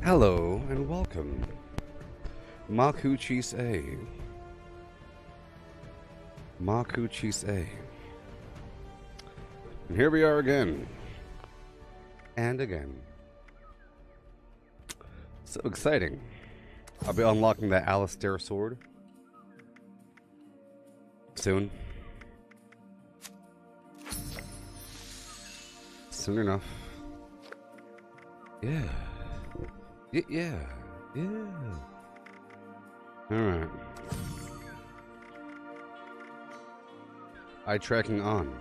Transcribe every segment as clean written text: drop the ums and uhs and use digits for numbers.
Hello and welcome. Maku Chise. Maku Chise. And here we are again. And again. So exciting. I'll be unlocking that Alistair sword soon. Soon enough. Yeah. Yeah. Alright. Eye tracking on.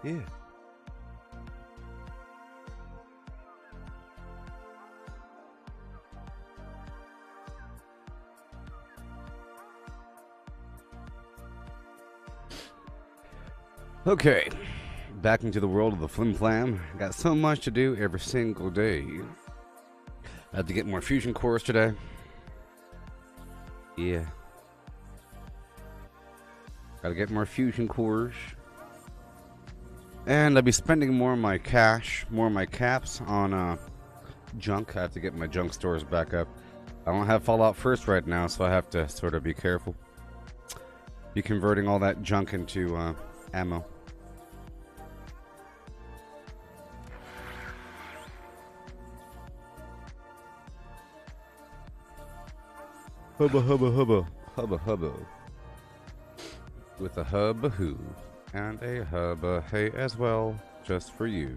Yeah. Okay, back into the world of the Flim Flam. Got so much to do every single day. I have to get more fusion cores today. Yeah. Gotta get more fusion cores. And I'll be spending more of my cash, more of my caps on junk. I have to get my junk stores back up. I don't have Fallout First right now, so I have to sort of be careful. Be converting all that junk into ammo. Hubba hubba hubba hubba hubba. With a hubba hoo and a hubba hey as well, just for you.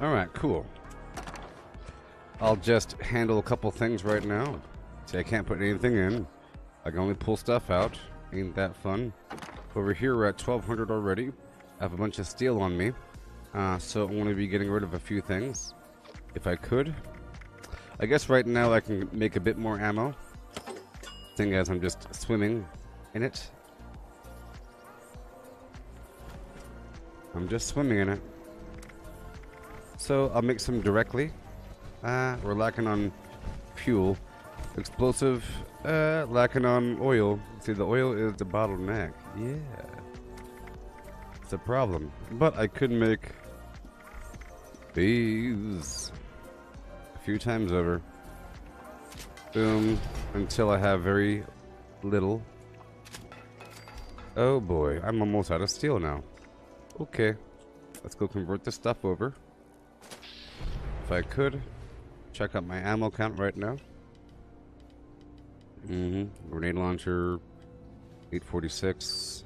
Alright, cool. I'll just handle a couple things right now. See, I can't put anything in. I can only pull stuff out. Ain't that fun? Over here, we're at 1200 already. I have a bunch of steel on me. So I'm going to be getting rid of a few things. If I could. I guess right now I can make a bit more ammo. Thing as I'm just swimming in it. I'm just swimming in it. So I'll make some directly. We're lacking on fuel. Explosive, lacking on oil. See, the oil is the bottleneck. Yeah. It's a problem. But I could make these a few times over. Boom. Until I have very little. Oh boy, I'm almost out of steel now. Okay. Let's go convert this stuff over. If I could, check out my ammo count right now. Grenade launcher, 846.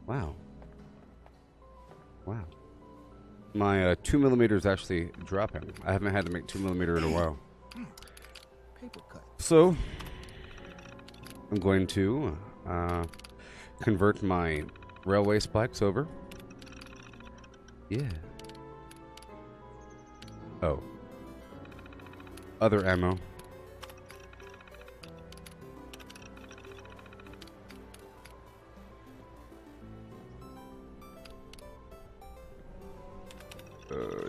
Wow. Wow. My 2mm is actually dropping. I haven't had to make 2mm in a while. Paper cut. So, I'm going to convert my railway spikes over. Yeah. Oh. Other ammo.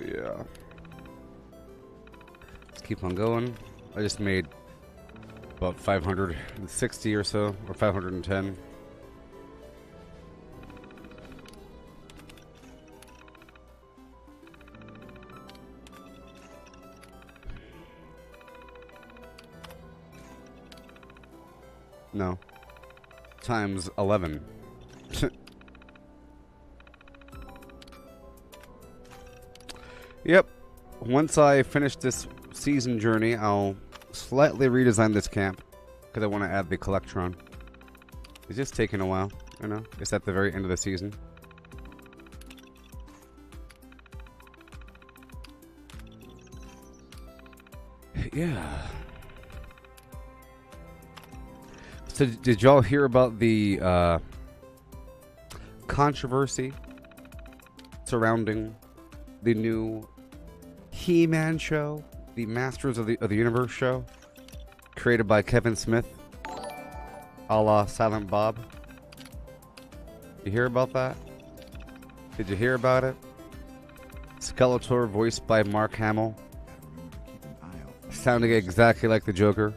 Yeah. Let's keep on going. I just made about 560 or so, or 510. No. Times 11. Yep. Once I finish this season journey, I'll slightly redesign this camp because I want to add the Collectron. It's just taking a while, you know? It's at the very end of the season. Yeah. So did y'all hear about the controversy surrounding the new He-Man show, the Masters of the Universe show, created by Kevin Smith, a la Silent Bob? You hear about that? Did you hear about it? Skeletor, voiced by Mark Hamill, sounding exactly like the Joker.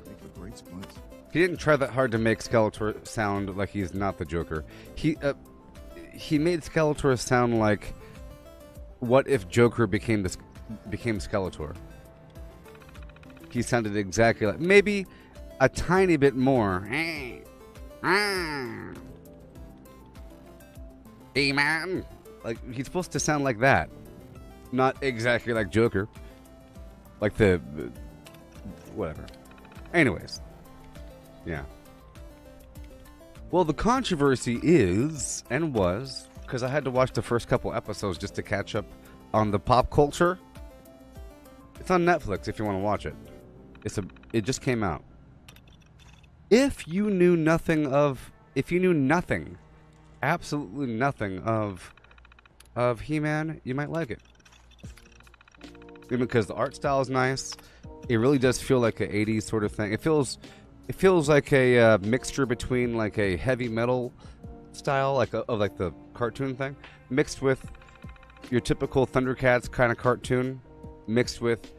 He didn't try that hard to make Skeletor sound like he's not the Joker. He made Skeletor sound like, what if Joker became Skeletor? He sounded exactly like, maybe a tiny bit more. Hey man, like he's supposed to sound like that, not exactly like Joker, like the whatever. Anyways. Yeah. Well, the controversy is, and was, because I had to watch the first couple episodes just to catch up on the pop culture. It's on Netflix if you want to watch it. It just came out. If you knew nothing, absolutely nothing of He-Man, you might like it. Because the art style is nice. It really does feel like an 80s sort of thing. It feels like a mixture between like a heavy metal style, of like the cartoon thing, mixed with your typical Thundercats kind of cartoon, mixed with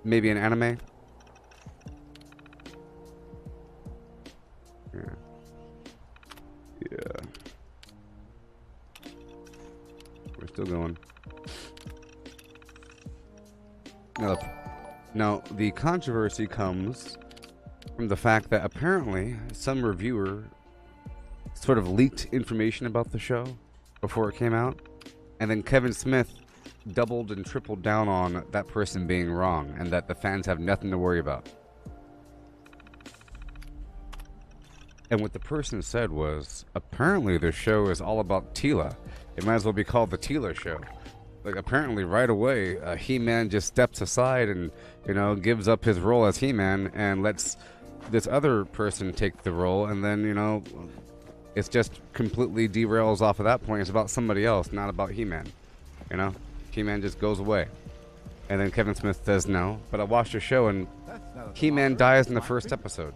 maybe an anime. Yeah. We're still going. Now, the controversy comes from the fact that apparently some reviewer sort of leaked information about the show before it came out, and then Kevin Smith doubled and tripled down on that person being wrong and that the fans have nothing to worry about. And what the person said was, apparently the show is all about Teela. It might as well be called the Teela Show. Like, apparently right away, He-Man just steps aside and, gives up his role as He-Man and lets this other person take the role, and then, it's just completely derails off of that point. It's about somebody else, not about He-Man. He-Man just goes away. And then Kevin Smith says no, but I watched the show and He-Man dies in the first episode.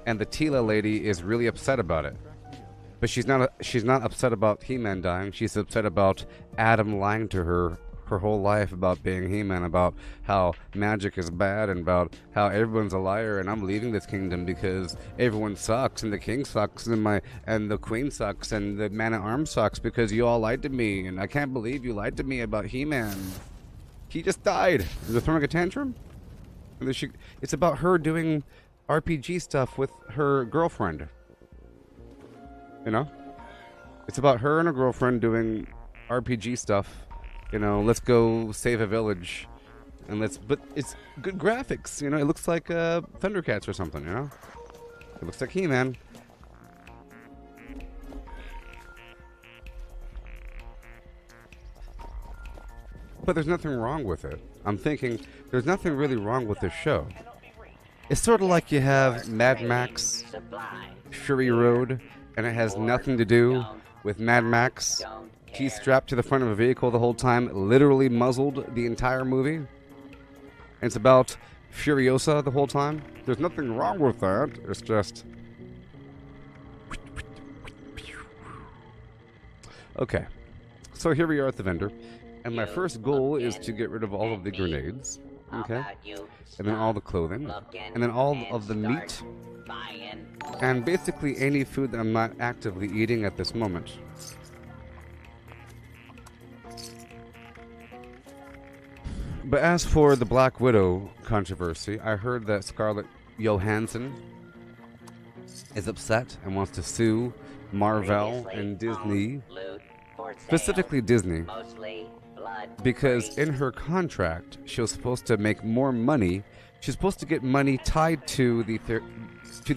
And the Teela lady is really upset about it. But she's not upset about He-Man dying. She's upset about Adam lying to her whole life about being He-Man, about how magic is bad, and about how everyone's a liar, and I'm leaving this kingdom because everyone sucks, and the king sucks, and the queen sucks, and the man-at-arms sucks because you all lied to me, and I can't believe you lied to me about He-Man. He just died. They're throwing a tantrum? And it's about her doing RPG stuff with her girlfriend. It's about her and her girlfriend doing RPG stuff. Let's go save a village, and but it's good graphics. It looks like Thundercats or something. It looks like He-Man. But there's nothing wrong with it. I'm thinking there's nothing really wrong with this show. It's sort of like you have Mad Max, Fury Road, and it has nothing to do with Mad Max. He's strapped to the front of a vehicle the whole time, literally muzzled the entire movie. And it's about Furiosa the whole time. There's nothing wrong with that. It's just... Okay. So here we are at the vendor. And my first goal is to get rid of all of the grenades. Okay. And then all the clothing. And then all of the meat. And basically any food that I'm not actively eating at this moment. But as for the Black Widow controversy, I heard that Scarlett Johansson is upset and wants to sue Marvel and Disney, specifically Disney, because in her contract she was supposed to make more money. She's supposed to get money tied to the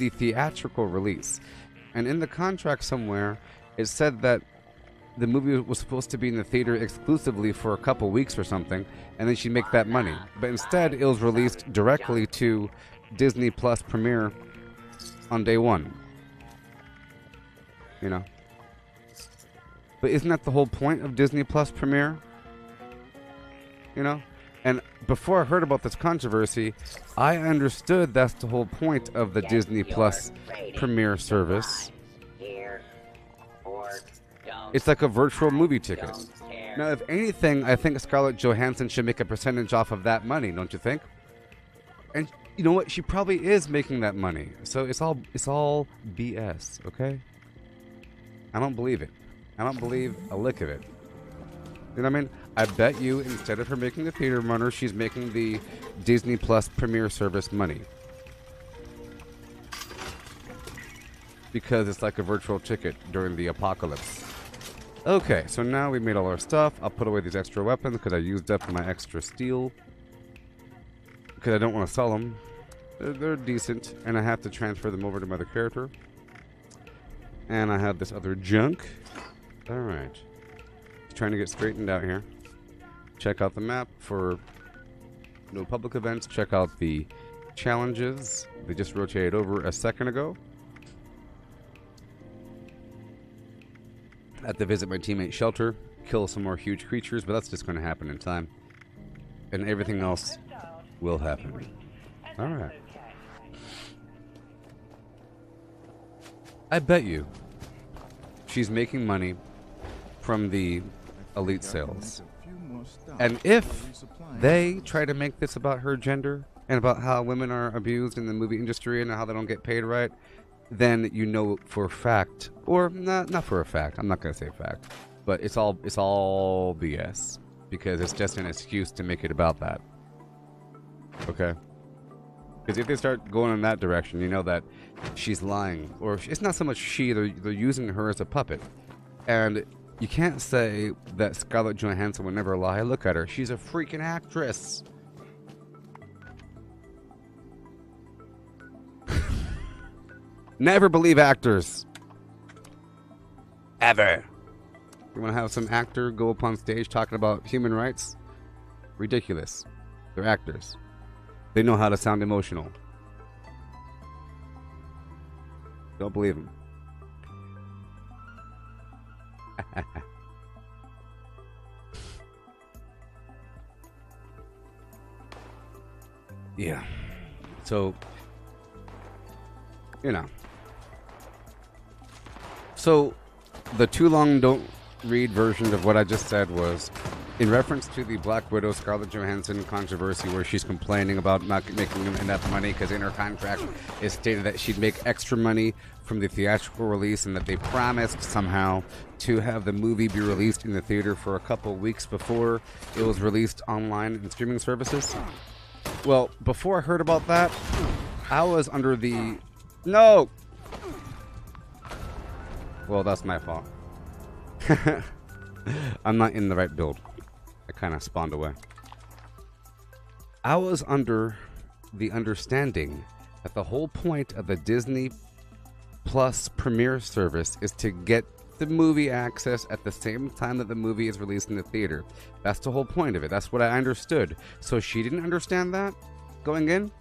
theatrical release, and in the contract somewhere it said that the movie was supposed to be in the theater exclusively for a couple weeks or something, and then she'd make that money. But instead, it was released directly to Disney Plus Premiere on day one. You know? But isn't that the whole point of Disney Plus Premiere? You know? And before I heard about this controversy, I understood that's the whole point of the Disney Plus Premiere service. It's like a virtual movie ticket. Now, if anything, I think Scarlett Johansson should make a percentage off of that money, don't you think? And you know what? She probably is making that money. So it's all BS, okay? I don't believe it. I don't believe a lick of it. You know what I mean? I bet you instead of her making the theater runner, she's making the Disney Plus Premiere service money. Because it's like a virtual ticket during the apocalypse. Okay, so now we made all our stuff. I'll put away these extra weapons because I used up my extra steel. Because I don't want to sell them. They're decent, and I have to transfer them over to my other character. And I have this other junk. Alright. Trying to get straightened out here. Check out the map for no public events. Check out the challenges. They just rotated over a second ago. I have to visit my teammate's shelter, kill some more huge creatures, but that's just going to happen in time. And everything else will happen. Alright. I bet you she's making money from the elite sales. And if they try to make this about her gender and about how women are abused in the movie industry and how they don't get paid right, then you know for a fact, or not for a fact, I'm not going to say fact, but it's all BS, because it's just an excuse to make it about that. Okay? Because if they start going in that direction, you know that she's lying, or it's not so much she, they're using her as a puppet. And you can't say that Scarlett Johansson would never lie. Look at her. She's a freaking actress. Never believe actors. Ever. You want to have some actor go up on stage talking about human rights? Ridiculous. They're actors. They know how to sound emotional. Don't believe them. Yeah. So, you know. So, the too long don't read version of what I just said was in reference to the Black Widow Scarlett Johansson controversy, where she's complaining about not making enough money because in her contract it stated that she'd make extra money from the theatrical release, and that they promised somehow to have the movie be released in the theater for a couple weeks before it was released online in streaming services. Well, before I heard about that, I was under the... No! Well, that's my fault. I'm not in the right build. I kind of spawned away. I was under the understanding that the whole point of the Disney Plus Premiere service is to get the movie access at the same time that the movie is released in the theater. That's the whole point of it. That's what I understood. So she didn't understand that going in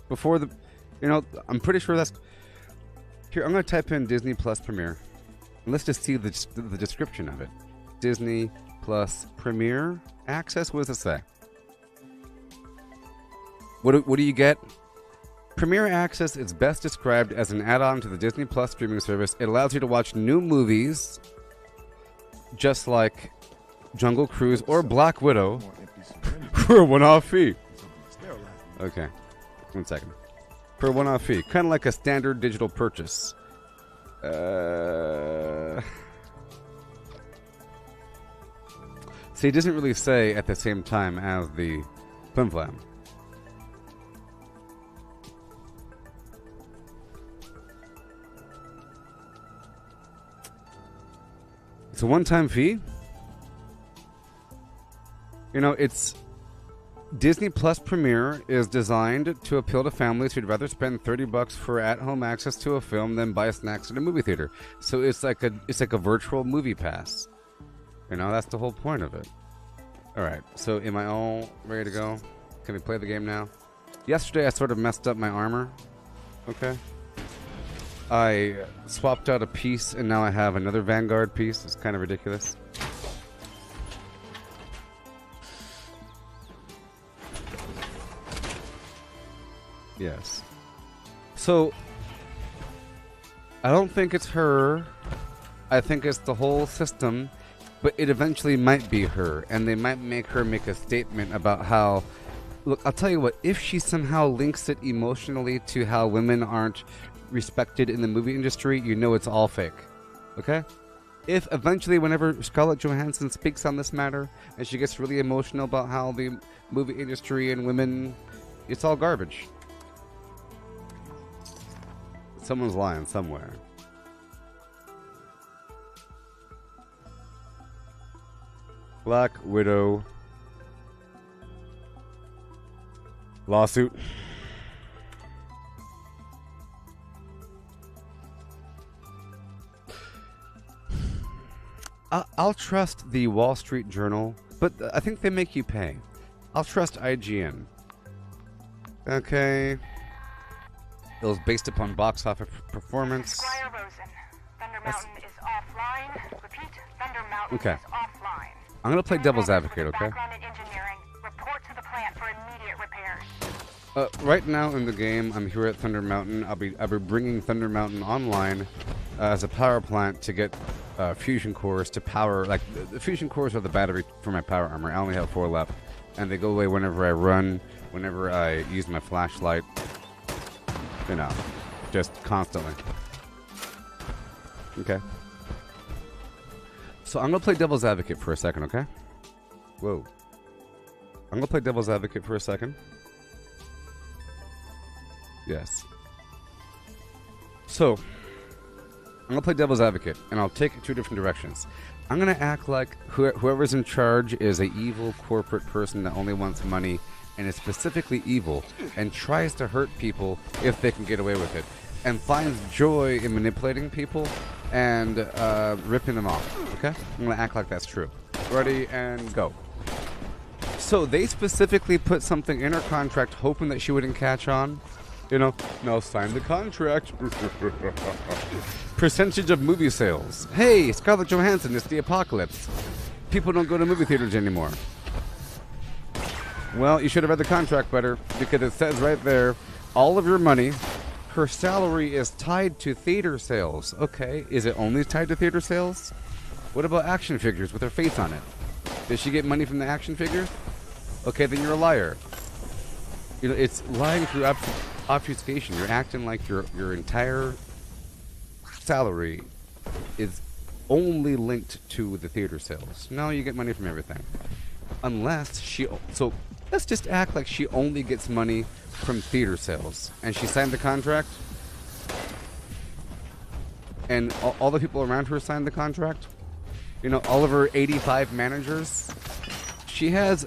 before the... You know, I'm pretty sure that's... Here, I'm going to type in Disney Plus Premiere. And let's just see the description of it. Disney Plus Premiere Access? What does it say? What do you get? Premiere Access is best described as an add-on to the Disney Plus streaming service. It allows you to watch new movies just like Jungle Cruise or Black Widow for a one-off fee. Okay, 1 second. For a one-off fee. Kind of like a standard digital purchase. See, it doesn't really say at the same time as the Flim Flam. It's a one-time fee. You know, it's Disney Plus Premiere is designed to appeal to families who'd rather spend $30 for at-home access to a film than buy snacks at a movie theater. So it's like a virtual movie pass. You know, that's the whole point of it. Alright, so am I all ready to go? Can we play the game now? Yesterday I sort of messed up my armor. Okay. I swapped out a piece and now I have another Vanguard piece. It's kind of ridiculous. Yes. So, I don't think it's her. I think it's the whole system. But it eventually might be her. And they might make her make a statement about how... Look, I'll tell you what. If she somehow links it emotionally to how women aren't respected in the movie industry, you know it's all fake. Okay? If eventually, whenever Scarlett Johansson speaks on this matter, and she gets really emotional about how the movie industry and women... It's all garbage. Someone's lying somewhere. Black Widow lawsuit. I'll trust the Wall Street Journal, but I think they make you pay. I'll trust IGN. Okay. It was based upon box office performance. Squire Rosen, Thunder Mountain is offline. Repeat, Thunder Mountain Okay. is offline. I'm gonna play devil's advocate, okay? Background in engineering. Report to the plant for immediate repairs. Right now in the game, I'm here at Thunder Mountain. I'll be bringing Thunder Mountain online as a power plant to get fusion cores to power. Like the fusion cores are the battery for my power armor. I only have 4 left, and they go away whenever I run, whenever I use my flashlight. You know, just constantly. Okay. So I'm gonna play devil's advocate for a second, okay? Whoa. I'm gonna play devil's advocate for a second. Yes. So, I'm gonna play devil's advocate, and I'll take it 2 different directions. I'm gonna act like whoever's in charge is a evil corporate person that only wants money and is specifically evil and tries to hurt people if they can get away with it, and finds joy in manipulating people and ripping them off. Okay? I'm gonna act like that's true. Ready and go. So they specifically put something in her contract hoping that she wouldn't catch on. You know, now sign the contract. Percentage of movie sales. Hey, Scarlett Johansson, it's the apocalypse. People don't go to movie theaters anymore. Well, you should have read the contract better, because it says right there, all of your money, her salary is tied to theater sales. Okay, is it only tied to theater sales? What about action figures with her face on it? Does she get money from the action figures? Okay, then you're a liar. You know, it's lying through obfuscation. You're acting like your entire salary is only linked to the theater sales. No, you get money from everything. Unless she... So, let's just act like she only gets money from theater sales. And she signed the contract. And all the people around her signed the contract. You know, all of her 85 managers. She has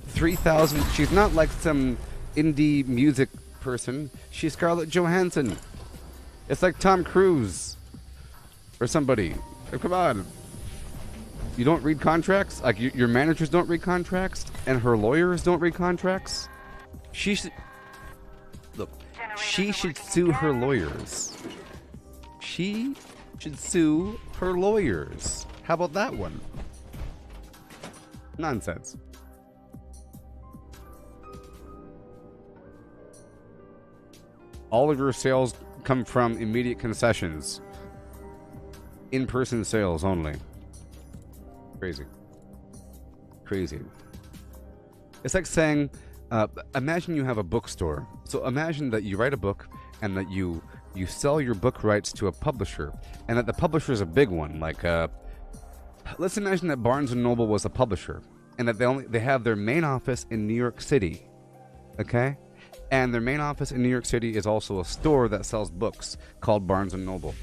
3,000... She's not like some indie music person. She's Scarlett Johansson. It's like Tom Cruise. Or somebody. Oh, come on. You don't read contracts? Like, your managers don't read contracts? And her lawyers don't read contracts? She should... Look, she should sue her lawyers. She should sue her lawyers. How about that one? Nonsense. All of your sales come from immediate concessions. In-person sales only. Crazy. Crazy. It's like saying, imagine you have a bookstore. So imagine that you write a book and that you sell your book rights to a publisher, and that the publisher is a big one. Like, let's imagine that Barnes & Noble was a publisher, and that they have their main office in New York City. Okay? And their main office in New York City is also a store that sells books called Barnes & Noble.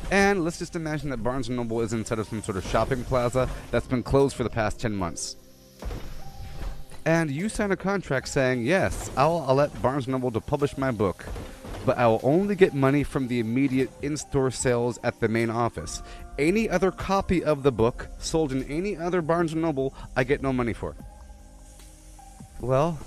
And let's just imagine that Barnes & Noble is inside of some sort of shopping plaza that's been closed for the past 10 months. And you sign a contract saying, yes, I'll let Barnes & Noble to publish my book. but I will only get money from the immediate in-store sales at the main office. Any other copy of the book sold in any other Barnes & Noble, I get no money for. Well,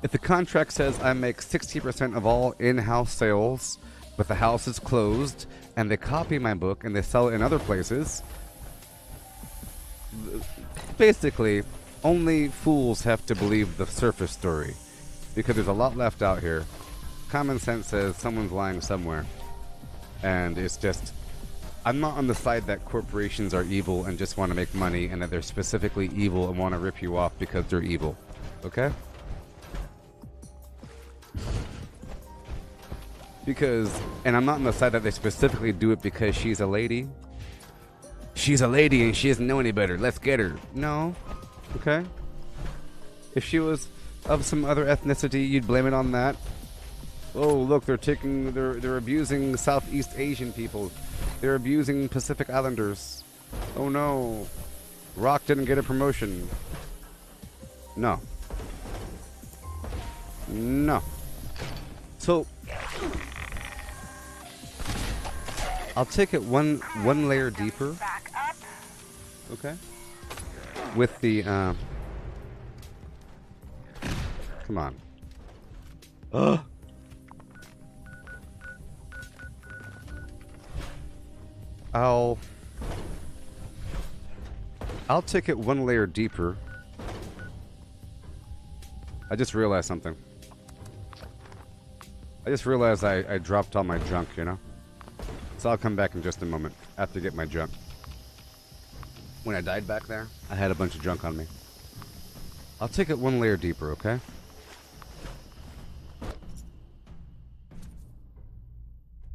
if the contract says I make 60% of all in-house sales, but the house is closed, and they copy my book and they sell it in other places, basically, only fools have to believe the surface story, because there's a lot left out here. Common sense says someone's lying somewhere, and it's just, I'm not on the side that corporations are evil and just want to make money, and that they're specifically evil and want to rip you off because they're evil. Okay? Because, and I'm not on the side that they specifically do it because she's a lady. She's a lady and she doesn't know any better. Let's get her. No. Okay? If she was of some other ethnicity, you'd blame it on that. Oh, look, they're abusing Southeast Asian people. They're abusing Pacific Islanders. Oh no. Rock didn't get a promotion. No. No. So I'll take it one layer deeper. Okay. With the come on. I'll take it one layer deeper. I just realized something. I just realized I dropped all my junk, you know? So I'll come back in just a moment after I get my junk. When I died back there, I had a bunch of junk on me. I'll take it one layer deeper, okay?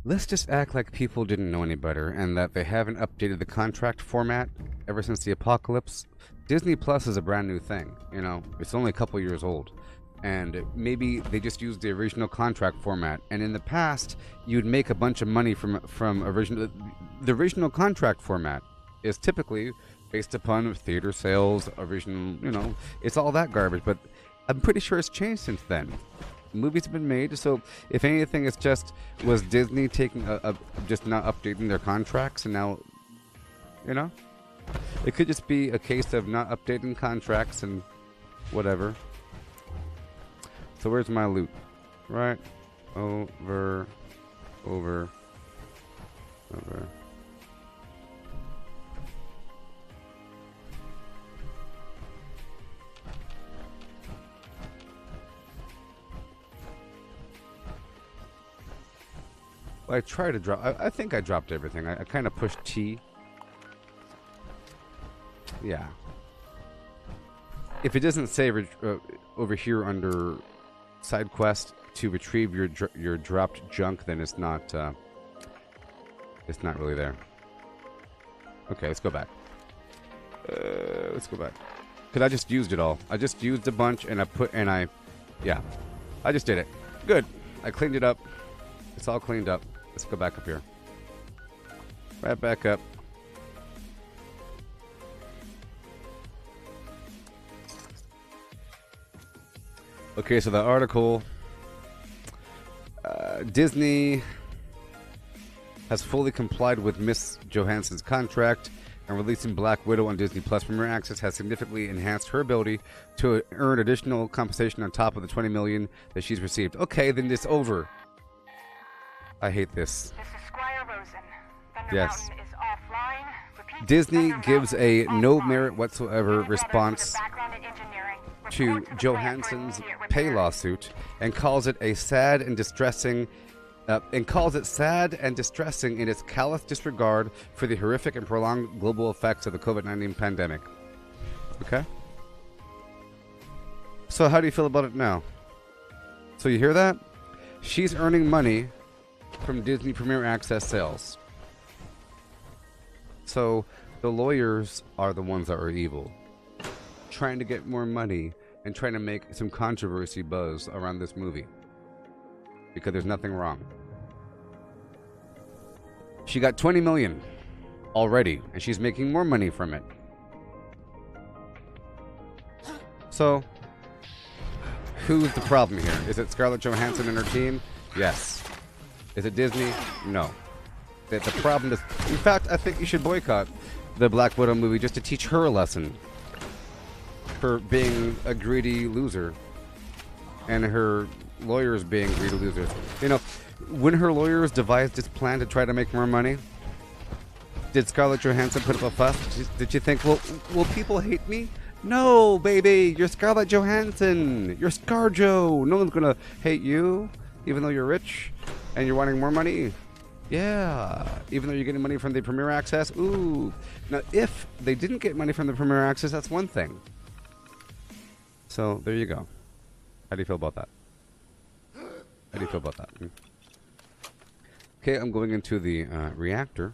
Let's just act like people didn't know any better and that they haven't updated the contract format ever since the apocalypse. Disney Plus is a brand new thing, you know? It's only a couple years old. And maybe they just used the original contract format. And in the past, you'd make a bunch of money from original. The original contract format is typically based upon theater sales, original, you know, it's all that garbage. But I'm pretty sure it's changed since then. Movies have been made, so if anything, it's just was Disney taking just not updating their contracts, and now, you know, it could just be a case of not updating contracts and whatever. So where's my loot? Right over. Well, I try to drop. I think I dropped everything. I kind of pushed T. Yeah. If it doesn't say over here under side quest to retrieve your dropped junk, then it's not really there. Okay, let's go back. Let's go back. Cause I just used it all. I just used a bunch and yeah, I just did it. Good. I cleaned it up. It's all cleaned up. Let's go back up here. Right back up. Okay, so the article, Disney has fully complied with Miss Johansson's contract, and releasing Black Widow on Disney Plus Premier Access has significantly enhanced her ability to earn additional compensation on top of the $20 million that she's received. Okay, then it's over. I hate this. This is Squire Rosen. Thunder Yes. Mountain is offline. Repeat, Disney Thunder gives Mountain a is no offline. merit whatsoever Warner Brothers response with a background in engineering to reports the plan for Johansson's immediate pay repair. lawsuit and calls it a sad and distressing in its callous disregard for the horrific and prolonged global effects of the COVID-19 pandemic. Okay? So how do you feel about it now? So you hear that? She's earning money from Disney Premier Access sales. So the lawyers are the ones that are evil, trying to get more money and trying to make some controversy buzz around this movie because there's nothing wrong. She got $20 million already, and she's making more money from it. So Who's the problem here? Is it Scarlett Johansson and her team? Yes. Is it Disney? No. The problem is... In fact, I think you should boycott the Black Widow movie just to teach her a lesson for being a greedy loser. And her lawyers being greedy losers. You know, when her lawyers devised this plan to try to make more money, did Scarlett Johansson put up a fuss? Did you think, well, will people hate me? No, baby, you're Scarlett Johansson. You're ScarJo. No one's gonna hate you, even though you're rich and you're wanting more money. Yeah, even though you're getting money from the Premier Access. Ooh. Now, if they didn't get money from the Premier Access, that's one thing. So, there you go. How do you feel about that? How do you feel about that? Okay, I'm going into the reactor.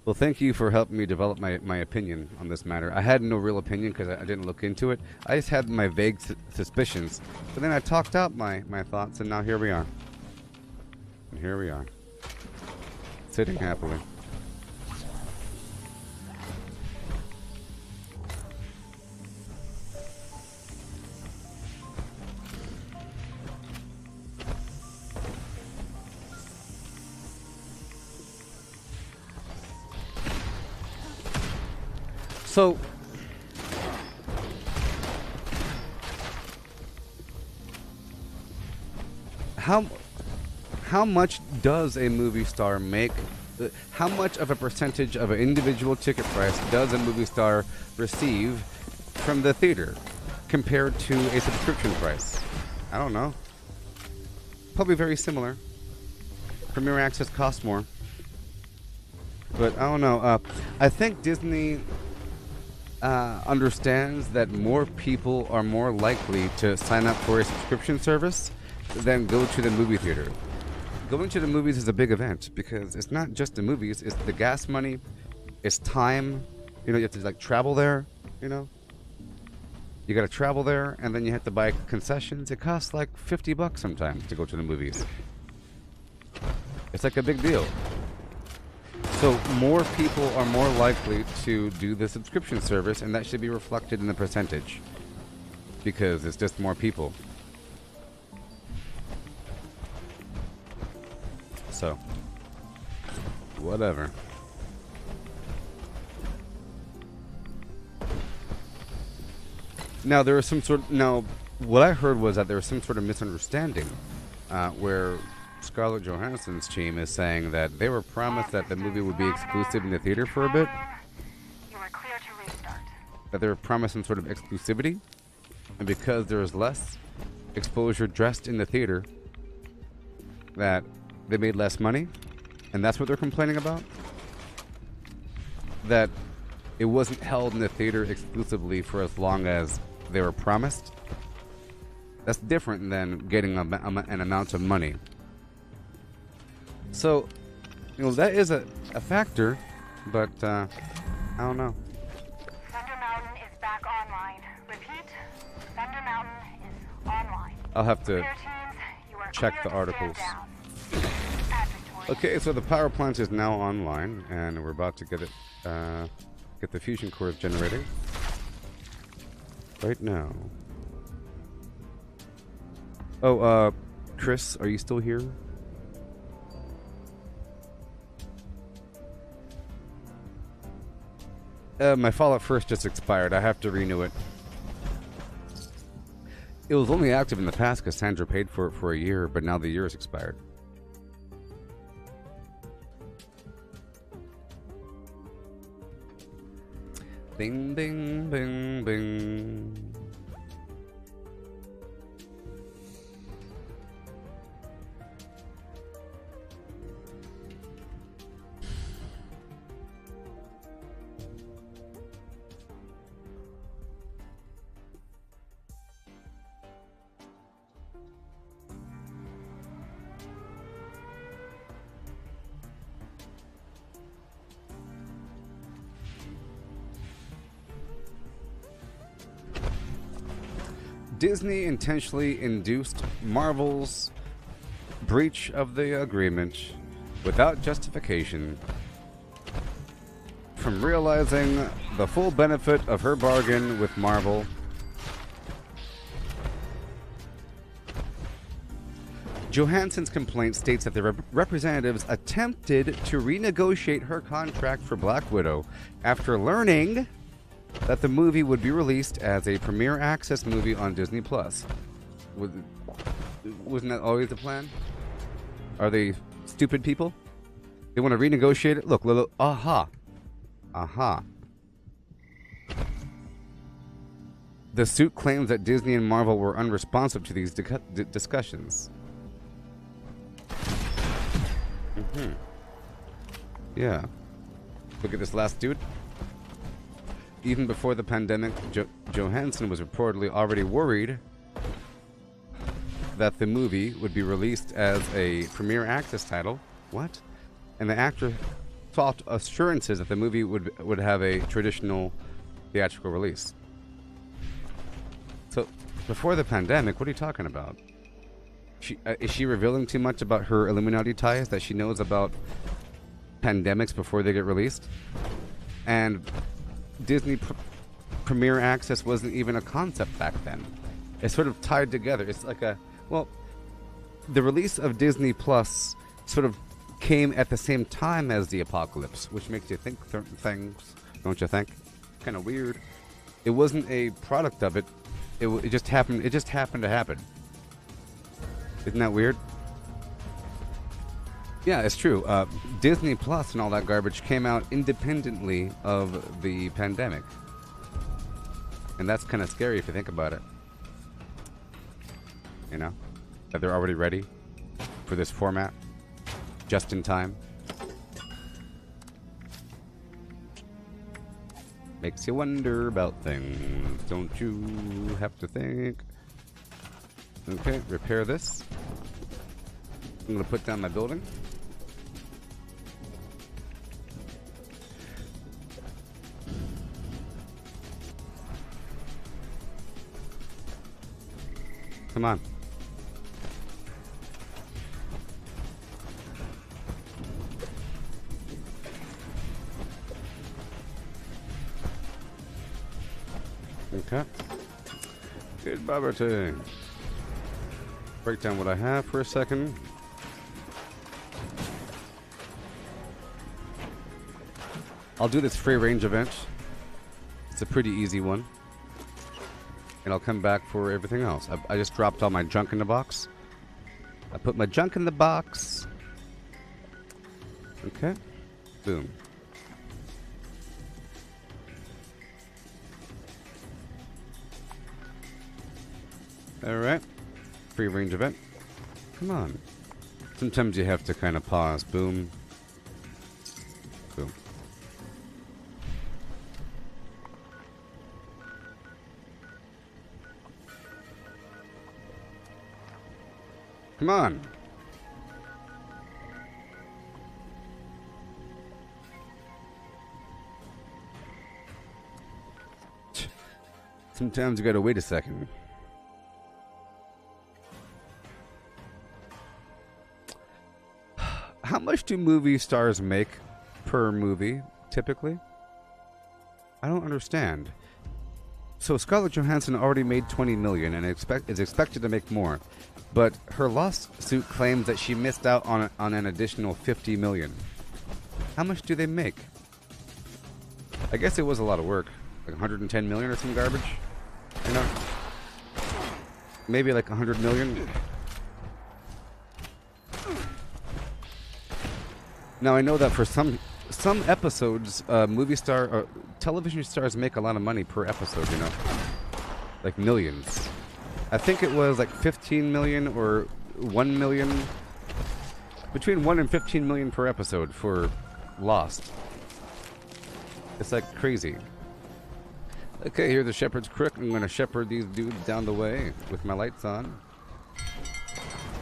Well, thank you for helping me develop my opinion on this matter. I had no real opinion because I didn't look into it. I just had my vague suspicions. But then I talked out my thoughts, and now here we are. And here we are. Sitting happily. So, how much does a movie star make? How much of a percentage of an individual ticket price does a movie star receive from the theater compared to a subscription price? I don't know. Probably very similar. Premier Access costs more. But I don't know. I think Disney understands that more people are more likely to sign up for a subscription service than go to the movie theater. Going to the movies is a big event because it's not just the movies, it's the gas money, it's time. You know, you have to like travel there, you know. You gotta travel there and then you have to buy concessions. It costs like $50 sometimes to go to the movies. It's like a big deal. So more people are more likely to do the subscription service, and that should be reflected in the percentage because it's just more people. So, whatever. Now there was some sort of, now what I heard was that there was some sort of misunderstanding where Scarlett Johansson's team is saying that they were promised that the movie would be exclusive in the theater for a bit. You are clear to restart. That they were promised some sort of exclusivity, and because there was less exposure dressed in the theater, that they made less money, and that's what they're complaining about. That it wasn't held in the theater exclusively for as long as they were promised. That's different than getting an amount of money. So, you know, that is a factor, but I don't know. Thunder Mountain is back online. Repeat, Thunder Mountain is online. I'll have to Clear teams, you are check clear the to articles. stand down. At Victoria. Okay, so the power plant is now online, and we're about to get it, get the fusion cores generating right now. Oh, Chris, are you still here? My Fallout First just expired. I have to renew it. It was only active in the past because Sandra paid for it for a year, but now the year has expired. Bing, bing, bing, bing. Disney intentionally induced Marvel's breach of the agreement without justification from realizing the full benefit of her bargain with Marvel Johansson's complaint states that the representatives attempted to renegotiate her contract for Black Widow after learning that the movie would be released as a premiere access movie on Disney Plus. Wasn't that always the plan? Are they stupid people? They want to renegotiate it? Look, aha. Aha. The suit claims that Disney and Marvel were unresponsive to these discussions. Yeah. Look at this last dude. Even before the pandemic, Johansson was reportedly already worried that the movie would be released as a premiere access title. What? And the actor sought assurances that the movie would have a traditional theatrical release. So, before the pandemic, what are you talking about? Is she revealing too much about her Illuminati ties that she knows about pandemics before they get released? And Disney premiere access wasn't even a concept back then. It's sort of tied together. It's like the release of Disney Plus sort of came at the same time as the apocalypse, which makes you think certain things, don't you think? Kind of weird. It wasn't a product of it. It just happened. It just happened to happen. Isn't that weird? Yeah, it's true. Disney Plus and all that garbage came out independently of the pandemic. And that's kind of scary if you think about it. You know? That they're already ready for this format. Just in time. Makes you wonder about things, don't you have to think? Okay, repair this. I'm going to put down my building. Come on. Okay. Gooboberti. Break down what I have for a second. I'll do this free range event. It's a pretty easy one. And I'll come back for everything else. I just dropped all my junk in the box. I put my junk in the box. Okay. Boom. Alright. Free range event. Come on. Sometimes you have to kind of pause. Boom. Boom. Come on. Sometimes you gotta wait a second. How much do movie stars make per movie, typically? I don't understand. So Scarlett Johansson already made $20 million and is expected to make more, but her lawsuit claims that she missed out on an additional $50 million. How much do they make? I guess it was a lot of work, like 110 million or some garbage. You know, maybe like 100 million. Now I know that for some episodes, television stars make a lot of money per episode, you know, like millions. I think it was like 15 million or 1 million, between 1 and 15 million per episode for Lost. It's like crazy. Okay, here's the Shepherd's Crook. I'm going to shepherd these dudes down the way with my lights on.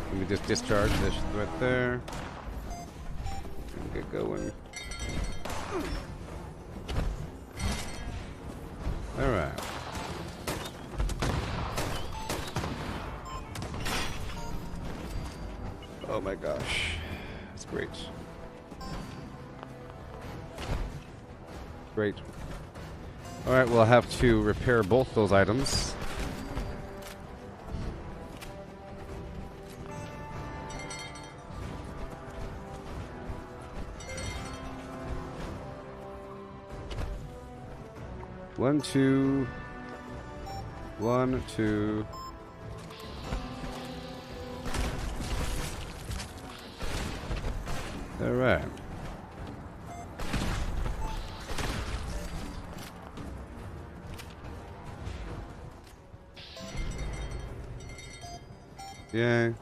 Let me just discharge this right there. Get going. Alright. Oh my gosh. That's great. Great. Alright, we'll have to repair both those items. 1, 2. 1, 2. All right. Yay.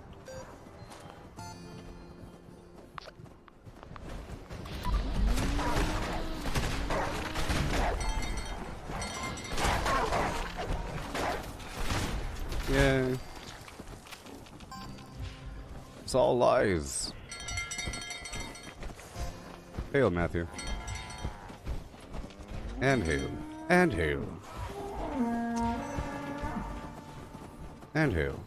Yay. It's all lies. Hail, Matthew. And hail. And hail. And hail.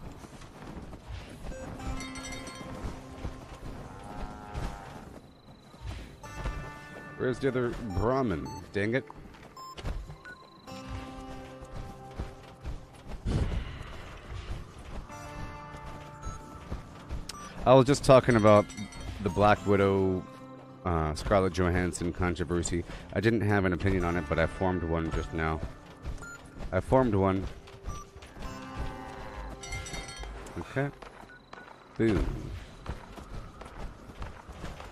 Where's the other Brahmin? Dang it. I was just talking about the Black Widow, Scarlett Johansson controversy. I didn't have an opinion on it, but I formed one just now. I formed one. Okay. Boom.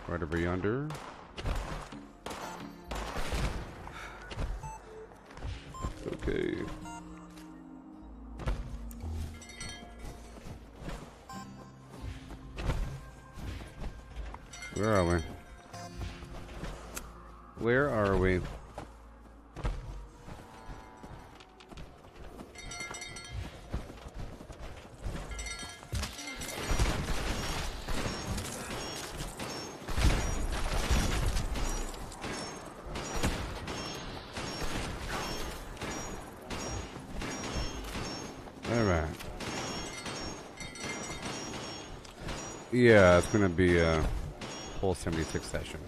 Right over yonder. Okay. Where are we? Where are we? Alright. Yeah, it's gonna be a whole 76 session.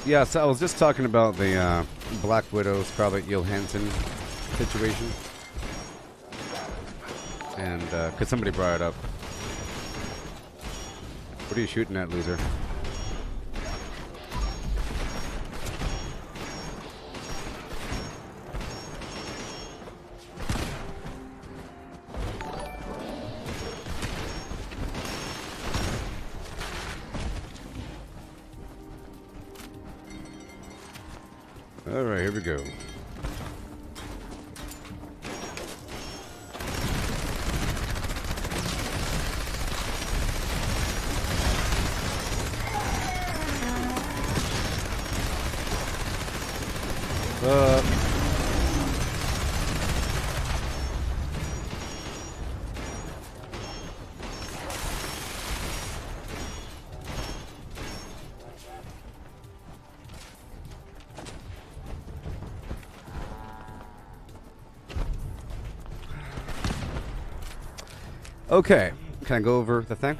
Yeah, so I was just talking about the Black Widow, Scarlett Johansson situation. And, because somebody brought it up. What are you shooting at, loser? Alright, here we go. Okay, can I go over the thing?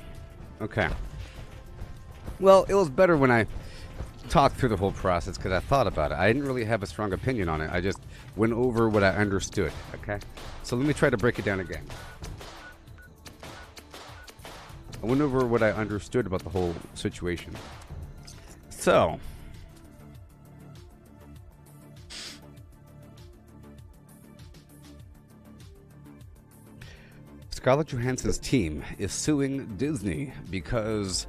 Okay. Well, it was better when I talked through the whole process because I thought about it. I didn't really have a strong opinion on it. I just went over what I understood, okay? So let me try to break it down again. I went over what I understood about the whole situation. So, Scarlett Johansson's team is suing Disney because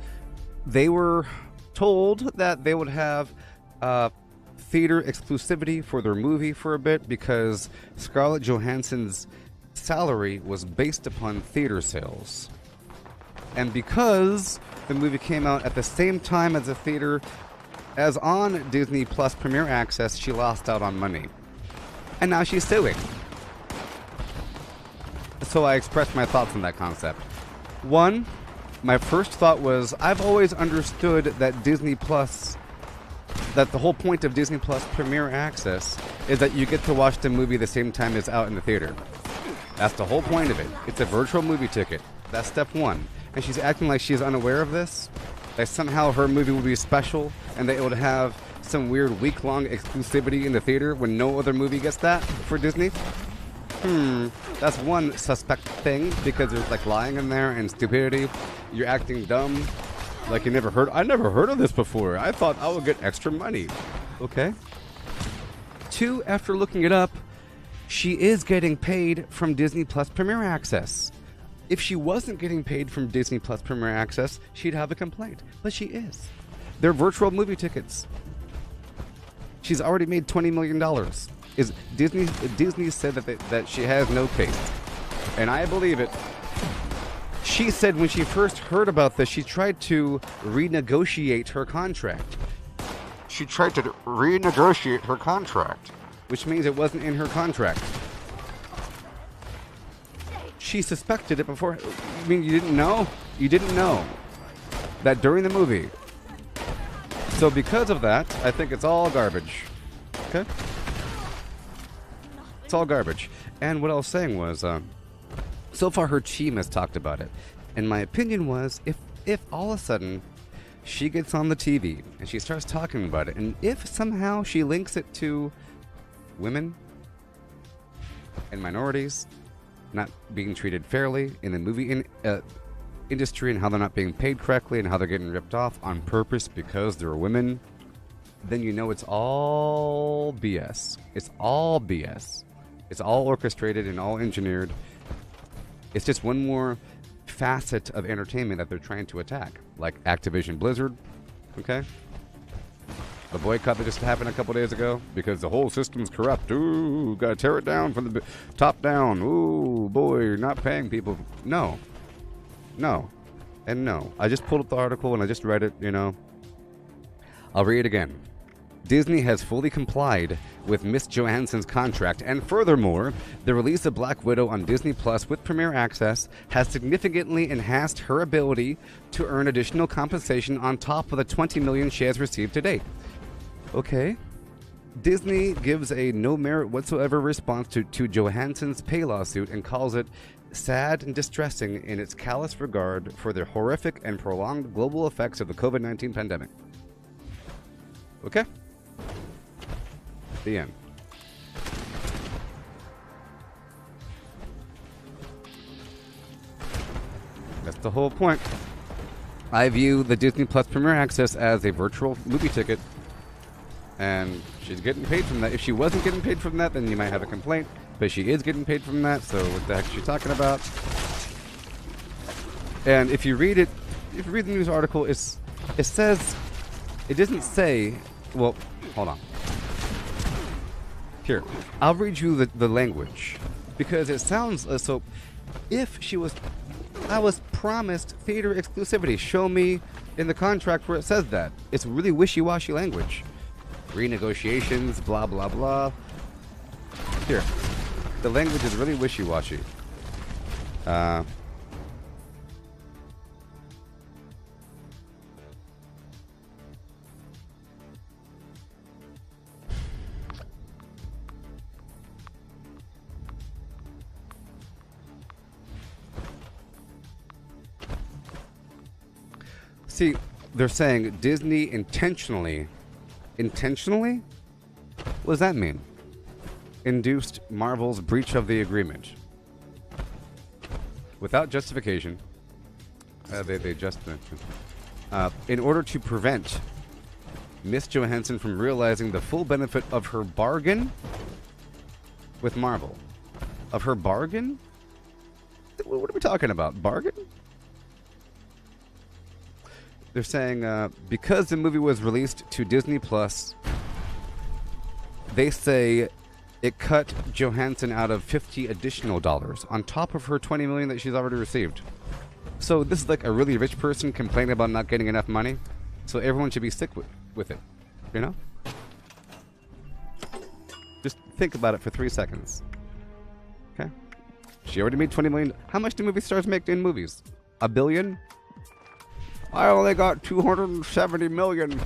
they were told that they would have theater exclusivity for their movie for a bit because Scarlett Johansson's salary was based upon theater sales. And because the movie came out at the same time as the theater as on Disney Plus Premier Access, she lost out on money. And now she's suing. So I expressed my thoughts on that concept. One, my first thought was, I've always understood that Disney Plus, that the whole point of Disney Plus Premier Access is that you get to watch the movie the same time it's out in the theater. That's the whole point of it. It's a virtual movie ticket. That's step one. And she's acting like she's unaware of this, that somehow her movie will be special and that it would have some weird week-long exclusivity in the theater when no other movie gets that for Disney. That's one suspect thing, because there's like lying in there and stupidity. You're acting dumb, like I never heard of this before. I thought I would get extra money. Okay? 2, after looking it up, she is getting paid from Disney Plus Premier Access. If she wasn't getting paid from Disney Plus Premier Access, she'd have a complaint. But she is. They're virtual movie tickets. She's already made $20 million. Disney said that she has no case. And I believe it. She said when she first heard about this, she tried to renegotiate her contract. Which means it wasn't in her contract. She suspected it before. I mean, you didn't know? You didn't know that during the movie. So because of that, I think it's all garbage. Okay? It's all garbage. And what I was saying was, so far her team has talked about it. And my opinion was, if all of a sudden she gets on the TV and she starts talking about it, and if somehow she links it to women and minorities not being treated fairly in the movie industry, and how they're not being paid correctly, and how they're getting ripped off on purpose because they're women, then you know it's all BS. It's all BS. It's all orchestrated and all engineered. It's just one more facet of entertainment that they're trying to attack, like Activision Blizzard, okay? The boycott that just happened a couple days ago because the whole system's corrupt. Ooh, gotta tear it down from the top down. Ooh, boy, you're not paying people. No. No. And no. I just pulled up the article and I just read it, you know. I'll read it again. Disney has fully complied with Miss Johansson's contract, and furthermore, the release of Black Widow on Disney Plus with Premier Access has significantly enhanced her ability to earn additional compensation on top of the 20 million she has received to date. Okay. Disney gives a no merit whatsoever response to Johansson's pay lawsuit and calls it sad and distressing in its callous regard for the horrific and prolonged global effects of the COVID-19 pandemic. Okay? The end. That's the whole point. I view the Disney Plus Premier Access as a virtual movie ticket, and she's getting paid from that. If she wasn't getting paid from that, then you might have a complaint, but she is getting paid from that, so what the heck is she talking about? And if you read it, if you read the news article, it says, it doesn't say, well, hold on. Here, I'll read you the language, because it sounds so. If she was, I was promised theater exclusivity. Show me in the contract where it says that. It's really wishy-washy language. Renegotiations, blah blah blah. Here, the language is really wishy-washy. See, they're saying Disney intentionally? What does that mean? Induced Marvel's breach of the agreement. Without justification. They just in order to prevent Miss Johansson from realizing the full benefit of her bargain with Marvel. Of her bargain? What are we talking about? Bargain? They're saying because the movie was released to Disney Plus, they say it cut Johansson out of $50 additional on top of her $20 million that she's already received. So this is like a really rich person complaining about not getting enough money. So everyone should be sick with it, you know? Just think about it for 3 seconds. Okay? She already made $20 million. How much do movie stars make in movies? $1 billion? I only got 270 million.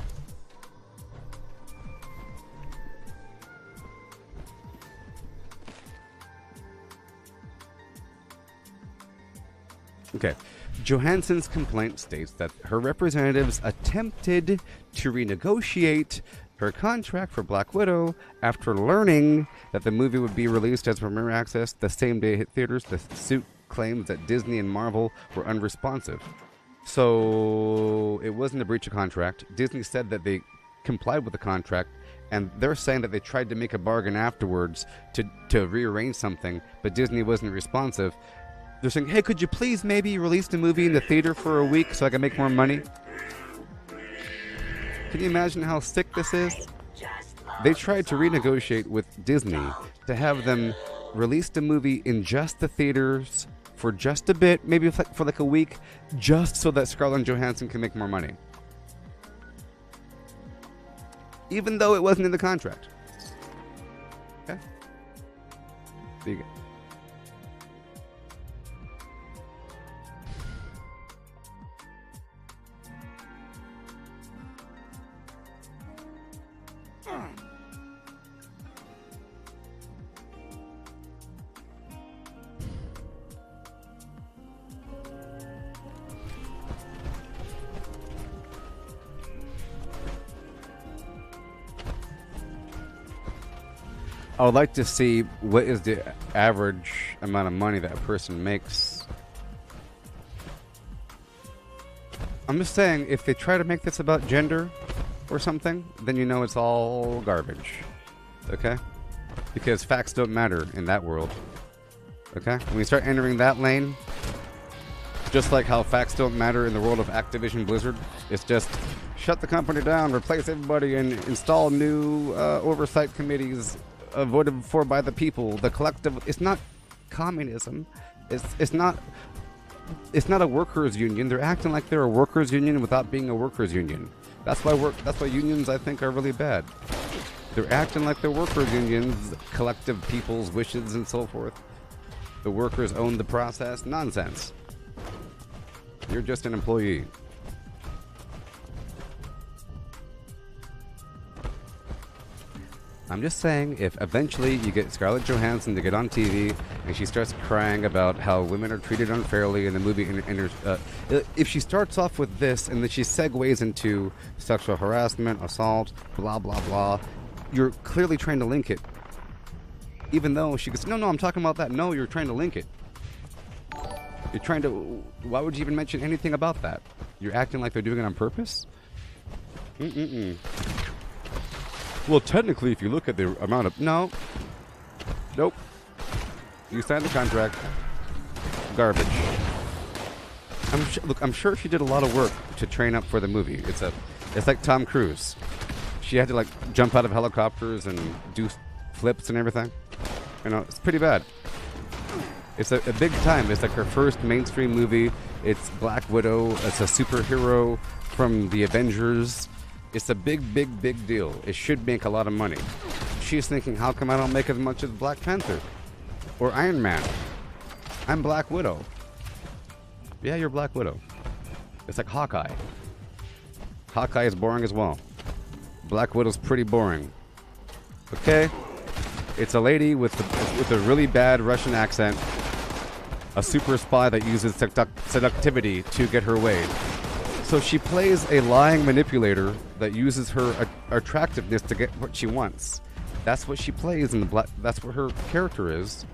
Okay. Johansson's complaint states that her representatives attempted to renegotiate her contract for Black Widow after learning that the movie would be released as Premier Access the same day it hit theaters. The suit claims that Disney and Marvel were unresponsive. So it wasn't a breach of contract. Disney said that they complied with the contract And they're saying that they tried to make a bargain afterwards to rearrange something, but Disney wasn't responsive. They're saying, hey, could you please maybe release the movie in the theater for a week so I can make more money? Can you imagine how sick this is? They tried to renegotiate with Disney to have them release the movie in just the theaters for just a bit, maybe for like a week, just so that Scarlett Johansson can make more money. Even though it wasn't in the contract. Okay? There you go. I would like to see what is the average amount of money that a person makes. I'm just saying, if they try to make this about gender or something, then you know it's all garbage. Okay? Because facts don't matter in that world. Okay? When you start entering that lane, just like how facts don't matter in the world of Activision Blizzard, it's just shut the company down, replace everybody, and install new oversight committees voted for by the people. The collective. It's not communism. It's not a workers' union. They're acting like they're a workers' union without being a workers' union. That's why unions, I think, are really bad. They're acting like they're workers' unions, collective people's wishes and so forth. The workers own the process. Nonsense. You're just an employee. I'm just saying, if eventually you get Scarlett Johansson to get on TV and she starts crying about how women are treated unfairly in the movie, if she starts off with this and then she segues into sexual harassment, assault, blah, blah, blah, you're clearly trying to link it. Even though she goes, no, I'm talking about that. No, you're trying to link it. You're trying to... Why would you even mention anything about that? You're acting like they're doing it on purpose? Well, technically, if you look at the amount of... No. Nope. You signed the contract. Garbage. I'm sure she did a lot of work to train up for the movie. It's like Tom Cruise. She had to, like, jump out of helicopters and do flips and everything. You know, it's pretty bad. It's a big time. It's like her first mainstream movie. It's Black Widow. It's a superhero from the Avengers. It's a big, big, big deal. It should make a lot of money. She's thinking, how come I don't make as much as Black Panther? Or Iron Man? I'm Black Widow. Yeah, you're Black Widow. It's like Hawkeye. Hawkeye is boring as well. Black Widow's pretty boring. Okay? It's a lady with a really bad Russian accent. A super spy that uses seductivity to get her way. So she plays a lying manipulator that uses her attractiveness to get what she wants. That's what she plays in the black. That's what her character is.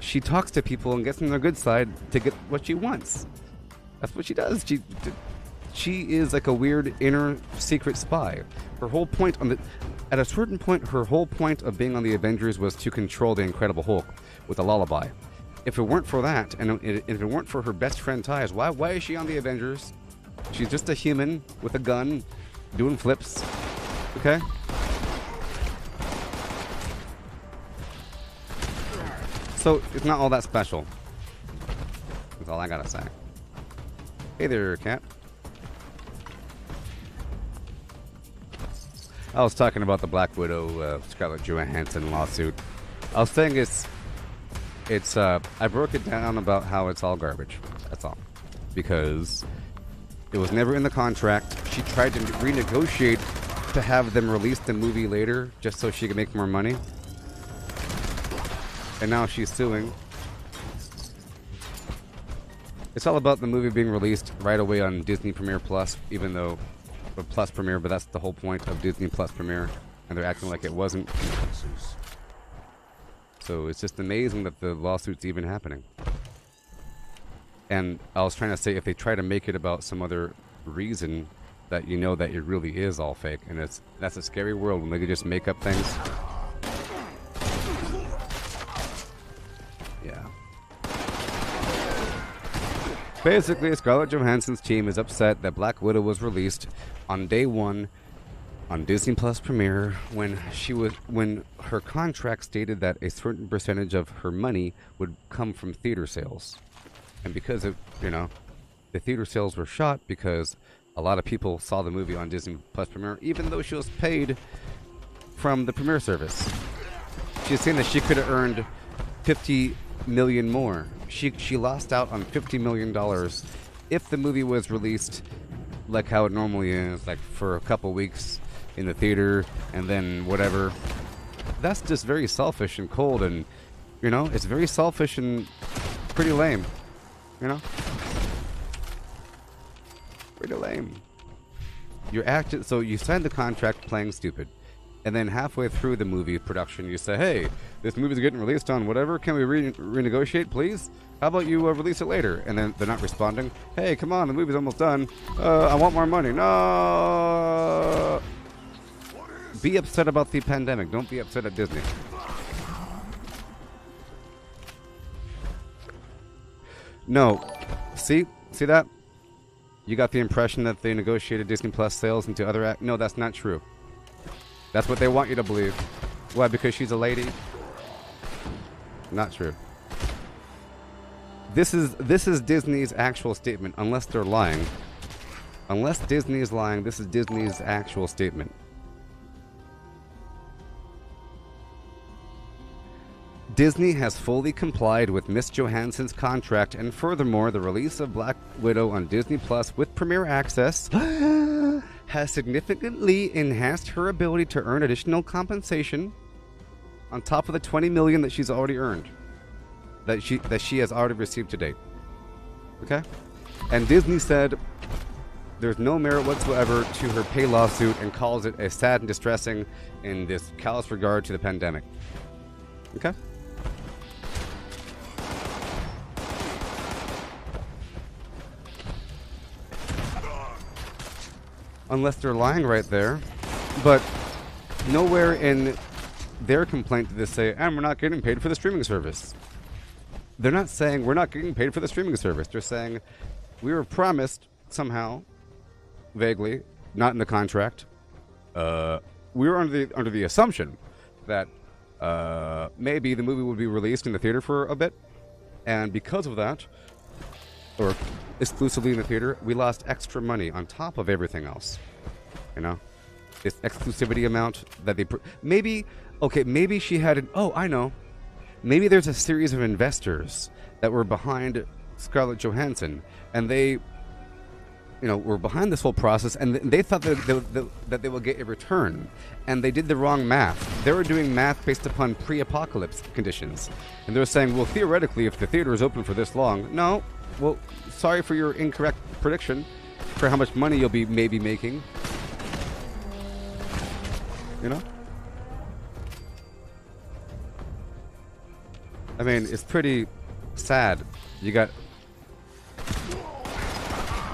She talks to people and gets on their good side to get what she wants. That's what she does. She is like a weird inner secret spy. Her whole point at a certain point, her whole point of being on the Avengers was to control the Incredible Hulk with a lullaby. If it weren't for that, and if it weren't for her best friend Ties, why is she on the Avengers? She's just a human with a gun, doing flips. Okay? So, it's not all that special. That's all I gotta say. Hey there, cat. I was talking about the Black Widow, Scarlett Johansson lawsuit. I was saying I broke it down about how it's all garbage. That's all. Because it was never in the contract. She tried to renegotiate to have them release the movie later just so she could make more money. And now she's suing. It's all about the movie being released right away on Disney Premiere Plus, even though... Plus Premiere, but that's the whole point of Disney Plus Premiere. And they're acting like it wasn't. So it's just amazing that the lawsuit's even happening. And I was trying to say, if they try to make it about some other reason, that you know that it really is all fake, and that's a scary world when they can just make up things. Yeah. Basically, Scarlett Johansson's team is upset that Black Widow was released on day one on Disney Plus Premiere when her contract stated that a certain percentage of her money would come from theater sales. And because of, the theater sales were shot because a lot of people saw the movie on Disney Plus Premiere, even though she was paid from the Premiere service. She's saying that she could have earned $50 million more. She lost out on $50 million if the movie was released like how it normally is, like for a couple weeks in the theater and then whatever. That's just very selfish and cold, and it's very selfish and pretty lame. Pretty lame. So you signed the contract playing stupid, and then halfway through the movie production you say, hey, this movie's getting released on whatever, can we renegotiate please? How about you release it later? And then they're not responding. Hey, come on, the movie's almost done. I want more money. No. Be upset about the pandemic. Don't be upset at Disney. No. See that? You got the impression that they negotiated Disney Plus sales into other No, that's not true. That's what they want you to believe. Why? Because she's a lady? Not true. This is Disney's actual statement, unless they're lying. Unless Disney is lying, this is Disney's actual statement. Disney has fully complied with Miss Johansson's contract, and furthermore, the release of Black Widow on Disney Plus with Premiere Access has significantly enhanced her ability to earn additional compensation on top of the $20 million that she's already earned, that she has already received to date. Okay? And Disney said there's no merit whatsoever to her pay lawsuit and calls it a sad and distressing in this callous regard to the pandemic. Okay? Unless they're lying right there. But nowhere in their complaint did they say, and we're not getting paid for the streaming service. They're not saying we're not getting paid for the streaming service. They're saying we were promised somehow, vaguely, not in the contract. We were under the assumption that maybe the movie would be released in the theater for a bit, and because of that, or exclusively in the theater, we lost extra money on top of everything else. This exclusivity amount that they maybe she had I know. Maybe there's a series of investors that were behind Scarlett Johansson, and they were behind this whole process, and they thought that they would get a return, and they did the wrong math. They were doing math based upon pre-apocalypse conditions, and they were saying, well, theoretically, if the theater is open for this long, no, well, sorry for your incorrect prediction for how much money you'll be maybe making. I mean, it's pretty sad. You got...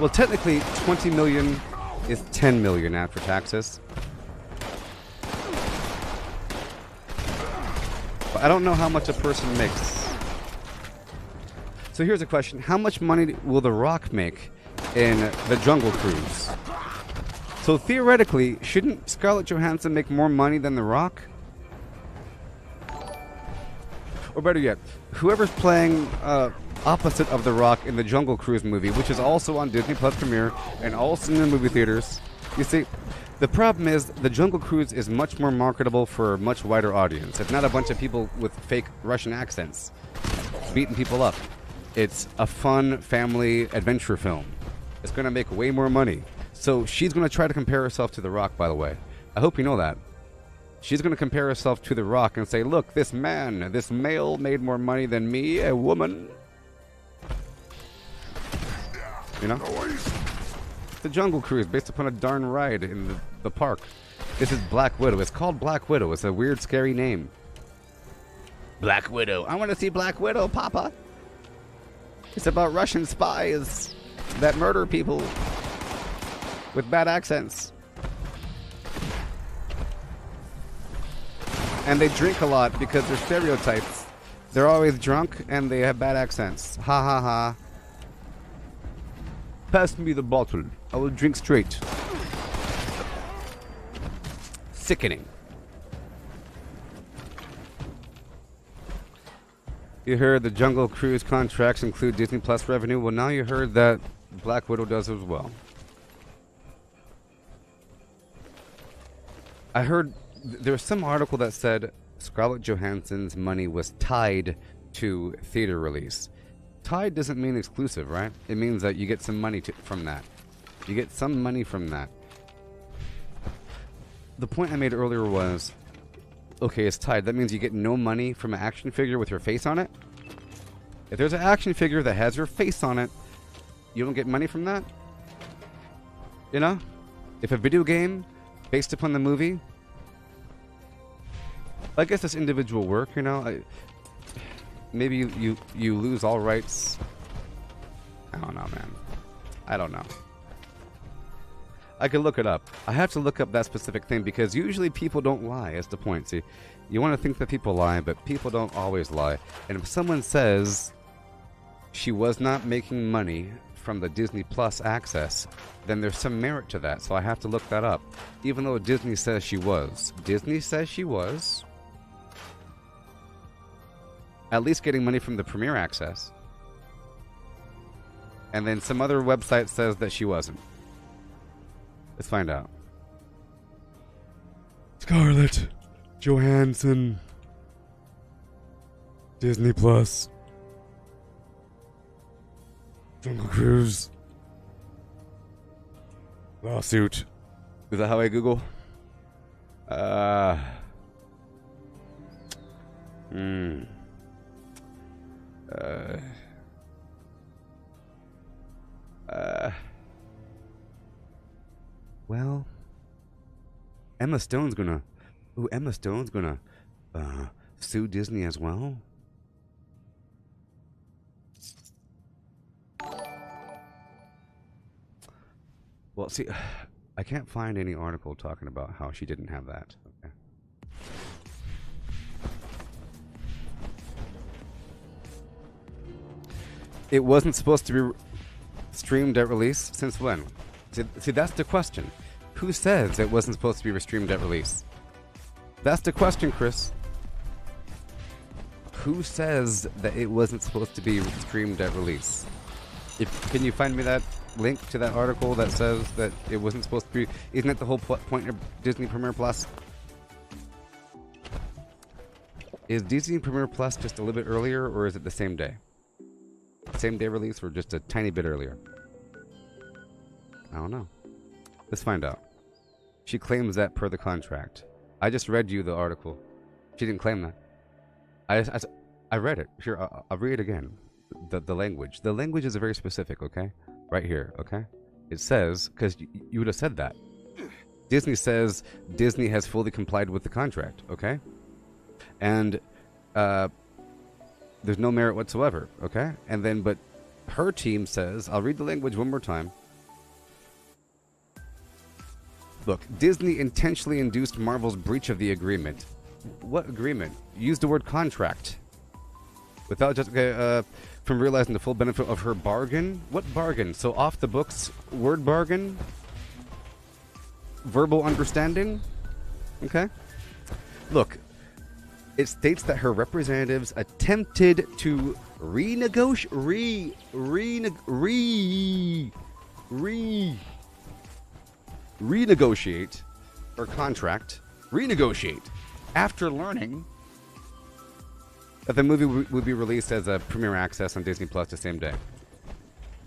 Well, technically, 20 million is 10 million after taxes. But I don't know how much a person makes. So here's a question. How much money will The Rock make in The Jungle Cruise? So theoretically, shouldn't Scarlett Johansson make more money than The Rock? Or better yet, whoever's playing opposite of The Rock in the Jungle Cruise movie, which is also on Disney Plus Premiere and also in the movie theaters. You see, the problem is the Jungle Cruise is much more marketable for a much wider audience. It's not a bunch of people with fake Russian accents beating people up. It's a fun family adventure film. It's going to make way more money. So she's going to try to compare herself to The Rock, by the way. I hope you know that. She's going to compare herself to The Rock and say, look, this male made more money than me, a woman. The Jungle Cruise, based upon a darn ride in the park. This is Black Widow. It's called Black Widow. It's a weird, scary name. Black Widow. I want to see Black Widow, Papa. It's about Russian spies that murder people. with bad accents. And they drink a lot because they're stereotypes. They're always drunk and they have bad accents. Ha ha ha. Pass me the bottle. I will drink straight. Sickening. You heard the Jungle Cruise contracts include Disney Plus revenue. Well, now you heard that Black Widow does as well. I heard there was some article that said Scarlett Johansson's money was tied to theater release. Tied doesn't mean exclusive, right? It means that you get some money from that. You get some money from that. The point I made earlier was, okay, it's tied. That means you get no money from an action figure with your face on it. If there's an action figure that has your face on it, you don't get money from that? You know? If a video game based upon the movie, I guess it's individual work, you know? Maybe you lose all rights. I don't know, man. I don't know. I could look it up. I have to look up that specific thing because usually people don't lie. That's the point. See, you want to think that people lie, but people don't always lie. And if someone says she was not making money from the Disney Plus access, then there's some merit to that. So I have to look that up. Even though Disney says she was. Disney says she was. At least getting money from the Premier access. And then some other website says that she wasn't. Let's find out. Scarlett Johansson. Disney Plus. Jungle Cruise. Lawsuit. Is that how I Google? Well, Emma Stone's gonna sue Disney as well. Well, see, I can't find any article talking about how she didn't have that. Okay. It wasn't supposed to be streamed at release. Since when? See, that's the question. Who says it wasn't supposed to be streamed at release? That's the question, Chris. Who says that it wasn't supposed to be streamed at release? Can you find me that link to that article that says that it wasn't supposed to be? Isn't that the whole point of Disney Premier Plus? Is Disney Premier Plus just a little bit earlier, or is it the same day? Same day release, or just a tiny bit earlier? I don't know. Let's find out. She claims that per the contract. I just read you the article. She didn't claim that. I read it. Here, I'll read it again. The language. The language is very specific, okay? Right here, okay? It says, because you would have said that. Disney says Disney has fully complied with the contract, okay? And there's no merit whatsoever, okay? And then, but her team says, I'll read the language one more time. Look, Disney intentionally induced Marvel's breach of the agreement. What agreement? Use the word contract. Without just from realizing the full benefit of her bargain? What bargain? So off the books, word bargain? Verbal understanding? Okay. Look, it states that her representatives attempted to renegotiate her contract, after learning that the movie would be released as a premiere access on Disney Plus the same day.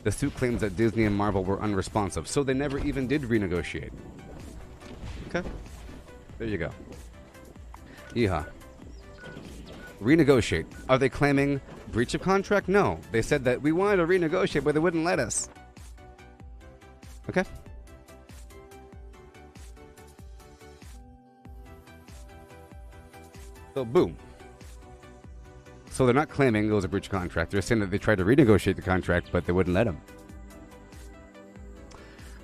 The suit claims that Disney and Marvel were unresponsive, so they never even did renegotiate. Okay? There you go. Yeehaw. Renegotiate. Are they claiming breach of contract? No. They said that we wanted to renegotiate, but they wouldn't let us. Okay? So, boom. So they're not claiming it was a breach of contract. They're saying that they tried to renegotiate the contract, but they wouldn't let them.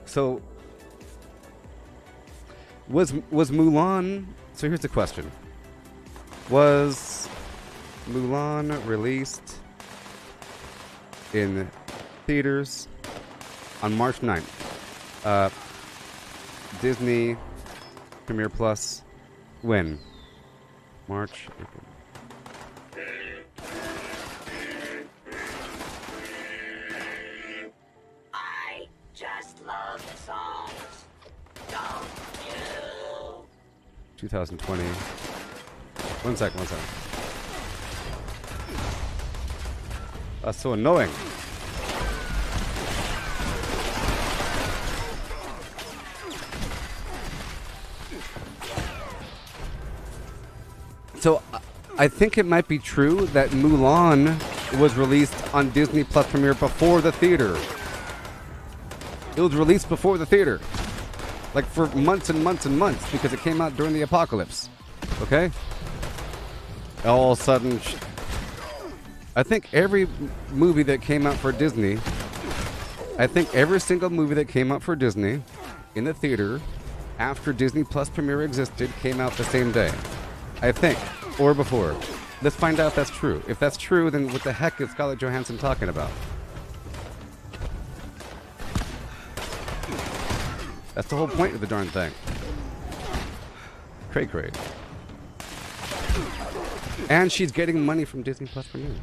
So, Was Mulan... So here's the question. Was Mulan released in theaters on March 9th? Disney Premiere Plus. When? March, April. I just love the songs. Don't you? 2020. One second. That's so annoying. So, I think it might be true that Mulan was released on Disney Plus Premiere before the theater. It was released before the theater. Like for months and months and months because it came out during the apocalypse. Okay? All of a sudden... I think every movie that came out for Disney... I think every single movie that came out for Disney in the theater after Disney Plus Premiere existed came out the same day. I think. Or before. Let's find out if that's true. If that's true, then what the heck is Scarlett Johansson talking about? That's the whole point of the darn thing. Cray. And she's getting money from Disney Plus Premiere.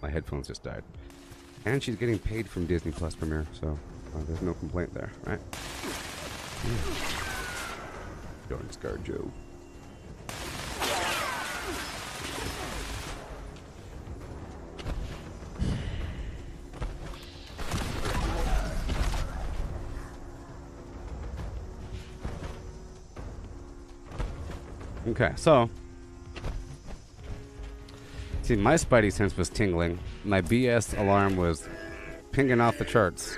My headphones just died. And she's getting paid from Disney Plus Premiere, so there's no complaint there, right? Darn ScarJo. Okay, so see, my spidey sense was tingling. My BS alarm was pinging off the charts.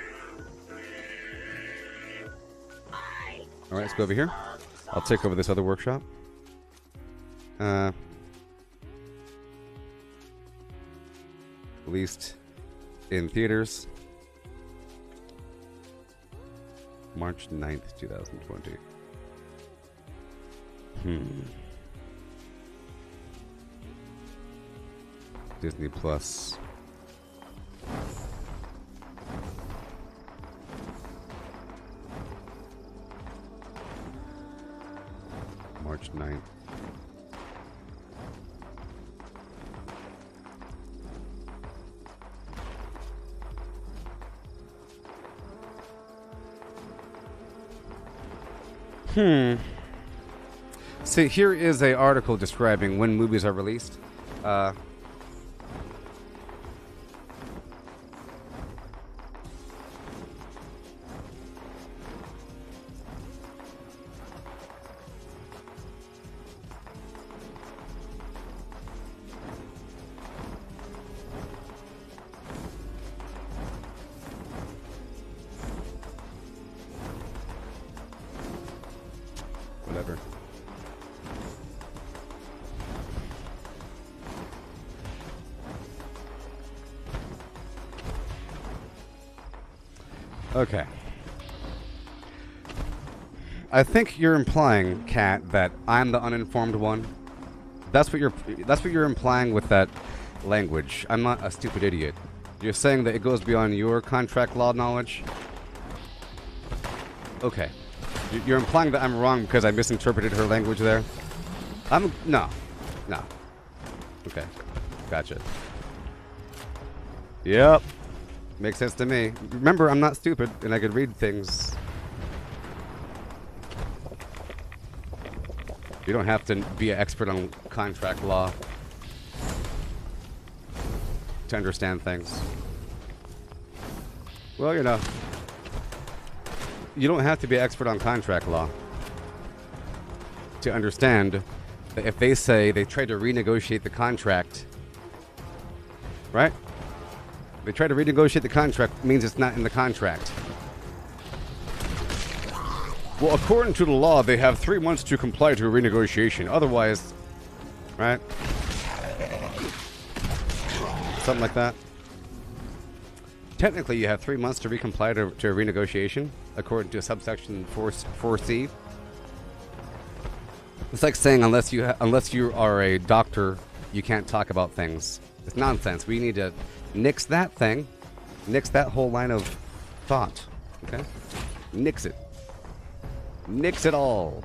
Alright, let's go over here. I'll take over this other workshop. Released in theaters March 9th, 2020. Disney Plus. March 9th. See, here is an article describing when movies are released. Whatever. Okay. I think you're implying, Kat, that I'm the uninformed one. That's what you're implying with that language. I'm not a stupid idiot. You're saying that it goes beyond your contract law knowledge? Okay. You're implying that I'm wrong because I misinterpreted her language there? No. Okay. Gotcha. Yep. Makes sense to me. Remember, I'm not stupid, and I could read things. You don't have to be an expert on contract law to understand things. Well, you know, you don't have to be an expert on contract law to understand that if they say they tried to renegotiate the contract, right? They try to renegotiate the contract means it's not in the contract. Well, according to the law, they have 3 months to comply to a renegotiation. Otherwise, right? Something like that. Technically, you have 3 months to recomply to a renegotiation, according to subsection 4C It's like saying unless you are a doctor, you can't talk about things. It's nonsense. We need to nix that thing, nix that whole line of thought. Okay, nix it. Nix it all.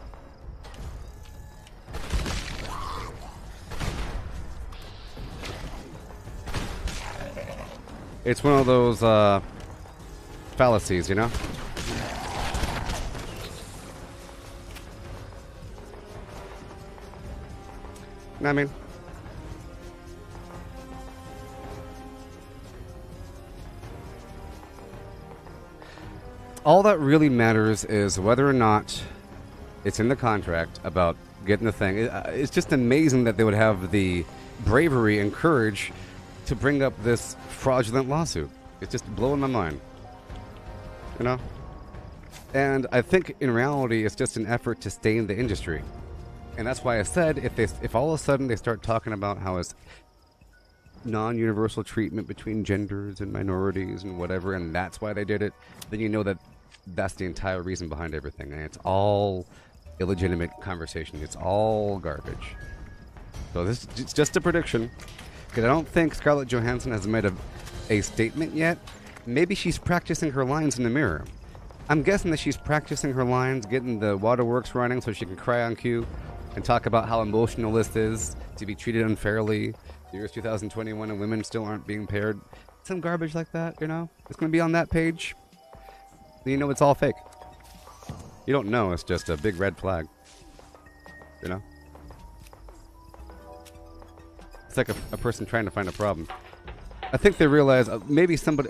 It's one of those fallacies, you know? I mean, all that really matters is whether or not it's in the contract about getting the thing. It's just amazing that they would have the bravery and courage to bring up this fraudulent lawsuit. It's just blowing my mind, you know? And I think in reality, it's just an effort to stay in the industry. And that's why I said if all of a sudden they start talking about how it's non-universal treatment between genders and minorities and whatever, and that's why they did it, then you know that that's the entire reason behind everything. And it's all illegitimate conversation. It's all garbage. So it's just a prediction. Because I don't think Scarlett Johansson has made a statement yet. Maybe she's practicing her lines in the mirror. I'm guessing that she's practicing her lines, getting the waterworks running so she can cry on cue and talk about how emotional this is to be treated unfairly. The year is 2021 and women still aren't being paired. Some garbage like that, you know? It's going to be on that page. Then you know it's all fake. You don't know, it's just a big red flag. You know? It's like a person trying to find a problem. I think they realize maybe somebody...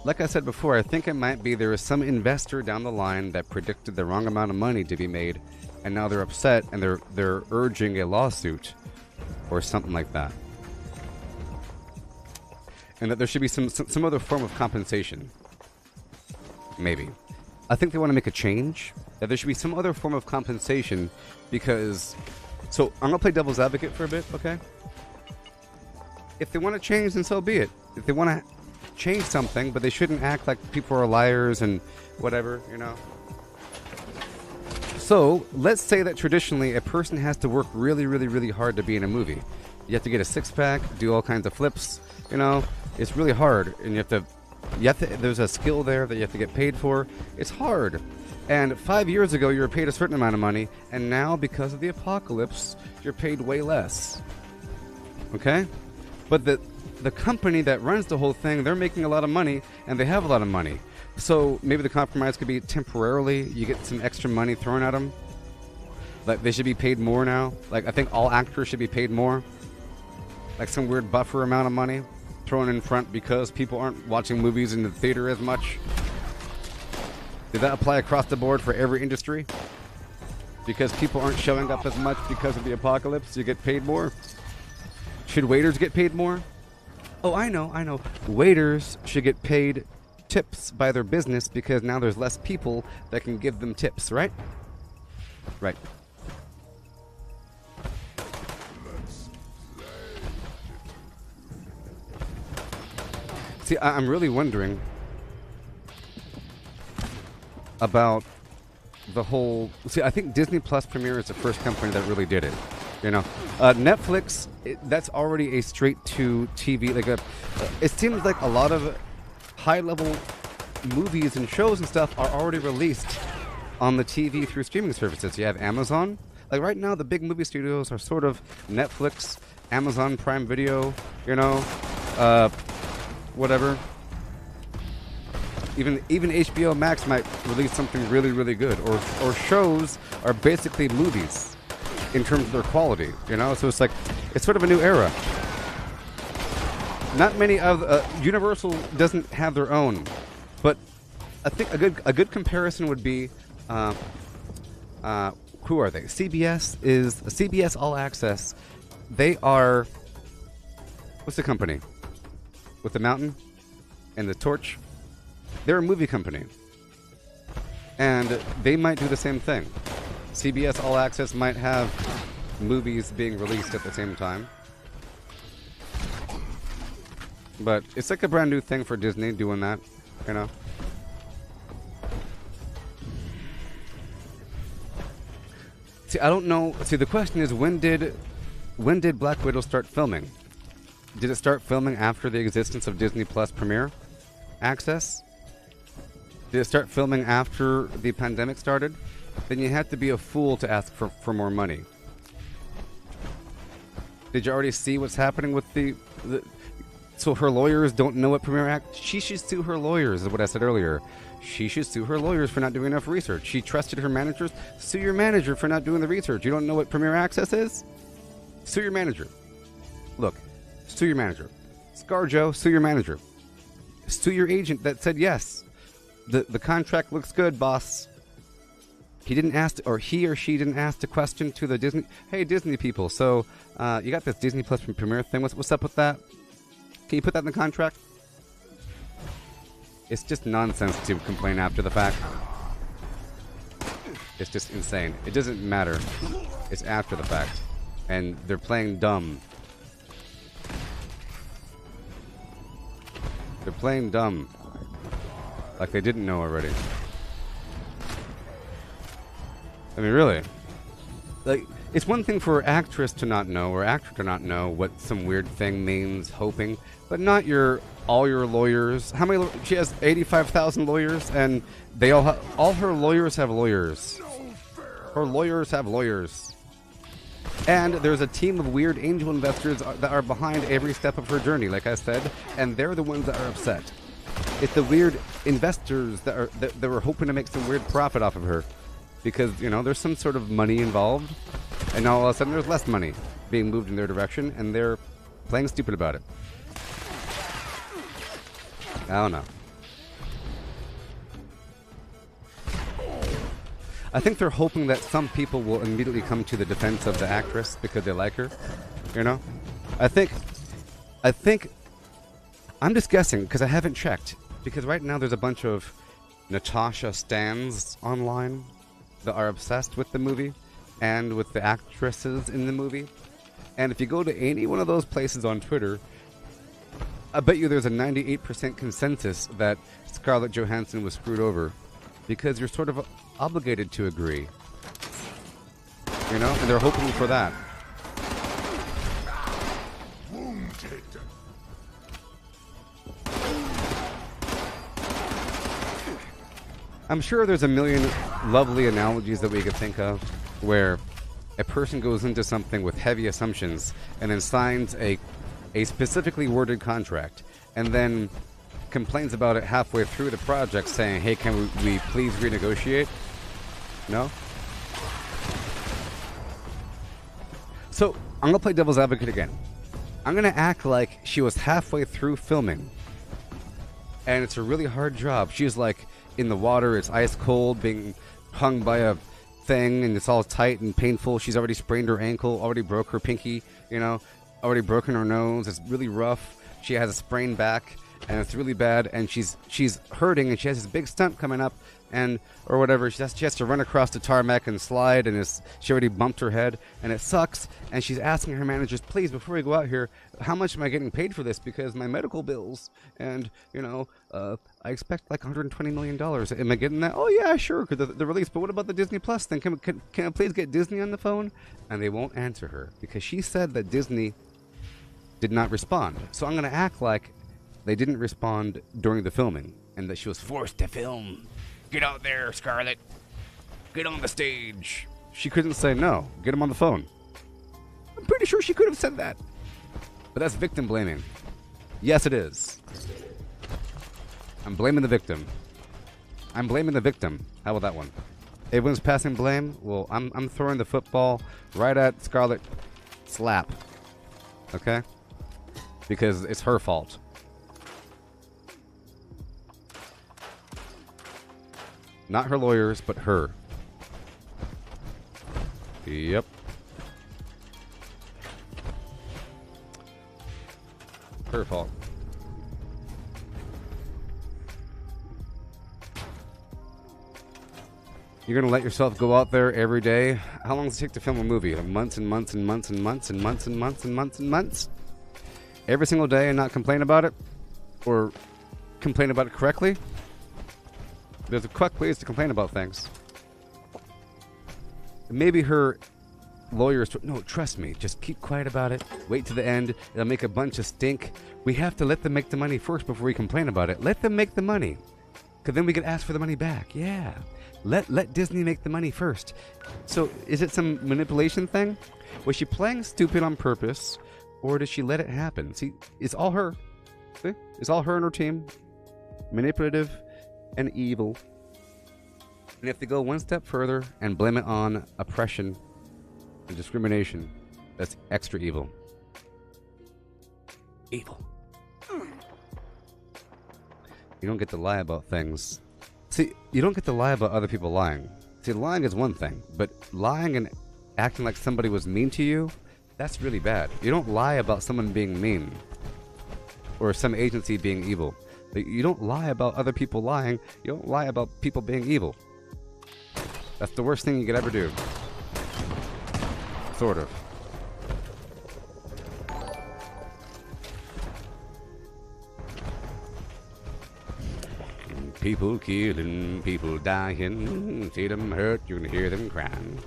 like I said before, I think it might be there is some investor down the line that predicted the wrong amount of money to be made, and now they're upset and they're urging a lawsuit or something like that. And that there should be some other form of compensation. Maybe. I think they want to make a change. That there should be some other form of compensation because... So, I'm going to play devil's advocate for a bit, okay? If they want to change, then so be it. If they want to change something, but they shouldn't act like people are liars and whatever, you know? So, let's say that traditionally a person has to work really, really, really hard to be in a movie. You have to get a six-pack, do all kinds of flips, you know? It's really hard, and you have to, there's a skill there that you have to get paid for. It's hard. And 5 years ago, you were paid a certain amount of money, and now, because of the apocalypse, you're paid way less. Okay? But the company that runs the whole thing, they're making a lot of money, and they have a lot of money. So maybe the compromise could be temporarily, you get some extra money thrown at them. Like, they should be paid more now. Like, I think all actors should be paid more. Like some weird buffer amount of money thrown in front because people aren't watching movies in the theater as much. Did that apply across the board for every industry? Because people aren't showing up as much because of the apocalypse, you get paid more? Should waiters get paid more? Oh, I know. Waiters should get paid tips by their business because now there's less people that can give them tips, right? Right. See, I'm really wondering about the whole... See, I think Disney Plus Premiere is the first company that really did it. You know, Netflix, that's already a straight-to-TV. Like it seems like a lot of high-level movies and shows and stuff are already released on the TV through streaming services. You have Amazon. Like right now, the big movie studios are sort of Netflix, Amazon Prime Video, you know, whatever. Even HBO Max might release something really, really good. Or shows are basically movies in terms of their quality, you know? So it's like, it's sort of a new era. Not many of, Universal doesn't have their own, but I think a good comparison would be, who are they? CBS All Access. They are, what's the company? With the mountain and the torch? They're a movie company. And they might do the same thing. CBS All Access might have movies being released at the same time. But it's like a brand new thing for Disney doing that, you know? See, I don't know. See, the question is, when did Black Widow start filming? Did it start filming after the existence of Disney Plus Premiere access? Did it start filming after the pandemic started? Then you have to be a fool to ask for more money. Did you already see what's happening with the so her lawyers don't know what Premiere Act? She should sue her lawyers, is what I said earlier. She should sue her lawyers for not doing enough research. She trusted her managers. Sue your manager for not doing the research. You don't know what Premiere Access is? Sue your manager. Look, sue your manager. ScarJo, sue your manager. Sue your agent that said yes. The contract looks good, boss. He didn't ask, or he or she didn't ask the question to the Disney. Hey, Disney people, so you got this Disney Plus Premiere thing. What's up with that? Can you put that in the contract? It's just nonsense to complain after the fact. It's just insane. It doesn't matter. It's after the fact. And they're playing dumb. They're playing dumb. Like they didn't know already. I mean, really. Like, it's one thing for an actress to not know, or actor to not know what some weird thing means, hoping, but not all your lawyers. How many? She has 85,000 lawyers, and they all her lawyers have lawyers. Her lawyers have lawyers. And there's a team of weird angel investors that are behind every step of her journey, like I said, and they're the ones that are upset. It's the weird investors that were hoping to make some weird profit off of her. Because, you know, there's some sort of money involved, and now all of a sudden there's less money being moved in their direction, and they're playing stupid about it. I don't know. I think they're hoping that some people will immediately come to the defense of the actress because they like her, you know? I think, I'm just guessing, because I haven't checked, because right now there's a bunch of Natasha stans online that are obsessed with the movie and with the actresses in the movie. And if you go to any one of those places on Twitter, I bet you there's a 98% consensus that Scarlett Johansson was screwed over, because you're sort of obligated to agree. You know? And they're hoping for that. I'm sure there's a million lovely analogies that we could think of where a person goes into something with heavy assumptions and then signs a specifically worded contract and then complains about it halfway through the project saying, hey, can we please renegotiate? No? So, I'm going to play devil's advocate again. I'm going to act like she was halfway through filming and it's a really hard job. She's like in the water, it's ice cold, being hung by a thing, and it's all tight and painful. She's already sprained her ankle, already broke her pinky, you know, already broken her nose. It's really rough. She has a sprained back, and it's really bad, and she's hurting, and she has this big stunt coming up, and or whatever. She has to run across the tarmac and slide, and she already bumped her head, and it sucks. And she's asking her managers, please, before we go out here, how much am I getting paid for this? Because my medical bills, and you know, I expect like $120 million. Am I getting that? Oh yeah, sure, because the release. But what about the Disney Plus thing? Can I please get Disney on the phone? And they won't answer her because she said that Disney did not respond. So I'm going to act like they didn't respond during the filming and that she was forced to film. Get out there, Scarlett. Get on the stage. She couldn't say no. Get him on the phone. I'm pretty sure she could have said that. But that's victim blaming. Yes, it is. I'm blaming the victim. I'm blaming the victim. How about that one? Everyone's passing blame? Well, I'm throwing the football right at Scarlett slap. Okay? Because it's her fault. Not her lawyers, but her. Yep. Her fault. You're gonna let yourself go out there every day? How long does it take to film a movie? Months and months and months and months and months and months and months and months? Every single day and not complain about it? Or complain about it correctly? There's correct ways to complain about things. maybe her lawyers, no, trust me, just keep quiet about it. Wait to the end. It'll make a bunch of stink. We have to let them make the money first before we complain about it. Let them make the money. Because then we could ask for the money back. Yeah. Let Disney make the money first. So is it some manipulation thing? Was she playing stupid on purpose? Or did she let it happen? See, it's all her. See? It's all her and her team. Manipulative and evil. And if they go one step further and blame it on oppression and discrimination, that's extra evil. Evil. You don't get to lie about things. See, you don't get to lie about other people lying. See, lying is one thing, but lying and acting like somebody was mean to you, that's really bad. You don't lie about someone being mean or some agency being evil. But you don't lie about other people lying. You don't lie about people being evil. That's the worst thing you could ever do. Sort of. People killing, people dying, see them hurt, you can hear them crying.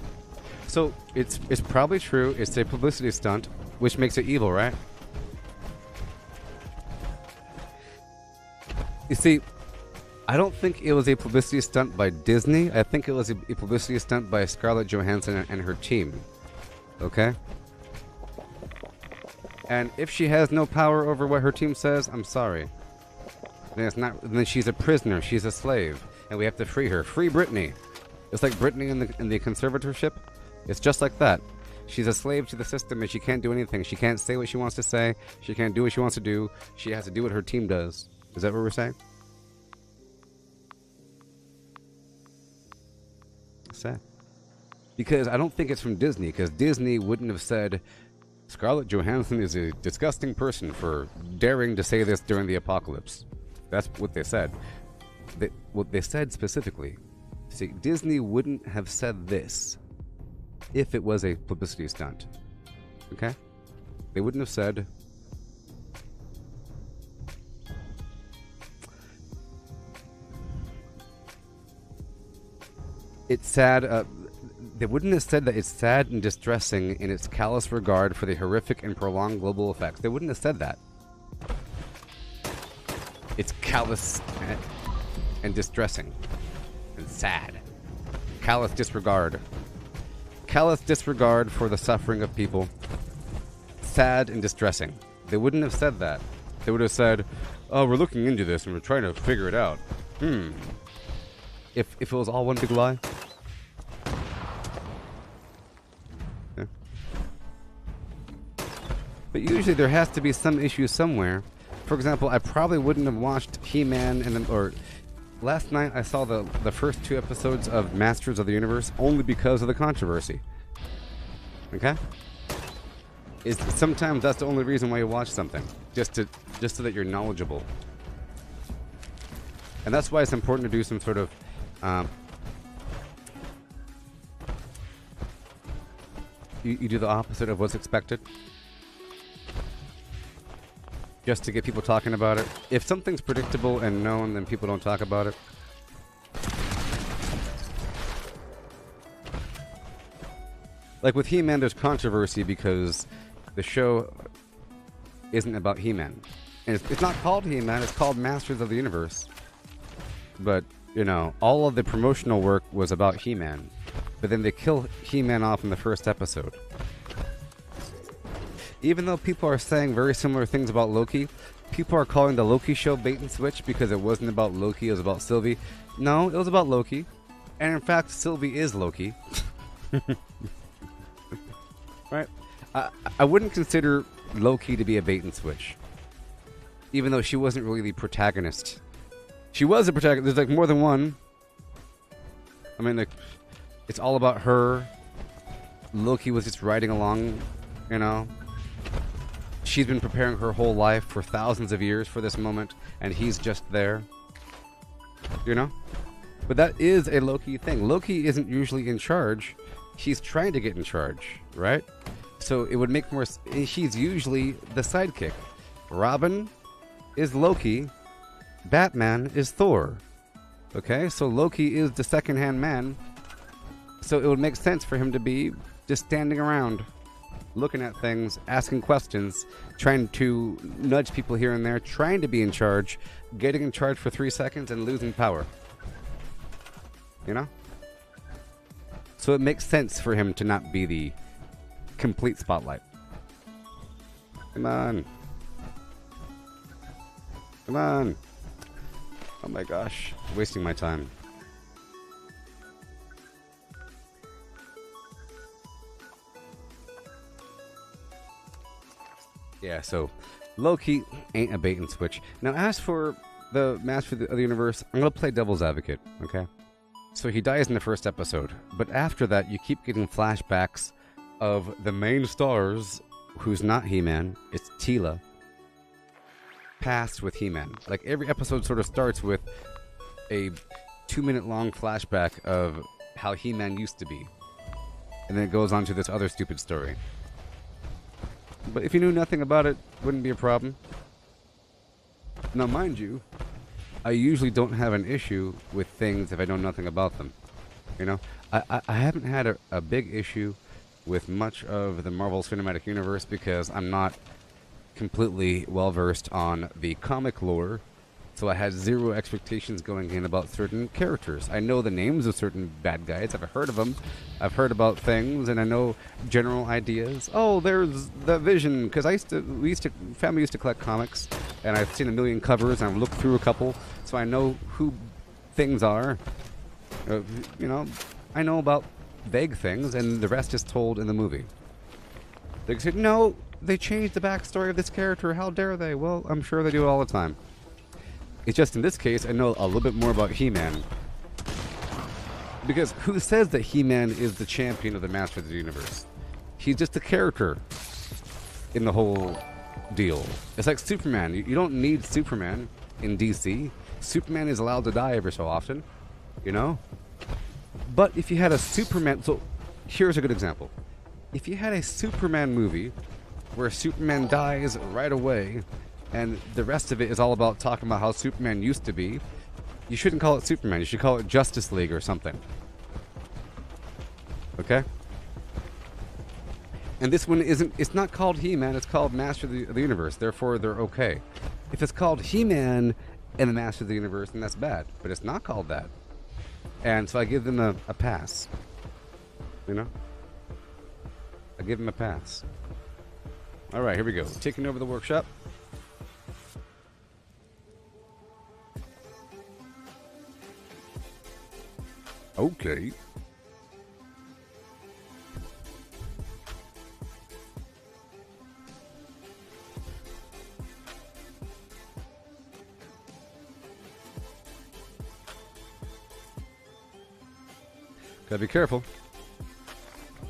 So, it's probably true, it's a publicity stunt, which makes it evil, right? You see, I don't think it was a publicity stunt by Disney, I think it was a publicity stunt by Scarlett Johansson and her team. Okay? And if she has no power over what her team says, I'm sorry. Then it's not. Then she's a prisoner. She's a slave, and we have to free her. Free Britney. It's like Britney in the conservatorship. It's just like that. She's a slave to the system, and she can't do anything. She can't say what she wants to say. She can't do what she wants to do. She has to do what her team does. Is that what we're saying? Sad. Because I don't think it's from Disney. Because Disney wouldn't have said Scarlett Johansson is a disgusting person for daring to say this during the apocalypse. That's what they said. What they said specifically. See, Disney wouldn't have said this if it was a publicity stunt. Okay? They wouldn't have said... It's sad... they wouldn't have said that it's sad and distressing in its callous regard for the horrific and prolonged global effects. They wouldn't have said that. It's callous and distressing and sad. Callous disregard. Callous disregard for the suffering of people. Sad and distressing. They wouldn't have said that. They would have said, oh, we're looking into this and we're trying to figure it out. If it was all one big lie. Yeah. But usually there has to be some issue somewhere. For example, I probably wouldn't have watched He-Man or last night I saw the first 2 episodes of Masters of the Universe only because of the controversy. Okay? Sometimes that's the only reason why you watch something, just so that you're knowledgeable. And that's why it's important to do some sort of you do the opposite of what's expected. Just to get people talking about it. If something's predictable and known, then people don't talk about it. Like with He-Man, there's controversy because the show isn't about He-Man. And it's not called He-Man, it's called Masters of the Universe. But, you know, all of the promotional work was about He-Man. But then they kill He-Man off in the first episode. Even though people are saying very similar things about Loki, people are calling the Loki show bait and switch because it wasn't about Loki, it was about Sylvie. No, it was about Loki. And in fact, Sylvie is Loki. Right? I wouldn't consider Loki to be a bait and switch. Even though she wasn't really the protagonist. She was a protagonist. There's like more than one. I mean, like, it's all about her. Loki was just riding along, you know. She's been preparing her whole life for thousands of years for this moment, and he's just there. You know? But that is a Loki thing. Loki isn't usually in charge. He's trying to get in charge, right? So it would make more... He's usually the sidekick. Robin is Loki. Batman is Thor. Okay? So Loki is the second-hand man. So it would make sense for him to be just standing around, looking at things, asking questions, trying to nudge people here and there, trying to be in charge, getting in charge for 3 seconds and losing power. You know? So it makes sense for him to not be the complete spotlight. Come on. Come on. Oh my gosh. Wasting my time. Yeah, so Loki ain't a bait and switch. Now, as for the Master of the Universe, I'm going to play devil's advocate, okay? So he dies in the first episode, but after that, you keep getting flashbacks of the main stars, who's not He-Man, it's Teela, past with He-Man. Like, every episode sort of starts with a 2-minute long flashback of how He-Man used to be. And then it goes on to this other stupid story. But if you knew nothing about it, wouldn't be a problem. Now, mind you, I usually don't have an issue with things if I know nothing about them. You know, I haven't had a big issue with much of the Marvel Cinematic Universe because I'm not completely well-versed on the comic lore, so I had zero expectations going in about certain characters. I know the names of certain bad guys. I've heard of them. I've heard about things, and I know general ideas. Oh, there's the Vision, because family used to collect comics, and I've seen a million covers, and I've looked through a couple, so I know who things are. You know, I know about vague things, and the rest is told in the movie. They said, no, they changed the backstory of this character. How dare they? Well, I'm sure they do it all the time. It's just in this case, I know a little bit more about He-Man. Because who says that He-Man is the champion of the Master of the Universe? He's just a character in the whole deal. It's like Superman. You don't need Superman in DC. Superman is allowed to die every so often, you know? But if you had a Superman... So, here's a good example. If you had a Superman movie where Superman dies right away, and the rest of it is all about talking about how Superman used to be, you shouldn't call it Superman. You should call it Justice League or something. Okay? And this one isn't... It's not called He-Man. It's called Master of the Universe. Therefore, they're okay. If it's called He-Man and the Master of the Universe, then that's bad. But it's not called that. And so I give them a pass. You know? I give them a pass. Alright, here we go. Taking over the workshop. Okay. Gotta be careful.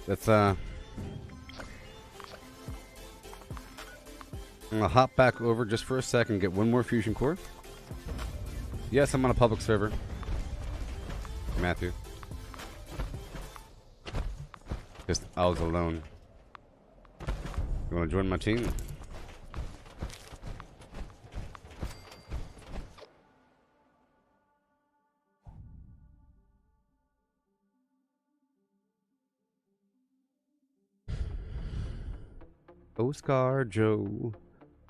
Let's I'm gonna hop back over just for a second, get one more fusion core. Yes, I'm on a public server. Matthew. Just I was alone. You wanna join my team? Oscar Joe,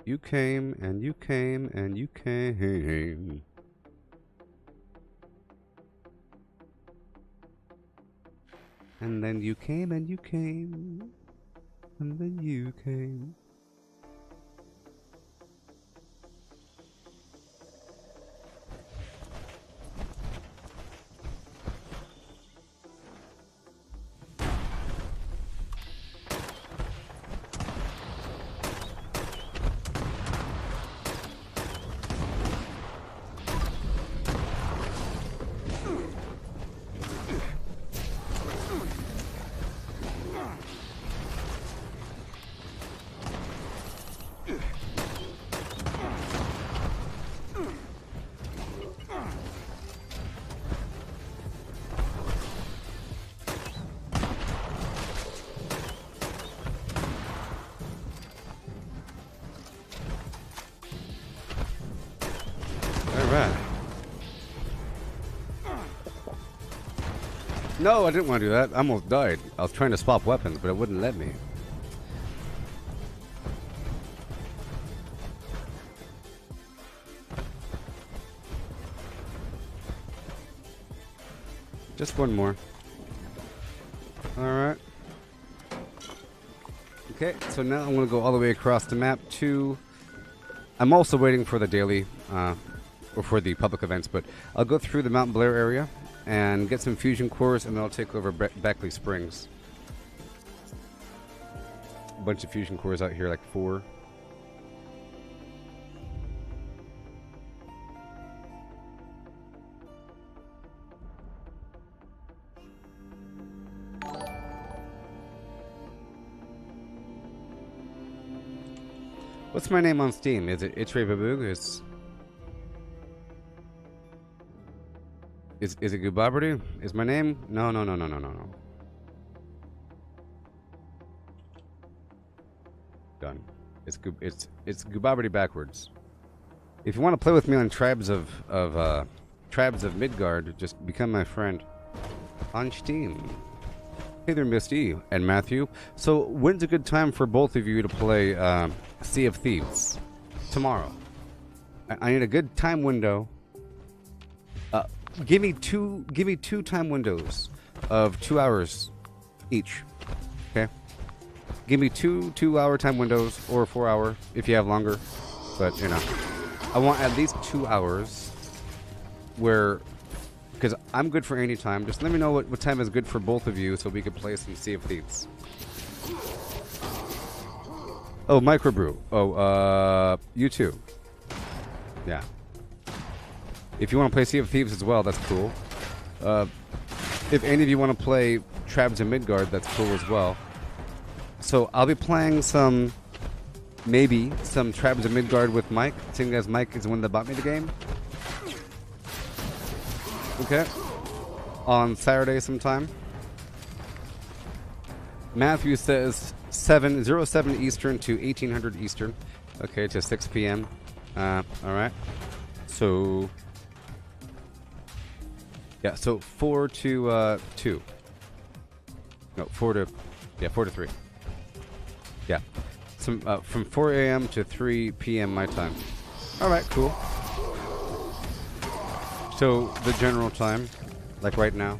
you came and you came and you came. And then you came and you came. And then you came. No, I didn't want to do that. I almost died. I was trying to swap weapons, but it wouldn't let me. Just one more. Alright. Okay, so now I'm going to go all the way across the map to... I'm also waiting for the daily, or for the public events, but I'll go through the Mount Blair area and get some fusion cores, and then I'll take over Beckley Springs. A bunch of fusion cores out here, like 4. What's my name on Steam? Is it Itre Baboog? Is it Gooboberti? Is my name? No. Done. It's Gooboberti backwards. If you want to play with me on Tribes of Midgard, just become my friend on Steam. Hey there, Misty and Matthew. So, when's a good time for both of you to play Sea of Thieves? Tomorrow. I need a good time window. Give me two time windows of 2 hours each. Okay. Give me two 2-hour time windows, or 4 hour if you have longer. But you know, I want at least 2 hours where. Because I'm good for any time. Just let me know what time is good for both of you so we can play some Sea of Thieves. Oh, Microbrew. Oh, you too. Yeah. If you want to play Sea of Thieves as well, that's cool. If any of you want to play Tribes of Midgard, that's cool as well. So I'll be playing maybe some Tribes of Midgard with Mike, seeing as Mike is the one that bought me the game. Okay. On Saturday sometime. Matthew says 07 Eastern to 1800 Eastern. Okay, to 6 p.m. Alright. So... yeah, so 4 to 2. No, 4 to 3. Yeah. From 4 a.m. to 3 p.m. my time. Alright, cool. So, the general time, like right now.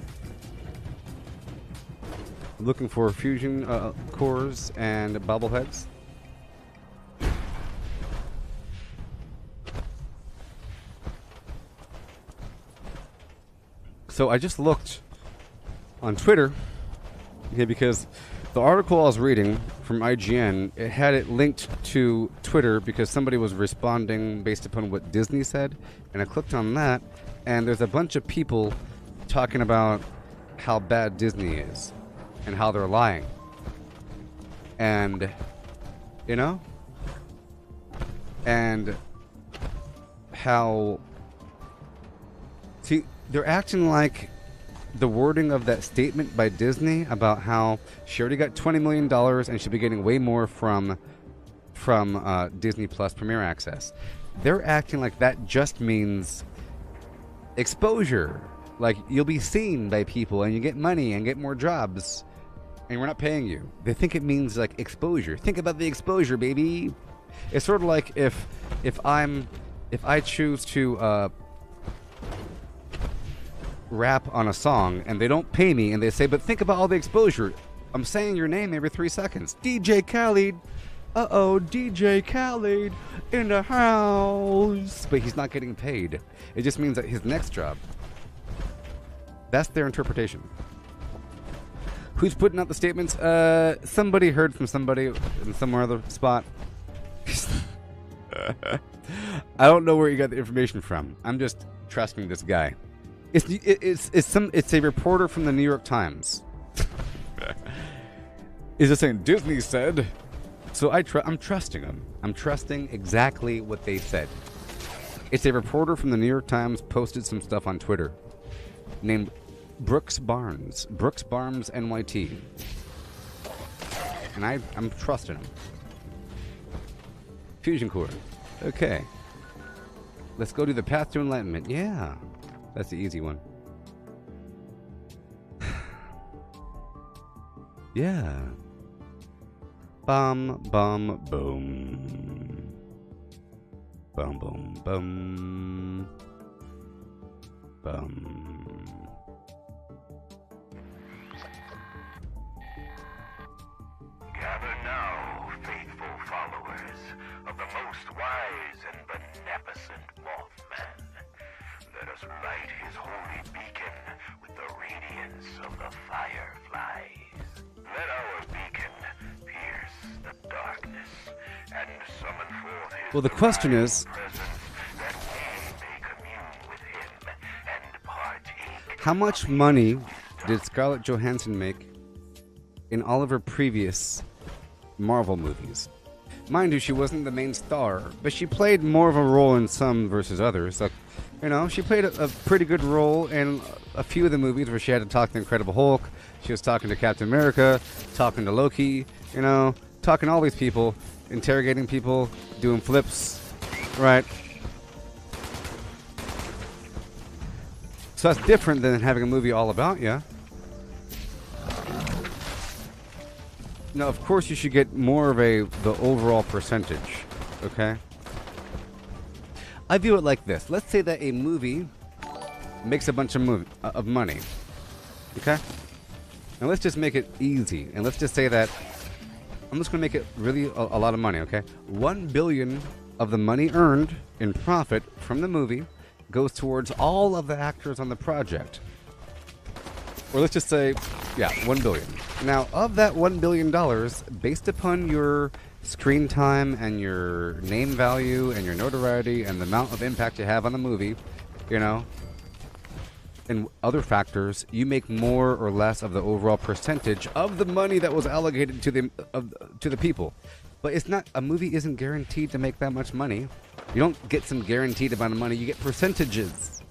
I'm looking for fusion cores and bobbleheads. So I just looked on Twitter, okay, because the article I was reading from IGN, it had it linked to Twitter because somebody was responding based upon what Disney said, and I clicked on that, and there's a bunch of people talking about how bad Disney is and how they're lying. And, you know? And how... see, they're acting like the wording of that statement by Disney about how she already got $20 million and she'll be getting way more from Disney Plus Premier Access. They're acting like that just means exposure. Like, you'll be seen by people and you get money and get more jobs and we're not paying you. They think it means like exposure. Think about the exposure, baby. It's sort of like if I choose to rap on a song and they don't pay me and they say, but think about all the exposure. I'm saying your name every 3 seconds. DJ Khaled. Uh-oh, DJ Khaled in the house. But he's not getting paid. It just means that his next job. That's their interpretation. Who's putting out the statements? Somebody heard from somebody in somewhere other spot. I don't know where you got the information from. I'm just trusting this guy. It's a reporter from the New York Times. Is it saying Disney said? So I'm trusting them. I'm trusting exactly what they said. It's a reporter from the New York Times posted some stuff on Twitter named Brooks Barnes NYT, and I'm trusting him. Fusion core. Okay. Let's go to the path to enlightenment. Yeah. That's the easy one. Yeah. Bum, bum, boom. Bum, bum, bum. Bum. Gather now, faithful followers of the most wise and beneficent Mothman. Let us light his holy beacon with the radiance of the fireflies. Let our beacon pierce the darkness and summon forth his Well, the question is, presence that we may commune with him and partake. how much money did Scarlett Johansson make in all of her previous Marvel movies? Mind you, she wasn't the main star, but she played more of a role in some versus others. Like, you know, she played a pretty good role in a few of the movies where she had to talk to the Incredible Hulk. She was talking to Captain America, talking to Loki, you know, talking to all these people, interrogating people, doing flips, right? So that's different than having a movie all about you. Now, of course, you should get more of the overall percentage, okay? I view it like this. Let's say that a movie makes a bunch of money, okay? Now, let's just make it easy, and let's just say that I'm just going to make it really a lot of money, okay? 1 billion of the money earned in profit from the movie goes towards all of the actors on the project. Or let's just say, yeah, 1 billion. Now, of that $1 billion, based upon your screen time and your name value and your notoriety and the amount of impact you have on the movie, you know, and other factors, you make more or less of the overall percentage of the money that was allocated to the people. But it's not, a movie isn't guaranteed to make that much money. You don't get some guaranteed amount of money, you get percentages.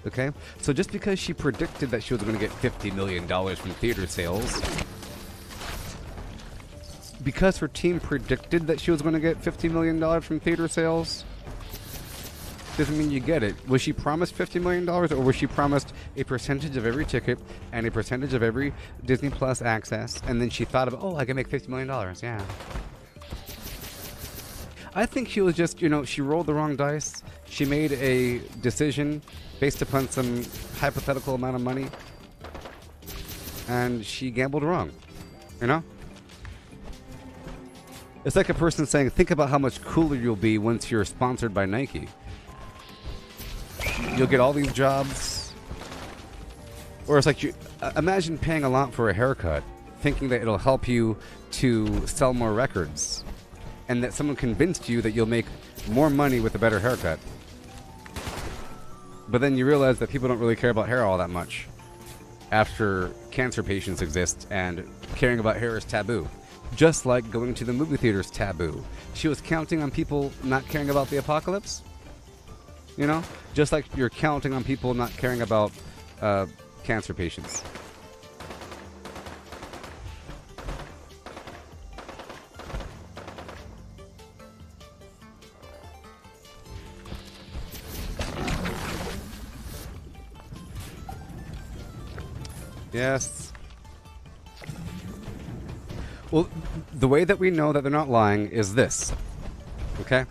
Okay? So just because she predicted that she was going to get $50 million from theater sales, because her team predicted that she was going to get $50 million from theater sales, doesn't mean you get it. Was she promised $50 million, or was she promised a percentage of every ticket and a percentage of every Disney Plus access, and then she thought of, oh, I can make $50 million, yeah. I think she was just, you know, she rolled the wrong dice. She made a decision based upon some hypothetical amount of money, and she gambled wrong, you know? It's like a person saying, think about how much cooler you'll be once you're sponsored by Nike. You'll get all these jobs. Or it's like, imagine paying a lot for a haircut, thinking that it'll help you to sell more records, and that someone convinced you that you'll make more money with a better haircut. But then you realize that people don't really care about hair all that much after cancer patients exist and caring about hair is taboo. Just like going to the movie theater is taboo. She was counting on people not caring about the apocalypse. You know? Just like you're counting on people not caring about cancer patients. Yes. Well, the way that we know that they're not lying is this, okay?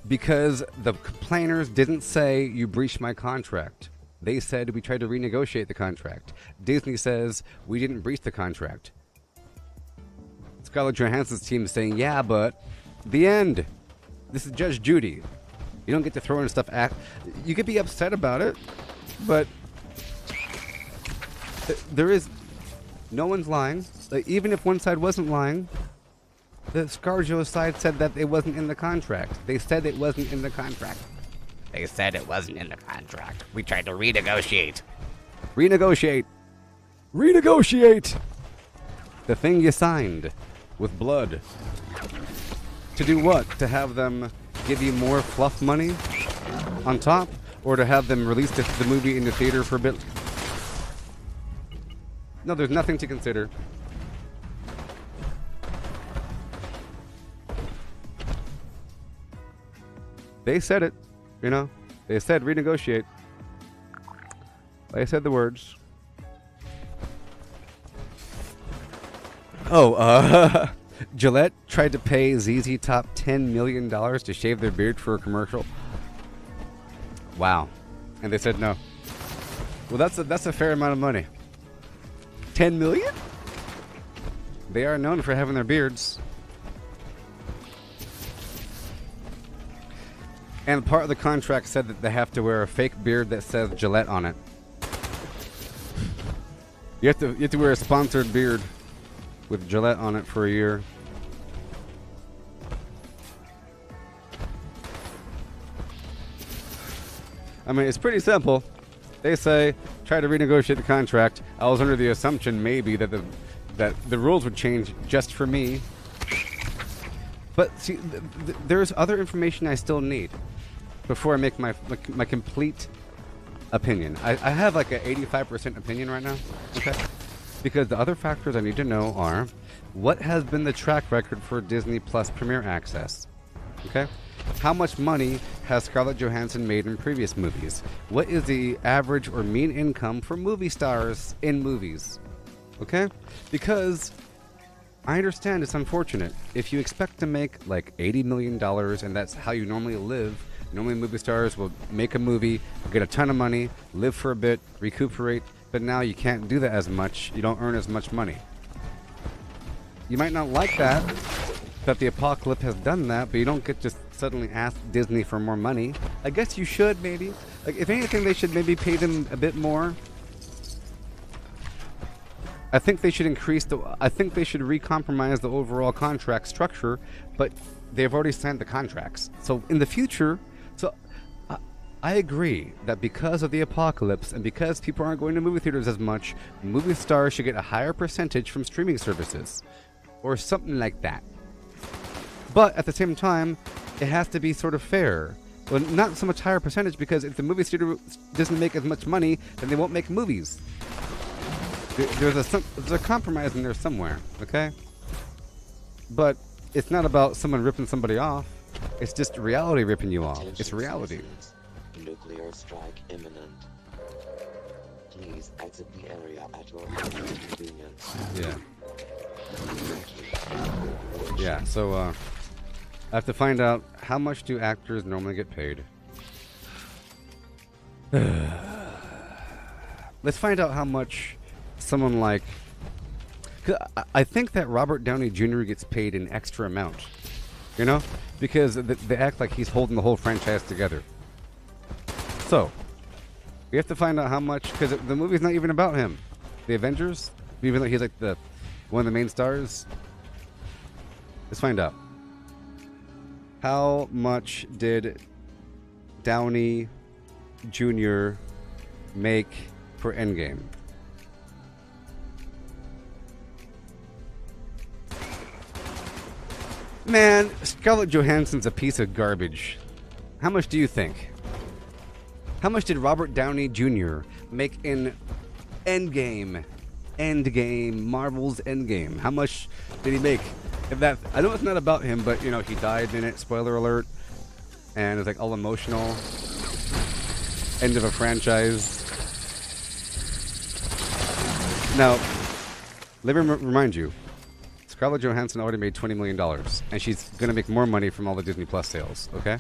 Because the complainers didn't say, you breached my contract. They said, we tried to renegotiate the contract. Disney says, we didn't breach the contract. Scarlett Johansson's team is saying, yeah, but the end. This is Judge Judy. You don't get to throw in stuff at... You could be upset about it, but... There is... No one's lying. Even if one side wasn't lying, the ScarJo side said that it wasn't in the contract. They said it wasn't in the contract. They said it wasn't in the contract. We tried to renegotiate. Renegotiate! Renegotiate! The thing you signed with blood. To do what? To have them give you more fluff money on top? Or to have them release the movie in the theater for a bit? No, there's nothing to consider. They said it, you know. They said renegotiate. They said the words. Oh, Gillette tried to pay ZZ Top $10 million to shave their beard for a commercial. Wow. And they said no. Well, that's a fair amount of money. 10 million? They are known for having their beards. And part of the contract said that they have to wear a fake beard that says Gillette on it. You have to wear a sponsored beard with Gillette on it for a year. I mean, it's pretty simple. They say, try to renegotiate the contract. I was under the assumption maybe that the rules would change just for me. But see, there's other information I still need before I make my complete opinion. I have like an 85% opinion right now. Okay. Because the other factors I need to know are, what has been the track record for Disney Plus Premier Access? Okay. How much money has Scarlett Johansson made in previous movies? What is the average or mean income for movie stars in movies? Okay? Because I understand it's unfortunate. If you expect to make like $80 million and that's how you normally live, normally movie stars will make a movie, get a ton of money, live for a bit, recuperate, but now you can't do that as much. You don't earn as much money. You might not like that the apocalypse has done that, but you don't get to suddenly ask Disney for more money. I guess you should, maybe. Like, if anything, they should maybe pay them a bit more. I think they should recompromise the overall contract structure, but they've already signed the contracts. So in the future, I agree that because of the apocalypse and because people aren't going to movie theaters as much, movie stars should get a higher percentage from streaming services or something like that. But at the same time, it has to be sort of fair. Well, not so much higher percentage, because if the movie studio doesn't make as much money, then they won't make movies. There's a compromise in there somewhere, okay? But it's not about someone ripping somebody off. It's just reality ripping you off. It's reality. Nuclear strike imminent. Please exit the area at your own convenience. Yeah. Yeah, so, I have to find out, how much do actors normally get paid? Let's find out how much someone like... I think that Robert Downey Jr. gets paid an extra amount. You know? Because they act like he's holding the whole franchise together. So, we have to find out how much... Because the movie's not even about him. The Avengers? Even though he's like one of the main stars? Let's find out. How much did Downey Jr. make for Endgame? Man, Scarlett Johansson's a piece of garbage. How much do you think? How much did Robert Downey Jr. make in Endgame? Marvel's Endgame. How much did he make? If that, I know it's not about him, but you know, he died in it, spoiler alert, and it's like all emotional. End of a franchise. Now, let me remind you, Scarlett Johansson already made $20 million, and she's going to make more money from all the Disney Plus sales, okay?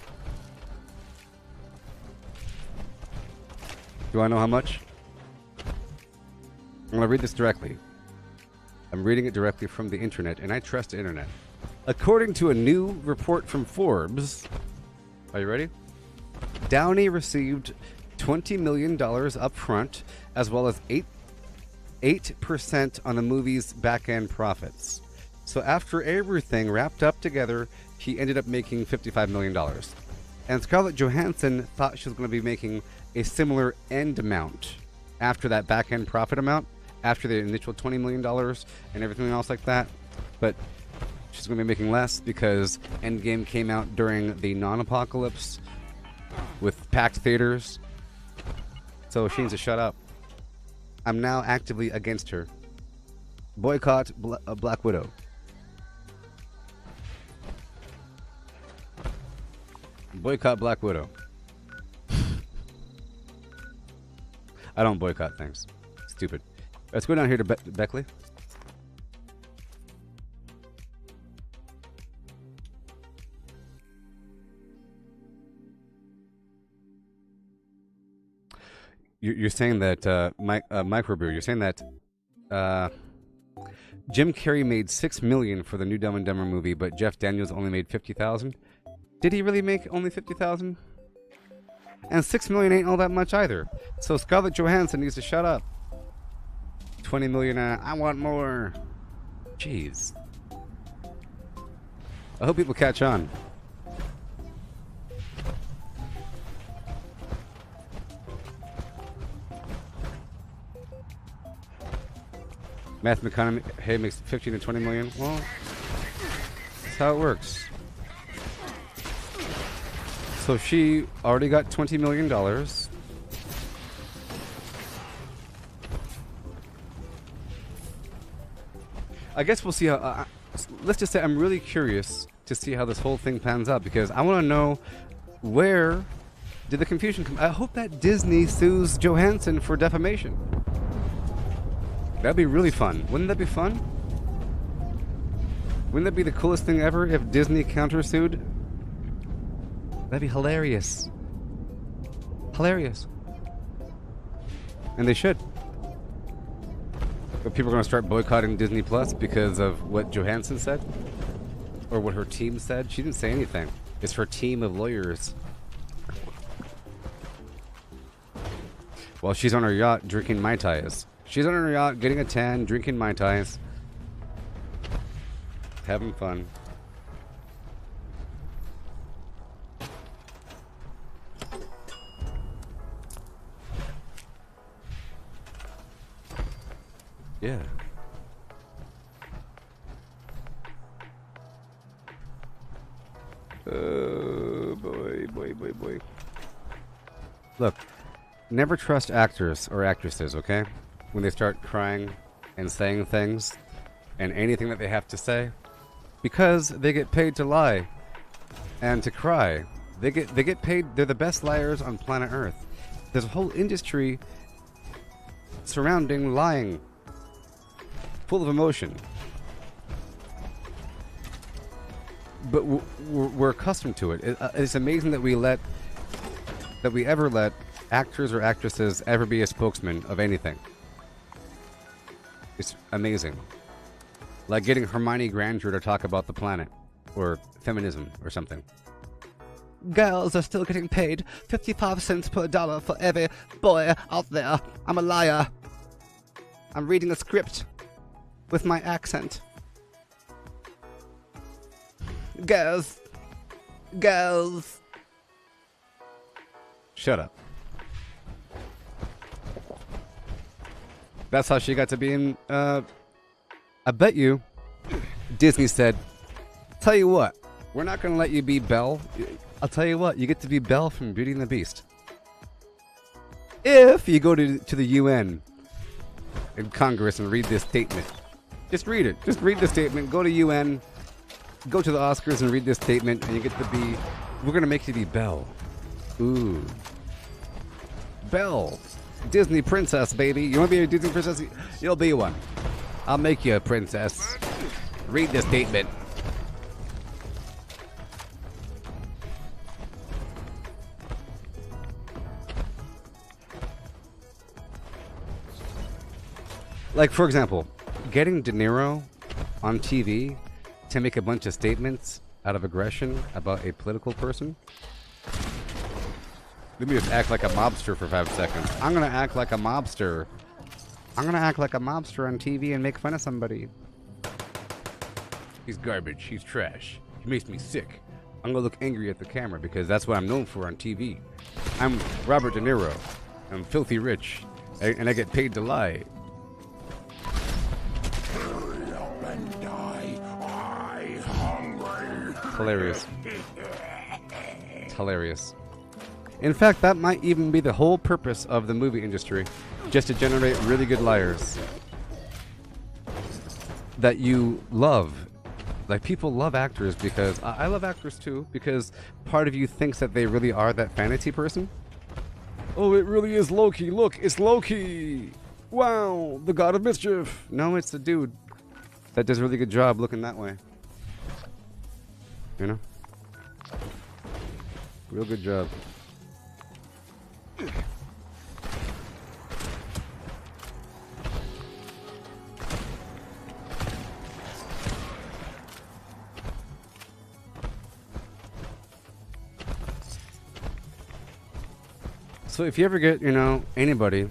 Do I know how much? I'm going to read this directly. I'm reading it directly from the internet, and I trust the internet. According to a new report from Forbes, are you ready? Downey received $20 million up front, as well as 8% on the movie's back-end profits. So after everything wrapped up together, he ended up making $55 million. And Scarlett Johansson thought she was going to be making a similar end amount after that back-end profit amount, after the initial $20 million and everything else like that. But she's going to be making less because Endgame came out during the non-apocalypse with packed theaters. So she needs to shut up. I'm now actively against her. Boycott Black Widow. Boycott Black Widow. I don't boycott things. Stupid. Let's go down here to Beckley. you're saying that microbrew. You're saying that Jim Carrey made $6 million for the new Dumb and Dumber movie, but Jeff Daniels only made 50,000. Did he really make only 50,000? And $6 million ain't all that much either. So Scarlett Johansson needs to shut up. 20 million. I want more. Jeez. I hope people catch on. Matthew McConaughey makes 15 to 20 million. Well, that's how it works. So she already got $20 million. I guess we'll see how. Let's just say I'm really curious to see how this whole thing pans out because I want to know where did the confusion come. I hope that Disney sues Johansson for defamation. That'd be really fun. Wouldn't that be fun? Wouldn't that be the coolest thing ever if Disney countersued? That'd be hilarious. Hilarious. And they should. But people are going to start boycotting Disney Plus because of what Johansson said? Or what her team said? She didn't say anything. It's her team of lawyers. While she's on her yacht drinking Mai Tais. She's on her yacht getting a tan, drinking Mai Tais. Having fun. Yeah. Boy. Look, never trust actors or actresses, okay? When they start crying and saying things and anything that they have to say, because they get paid to lie and to cry. They get paid. They're the best liars on planet Earth. There's a whole industry surrounding lying, full of emotion. But we're accustomed to it. It's amazing that we ever let actors or actresses ever be a spokesman of anything. It's amazing. Like getting Hermione Granger to talk about the planet or feminism or something. Girls are still getting paid 55 cents per dollar for every boy out there. I'm a liar. I'm reading a script with my accent. Girls. Shut up. That's how she got to be in, I bet you Disney said, tell you what, we're not going to let you be Belle. I'll tell you what, you get to be Belle from Beauty and the Beast. If you go to the UN in Congress and read this statement. Just read it. Just read the statement. Go to UN. Go to the Oscars and read this statement, and you get to be... We're going to make you be Belle. Ooh. Belle. Disney princess, baby. You want to be a Disney princess? You'll be one. I'll make you a princess. Read the statement. Like, for example, getting De Niro on TV to make a bunch of statements out of aggression about a political person. Let me just act like a mobster for 5 seconds. I'm going to act like a mobster. I'm going to act like a mobster on TV and make fun of somebody. He's garbage. He's trash. He makes me sick. I'm going to look angry at the camera because that's what I'm known for on TV. I'm Robert De Niro. I'm filthy rich. And I get paid to lie. Hurry up and die. I hungry. Hilarious. It's hilarious. In fact, that might even be the whole purpose of the movie industry. Just to generate really good liars. That you love. Like, people love actors because... I love actors too, because part of you thinks that they really are that fantasy person. Oh, it really is Loki. Look, it's Loki. Wow, the god of mischief. No, it's the dude that does a really good job looking that way. You know? Real good job. So if you ever get, you know, anybody,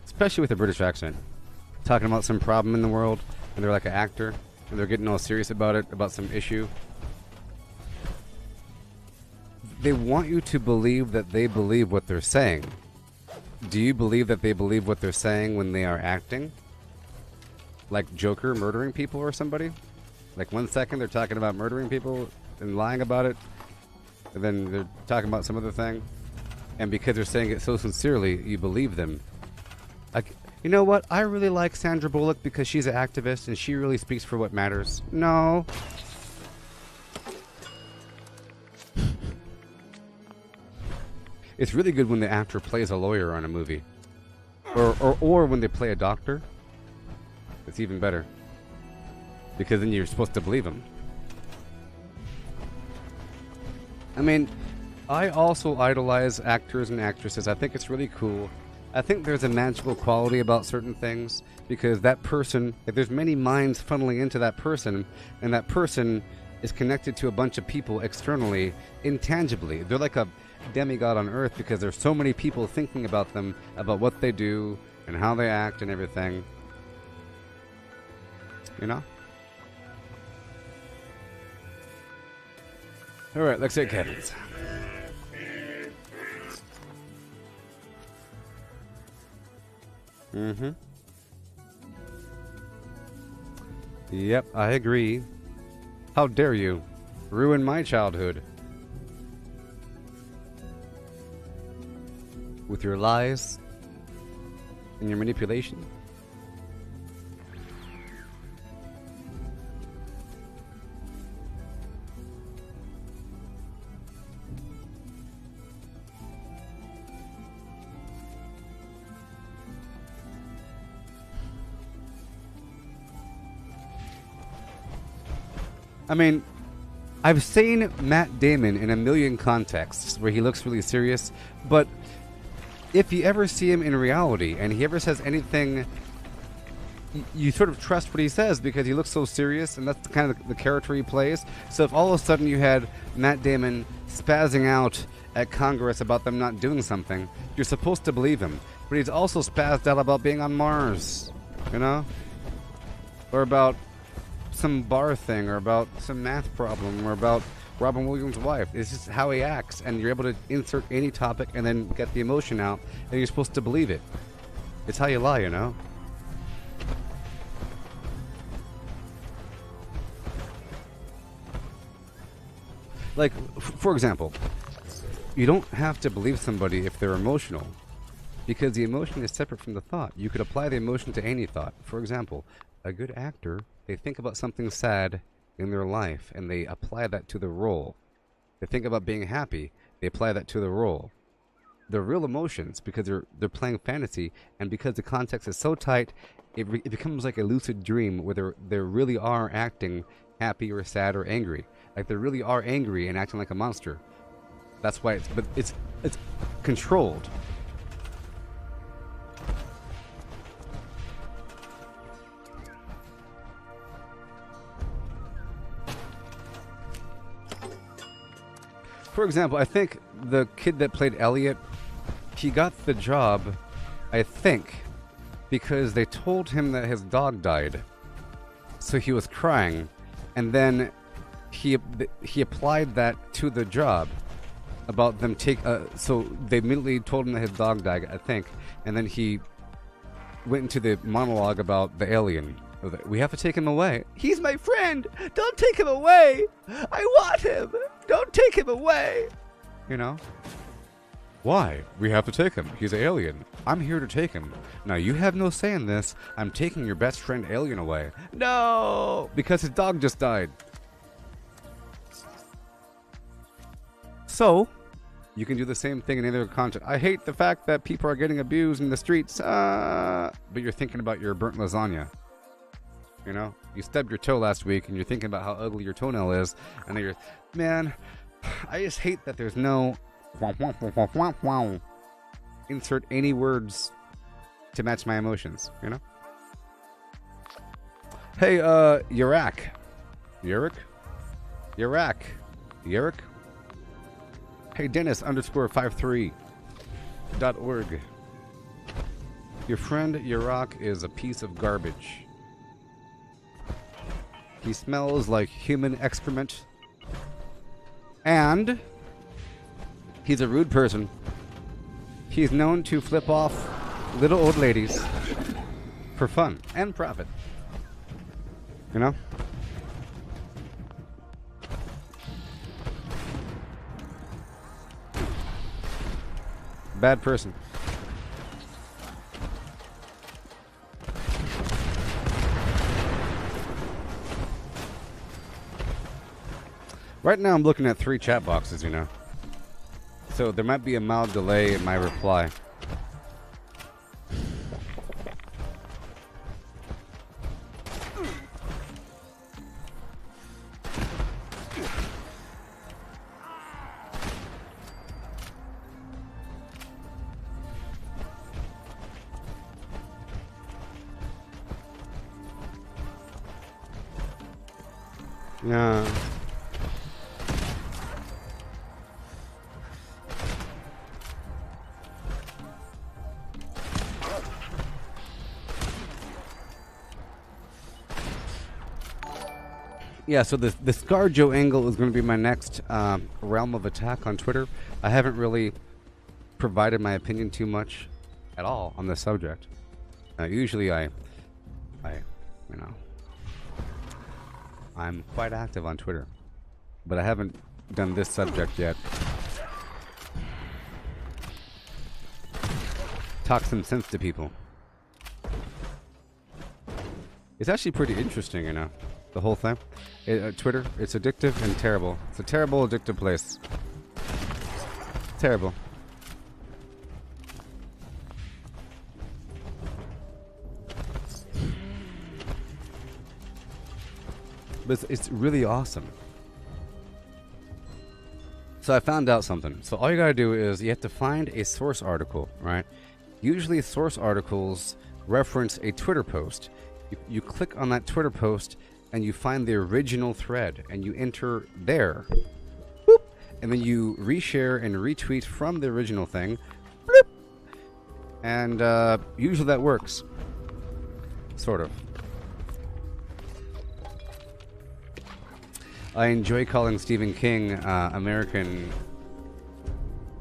especially with a British accent, talking about some problem in the world, and they're like an actor, and they're getting all serious about it, about some issue, they want you to believe that they believe what they're saying. Do you believe that they believe what they're saying when they are acting? Like Joker murdering people or somebody? Like 1 second they're talking about murdering people and lying about it, and then they're talking about some other thing, and because they're saying it so sincerely, you believe them. Like, you know what? I really like Sandra Bullock because she's an activist and she really speaks for what matters. No. It's really good when the actor plays a lawyer on a movie. Or when they play a doctor. It's even better. Because then you're supposed to believe them. I mean, I also idolize actors and actresses. I think it's really cool. I think there's a magical quality about certain things. Because that person, if there's many minds funneling into that person, and that person is connected to a bunch of people externally, intangibly. They're like a demigod on earth because there's so many people thinking about them, about what they do and how they act and everything, you know. All right, let's take Kevin's. Yep, I agree. How dare you ruin my childhood with your lies and your manipulation. I mean, I've seen Matt Damon in a million contexts where he looks really serious, but if you ever see him in reality and he ever says anything, you sort of trust what he says because he looks so serious, and that's the kind of the character he plays. So if all of a sudden you had Matt Damon spazzing out at Congress about them not doing something, you're supposed to believe him. But he's also spazzed out about being on Mars, you know? Or about some bar thing, or about some math problem, or about Robin Williams' wife. It's just how he acts, and you're able to insert any topic and then get the emotion out, and you're supposed to believe it. It's how you lie, you know? Like, for example, you don't have to believe somebody if they're emotional, because the emotion is separate from the thought. You could apply the emotion to any thought. For example, a good actor, they think about something sad in their life, and they apply that to the role. They think about being happy, they apply that to the role. They're real emotions because they're playing fantasy, and because the context is so tight, it becomes like a lucid dream where they really are acting happy or sad or angry. Like they really are angry and acting like a monster. That's why it's controlled. For example, I think the kid that played Elliot, he got the job, I think, because they told him that his dog died. So he was crying, and then he applied that to the job about them so they immediately told him that his dog died, I think, and then he went into the monologue about the alien. We have to take him away. He's my friend. Don't take him away. I want him. Don't take him away. You know? Why? We have to take him. He's an alien. I'm here to take him. Now, you have no say in this. I'm taking your best friend alien away. No! Because his dog just died. So, you can do the same thing in any other context. I hate the fact that people are getting abused in the streets. But you're thinking about your burnt lasagna. You know, you stubbed your toe last week and you're thinking about how ugly your toenail is, and then you're, man, I just hate that there's no insert any words to match my emotions, you know? Hey, Yurak. Hey, Dennis _53. Your friend Yurok is a piece of garbage. He smells like human excrement. And he's a rude person. He's known to flip off little old ladies for fun and profit. You know? Bad person. Right now I'm looking at 3 chat boxes, you know. So there might be a mild delay in my reply. Yeah. Yeah, so the ScarJo angle is going to be my next realm of attack on Twitter. I haven't really provided my opinion too much at all on this subject. Usually I, you know, I'm quite active on Twitter, but I haven't done this subject yet. Talk some sense to people. It's actually pretty interesting, you know, the whole thing. Twitter, it's addictive and terrible. It's a terrible, addictive place. Terrible. But it's really awesome. So I found out something. So all you gotta do is you have to find a source article, right? Usually source articles reference a Twitter post. You click on that Twitter post and you find the original thread and you enter there. Boop. And then you reshare and retweet from the original thing. Bloop. And usually that works. Sort of. I enjoy calling Stephen King American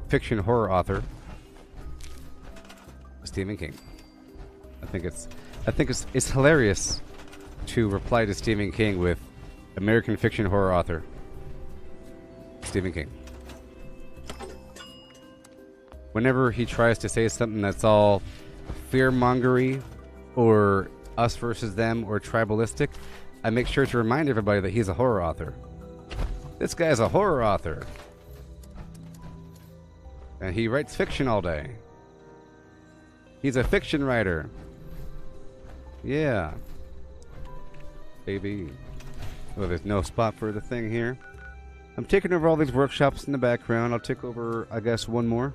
fiction horror author. Stephen King. I think it's hilarious to reply to Stephen King with American fiction horror author Stephen King. Whenever he tries to say something that's all fear-mongery or us versus them or tribalistic, I make sure to remind everybody that he's a horror author. This guy's a horror author. And he writes fiction all day. He's a fiction writer. Yeah. Baby. Oh, there's no spot for the thing here. I'm taking over all these workshops in the background. I'll take over, I guess, one more.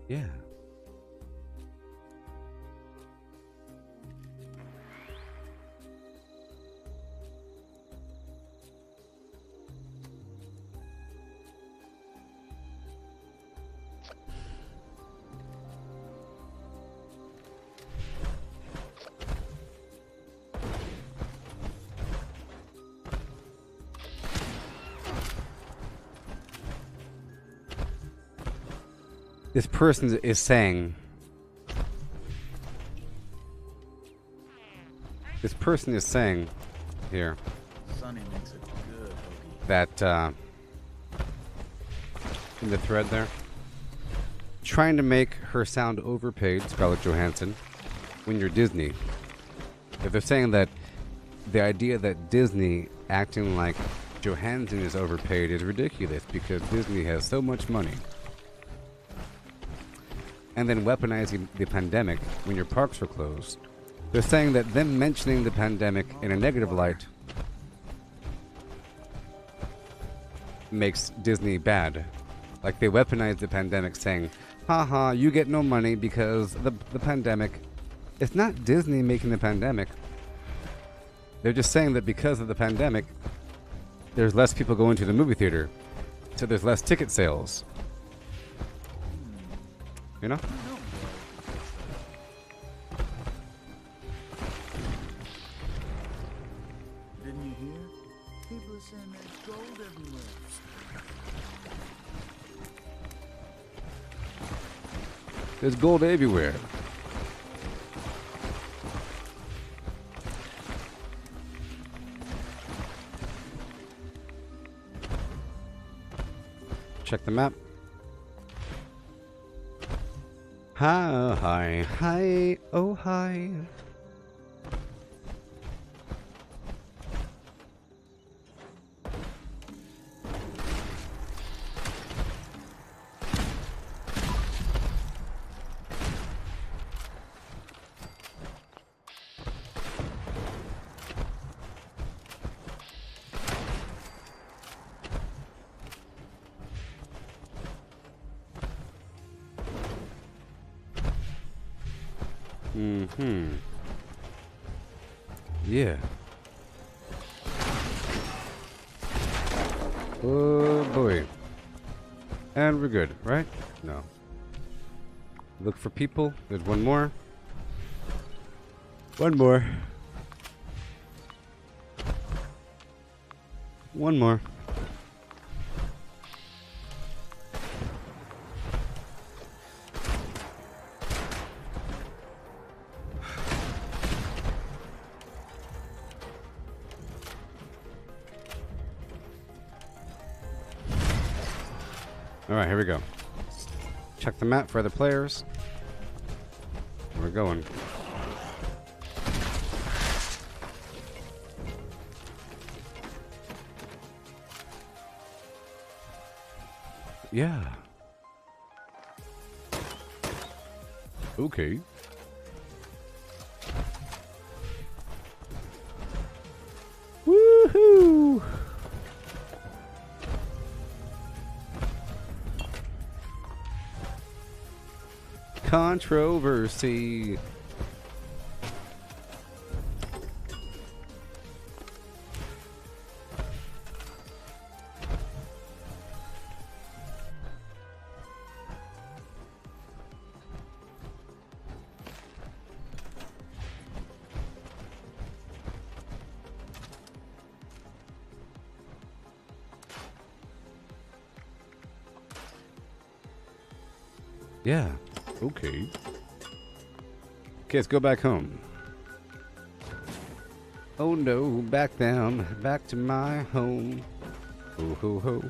Yeah. This person is saying, here Sonny makes it good, Hoagie. that in the thread there, trying to make her sound overpaid, Scarlett Johansson, when you're Disney. If they're saying that the idea that Disney acting like Johansson is overpaid is ridiculous because Disney has so much money. And then weaponizing the pandemic when your parks were closed. They're saying that them mentioning the pandemic in a negative light makes Disney bad. Like they weaponize the pandemic saying, haha, you get no money because the pandemic It's not Disney making the pandemic. They're just saying that because of the pandemic, there's less people going to the movie theater. So there's less ticket sales. You know? Didn't you hear? People are saying there's gold everywhere. There's gold everywhere. Check the map. Hi, hi, hi, oh hi. Yeah. Oh boy. And we're good, right? No. Look for people. There's one more. One more. One more. Alright, here we go. Check the map for other players. We're going. Yeah. Okay. Woohoo! Controversy. Yeah. Okay. Okay, let's go back home. Oh no, back down, back to my home. Ho ho ho.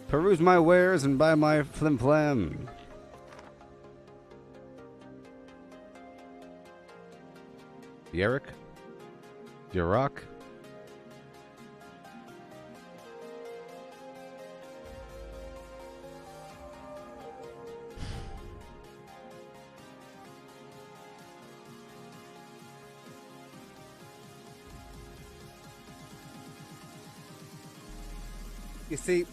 Peruse my wares and buy my flim flam. Yerrick? Yurok? You see,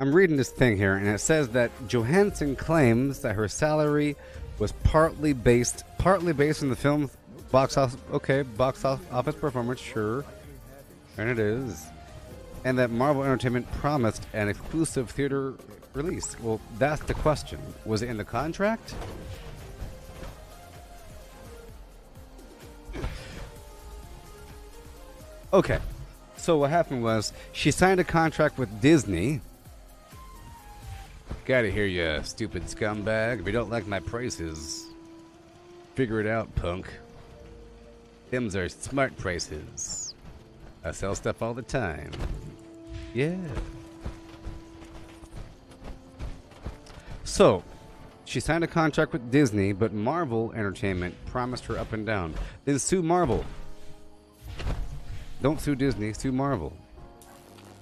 I'm reading this thing here, and it says that Johansson claims that her salary was partly based on the film's box office. Okay, box office performance, sure, and it is, and that Marvel Entertainment promised an exclusive theater release. Well, that's the question. Was it in the contract? Okay. So what happened was she signed a contract with Disney. Gotta hear ya, stupid scumbag. If you don't like my prices, figure it out, punk. Them's are smart prices. I sell stuff all the time. Yeah. So, she signed a contract with Disney, but Marvel Entertainment promised her up and down. Then sue Marvel. Don't sue Disney, sue Marvel.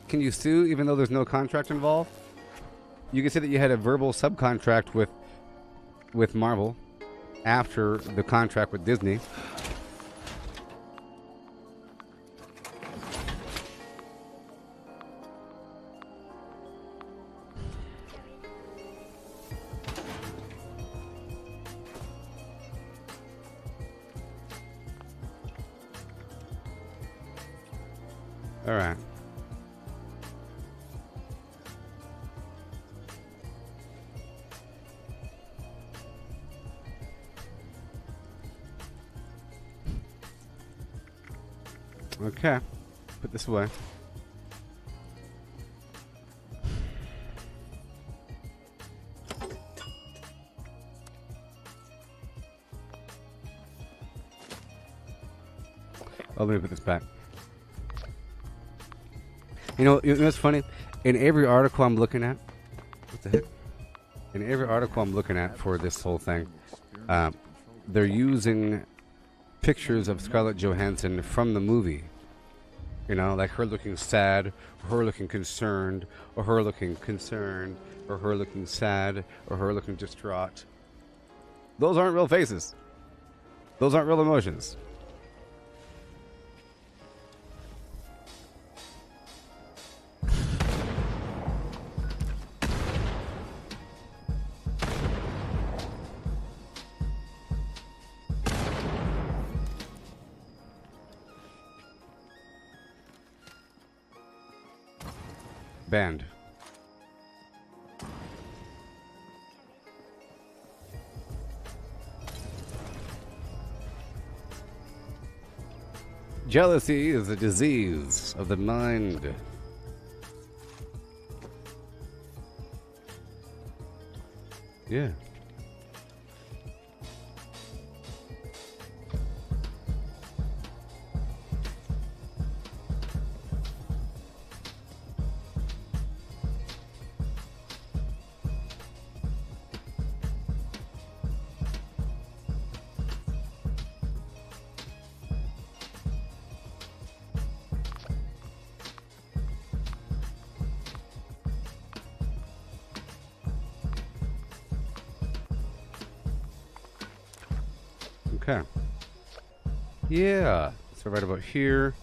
Can you sue even though there's no contract involved? You can say that you had a verbal subcontract with Marvel after the contract with Disney. All right. Okay. Put this away. Oh, let me put this back. You know what's funny? In every article I'm looking at, what the heck? In every article I'm looking at for this whole thing, they're using pictures of Scarlett Johansson from the movie. You know, like her looking sad, or her looking concerned, or her looking concerned, or her looking sad, or her looking distraught. Those aren't real faces. Those aren't real emotions. Banned. Jealousy is a disease of the mind. Yeah. Okay. Yeah. So right about here.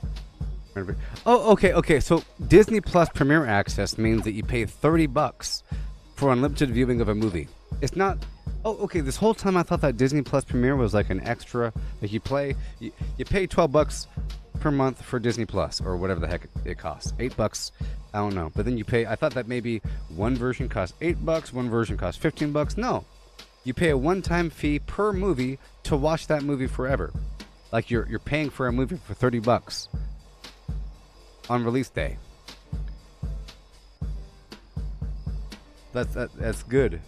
Oh, okay. So Disney Plus Premier Access means that you pay $30 for unlimited viewing of a movie. It's not. Oh, okay. This whole time I thought that Disney Plus Premier was like an extra. Like you pay $12 per month for Disney Plus or whatever the heck it costs. $8. I don't know. But then you pay. I thought that maybe one version costs $8, one version costs $15. No. You pay a one-time fee per movie to watch that movie forever. Like you're paying for a movie for $30 on release day. That's good.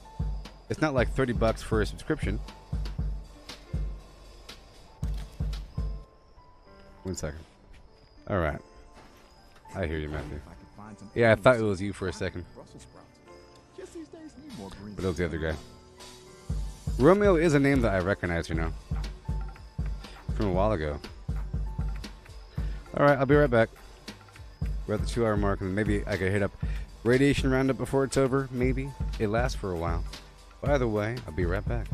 It's not like $30 for a subscription. 1 second. All right. I hear you, Matthew. Yeah, I thought it was you for a second. But it was the other guy. Romeo is a name that I recognize, you know, from a while ago. Alright, I'll be right back. We're at the 2-hour mark, and maybe I could hit up Radiation Roundup before it's over. Maybe. It lasts for a while. But either way, I'll be right back.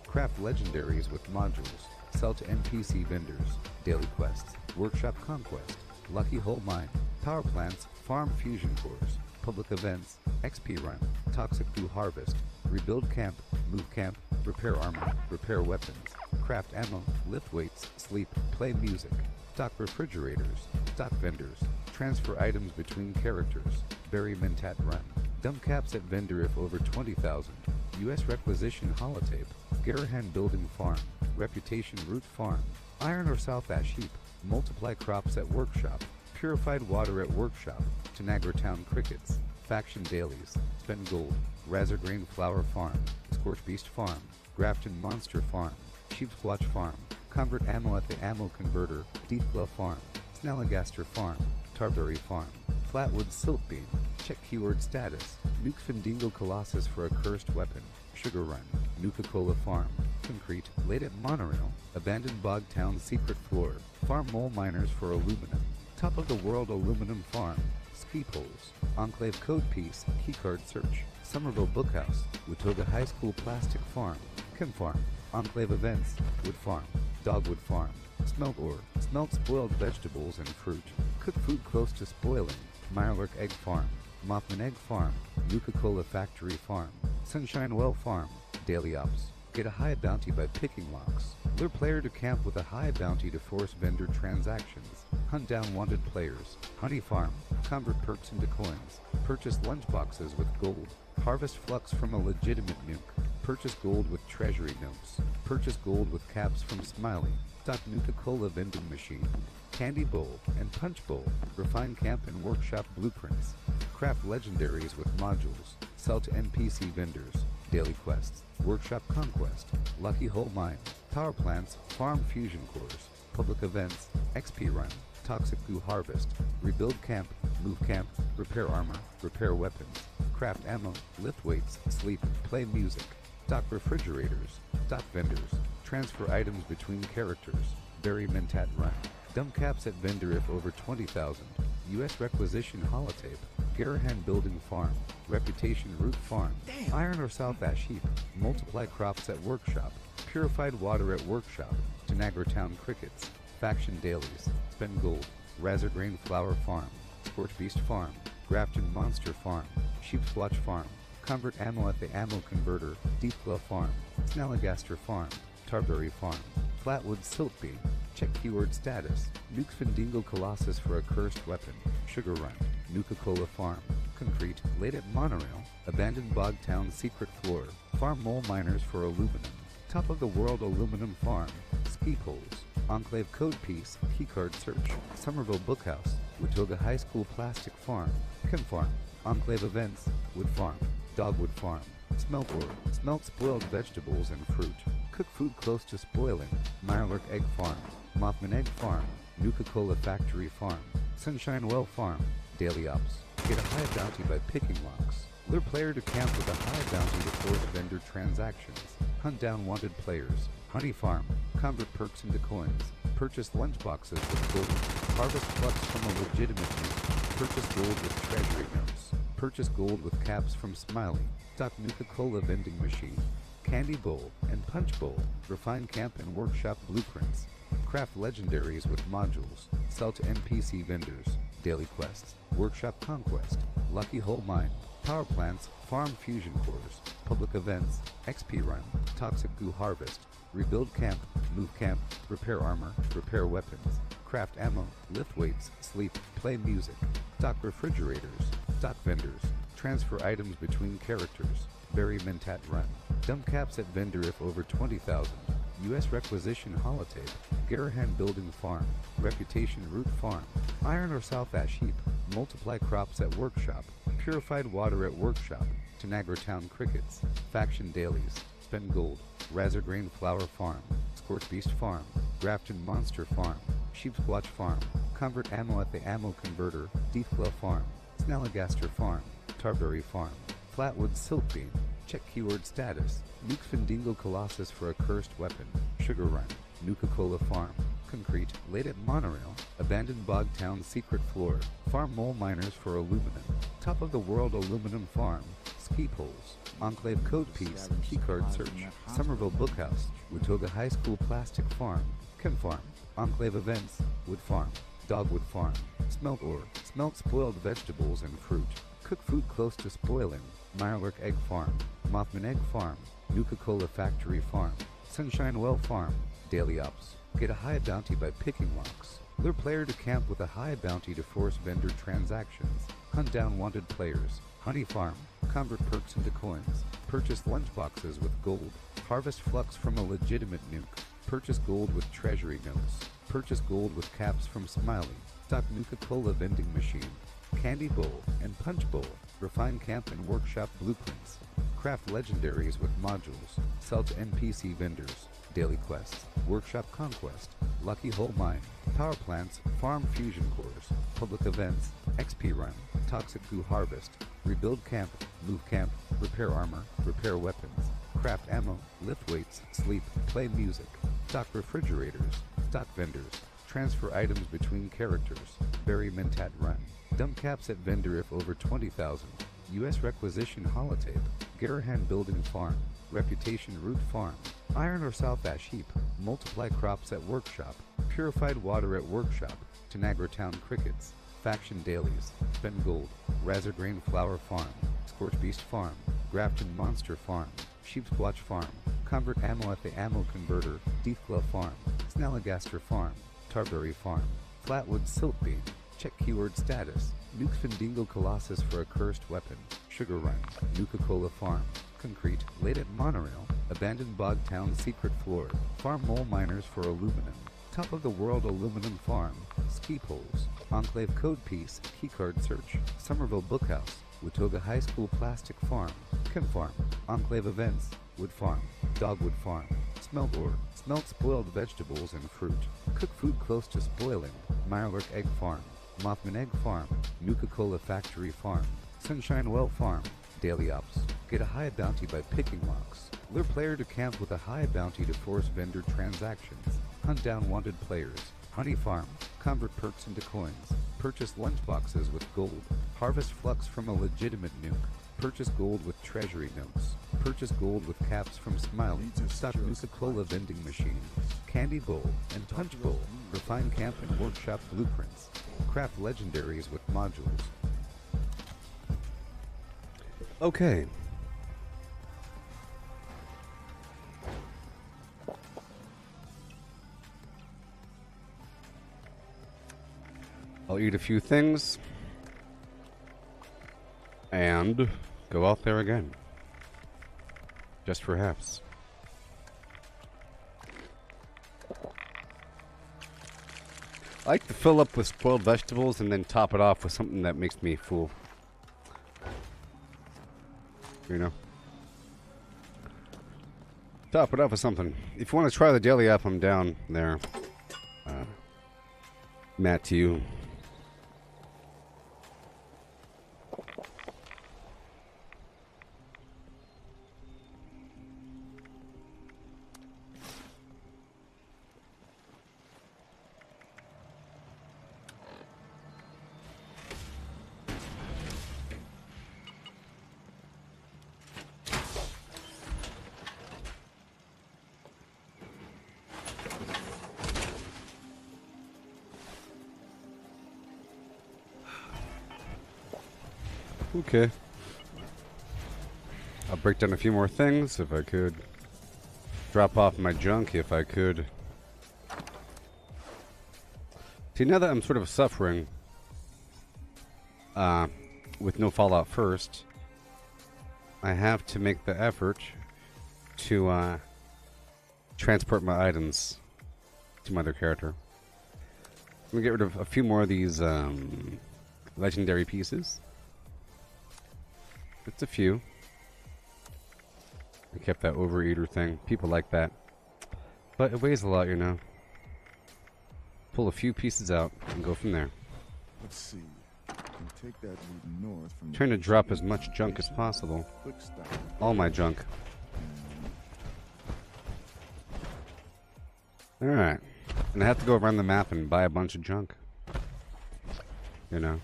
Craft legendaries with modules. Sell to NPC vendors. Daily quests. Workshop conquest. Lucky Hole Mine. Power plants. Farm fusion cores. Public events, XP run, toxic goo harvest, rebuild camp, move camp, repair armor, repair weapons, craft ammo, lift weights, sleep, play music, stock refrigerators, stock vendors, transfer items between characters, bury mentat run, dump caps at vendor if over 20,000, U.S. requisition holotape, Garahan building farm, reputation root farm, iron or south ash heap, multiply crops at workshop, purified water at workshop, Tanagra Town crickets, faction dailies, spend gold, Razorgrain flower farm, Scorch Beast farm, Grafton monster farm, Sheepsquatch farm, convert ammo at the ammo converter, Deathglove farm, Snalligaster farm, Tarberry farm, Flatwood silt beam, check keyword status, Nuke Findingo Colossus for a cursed weapon, Sugar Run, Nuka-Cola farm, Concrete, laid at monorail, abandoned bog town secret floor, farm mole miners for aluminum, top of the world aluminum farm, ski poles, Enclave code piece, keycard search, Somerville Bookhouse, Watoga High School plastic farm, Chem farm, Enclave events, wood farm, Dogwood farm, smelt ore, smelt spoiled vegetables and fruit, cook food close to spoiling, Mirelurk egg farm, Mothman egg farm, Nuka-Cola factory farm, Sunshine Well farm, daily ops, get a high bounty by picking locks, Lure player to camp with a high bounty to force vendor transactions. Hunt down wanted players. Honey farm. Convert perks into coins. Purchase lunchboxes with gold. Harvest flux from a legitimate nuke. Purchase gold with treasury notes. Purchase gold with caps from Smiley. Stock Nuka-Cola vending machine. Candy bowl and punch bowl. Refine camp and workshop blueprints. Craft legendaries with modules. Sell to NPC vendors. Daily quests. Workshop conquest. Lucky hole mine. Power plants. Farm fusion cores. Public events. XP run. Toxic goo harvest. Rebuild camp. Move camp. Repair armor. Repair weapons. Craft ammo. Lift weights. Sleep. Play music. Stock refrigerators. Stock vendors. Transfer items between characters. Bury Mentat run. Dump caps at vendor if over 20,000. U.S. requisition holotape. Garahan building farm. Reputation root farm. Iron or south ash heap. Multiply crops at workshop. Purified water at workshop. Tanagra town crickets. Faction dailies. Spend gold. Razorgrain flower farm. Scorch beast farm. Grafton monster farm. Sheepswatch farm. Convert ammo at the ammo converter. Deepglow farm. Snalligaster farm. Tarberry farm. Flatwood silt beam. Check keyword status. Nukes Findingo Colossus for a cursed weapon. Sugar Run. Nuka-Cola Farm. Concrete. Laid at Monorail. Abandoned Bog Town secret floor. Farm mole miners for aluminum. Top of the world aluminum farm. Ski poles. Enclave code piece. Keycard search. Somerville Bookhouse. Watoga High School plastic farm. Chem farm. Enclave events. Wood farm. Dogwood farm. Smelt ore. Smelt spoiled vegetables and fruit. Cook food close to spoiling. Mirelurk egg farm. Mothman egg farm. Nuka-Cola factory farm. Sunshine well farm. Daily ops. Get a high bounty by picking locks. Lure player to camp with a high bounty to force vendor transactions. Hunt down wanted players. Honey farm. Convert perks into coins. Purchase lunchboxes with gold. Harvest flux from a legitimate nuke. Purchase gold with treasury notes. Purchase gold with caps from Smiley. Stock Nuka-Cola vending machine. Candy bowl and punch bowl. Refine camp and workshop blueprints. Craft legendaries with modules. Sell to NPC vendors. Daily quests. Workshop conquest. Lucky hole mine. Power plants. Farm fusion cores. Public events. XP run. Toxic goo harvest. Rebuild camp. Move camp. Repair armor. Repair weapons. Craft ammo. Lift weights. Sleep. Play music. Stock refrigerators. Stock vendors. Transfer items between characters. Bury Mentat run. Dump caps at vendor if over 20,000. U.S. requisition holotape. Garahan building farm. Reputation root farm. Iron or south ash heap. Multiply crops at workshop. Purified water at workshop. Tanagra town crickets. Faction dailies. Spend gold. Razorgrain flower farm. Scorch beast farm. Grafton monster farm. Sheepswatch farm. Convert ammo at the ammo converter. Deepglow farm. Snalligaster farm. Tarberry farm. Flatwood silt beam. Check keyword status. Nukes Findingo Colossus for a cursed weapon. Sugar Run. Nuka-Cola Farm. Concrete. Laid at Monorail. Abandoned Bog Town secret floor. Farm mole miners for aluminum. Top of the world aluminum farm. Ski poles. Enclave code piece. Keycard search. Somerville Bookhouse. Watoga High School plastic farm. Chem farm. Enclave events. Wood farm. Dogwood farm. Smelt ore. Smelt spoiled vegetables and fruit. Cook food close to spoiling. Mirelurk egg farm. Mothman egg farm. Nuka-Cola factory farm. Sunshine well farm. Daily ops. Get a high bounty by picking locks. Lure player to camp with a high bounty to force vendor transactions. Hunt down wanted players. Honey farm. Convert perks into coins. Purchase lunchboxes with gold. Harvest flux from a legitimate nuke. Purchase gold with treasury notes. Purchase gold with caps from Smiley. Stock Nuka-Cola vending machine. Candy bowl and punch bowl. Refine camp and workshop blueprints. Craft legendaries with modules. Sell to NPC vendors. Daily quests. Workshop conquest. Lucky hole mine. Power plants. Farm fusion cores. Public events. XP run. Toxic goo harvest. Rebuild camp. Move camp. Repair armor. Repair weapons. Craft ammo. Lift weights. Sleep. Play music. Stock refrigerators. Stock vendors. Transfer items between characters. Bury Mentat run. Dump caps at vendor if over 20,000. U.S. requisition holotape. Garahan building farm. Reputation root farm. Iron or south ash heap. Multiply crops at workshop. Purified water at workshop. Tanagra town crickets. Faction dailies. Spend gold. Razorgrain flower farm. Scorch beast farm. Grafton monster farm. Sheepswatch farm. Convert ammo at the ammo converter, Deathglove Farm, Snalligaster Farm, Tarberry Farm, Flatwood Silt Beam. Check keyword status. Nuke Findingo Colossus for a cursed weapon. Sugar Run, Nuka-Cola Farm. Concrete, late at monorail. Abandoned Bog Town secret floor. Farm mole miners for aluminum. Top of the world aluminum farm. Ski poles. Enclave code piece, keycard search. Somerville Bookhouse. Watoga High School plastic farm. Chem farm. Enclave events. Wood farm. Dogwood farm. Smelt ore. Smelt spoiled vegetables and fruit. Cook food close to spoiling. Mirelurk egg farm. Mothman egg farm. Nuka-Cola factory farm. Sunshine Well farm. Daily ops. Get a high bounty by picking locks. Lure player to camp with a high bounty to force vendor transactions. Hunt down wanted players. Honey farm. Convert perks into coins. Purchase lunchboxes with gold. Harvest flux from a legitimate nuke. Purchase gold with treasury notes. Purchase gold with caps from Smiley. Stock Nuka-Cola vending machine. Candy bowl and punch bowl. Refine camp and workshop blueprints. Craft legendaries with modules. Okay. I'll eat a few things and go out there again. Just perhaps. I like to fill up with spoiled vegetables and then top it off with something that makes me full. You know? Top it up with something. If you want to try the daily app, I'm down there. Matt, to you. Okay. I'll break down a few more things if I could. Drop off my junk if I could. See, now that I'm sort of suffering with no Fallout First, I have to make the effort to transport my items to my other character. I'm going to get rid of a few more of these legendary pieces. It's a few. I kept that overeater thing. People like that. But it weighs a lot, you know. Pull a few pieces out and go from there. Let's see. Can take that route north from Trying to drop as much junk as possible. quick stop. All my junk. Alright. And I have to go around the map and buy a bunch of junk. You know.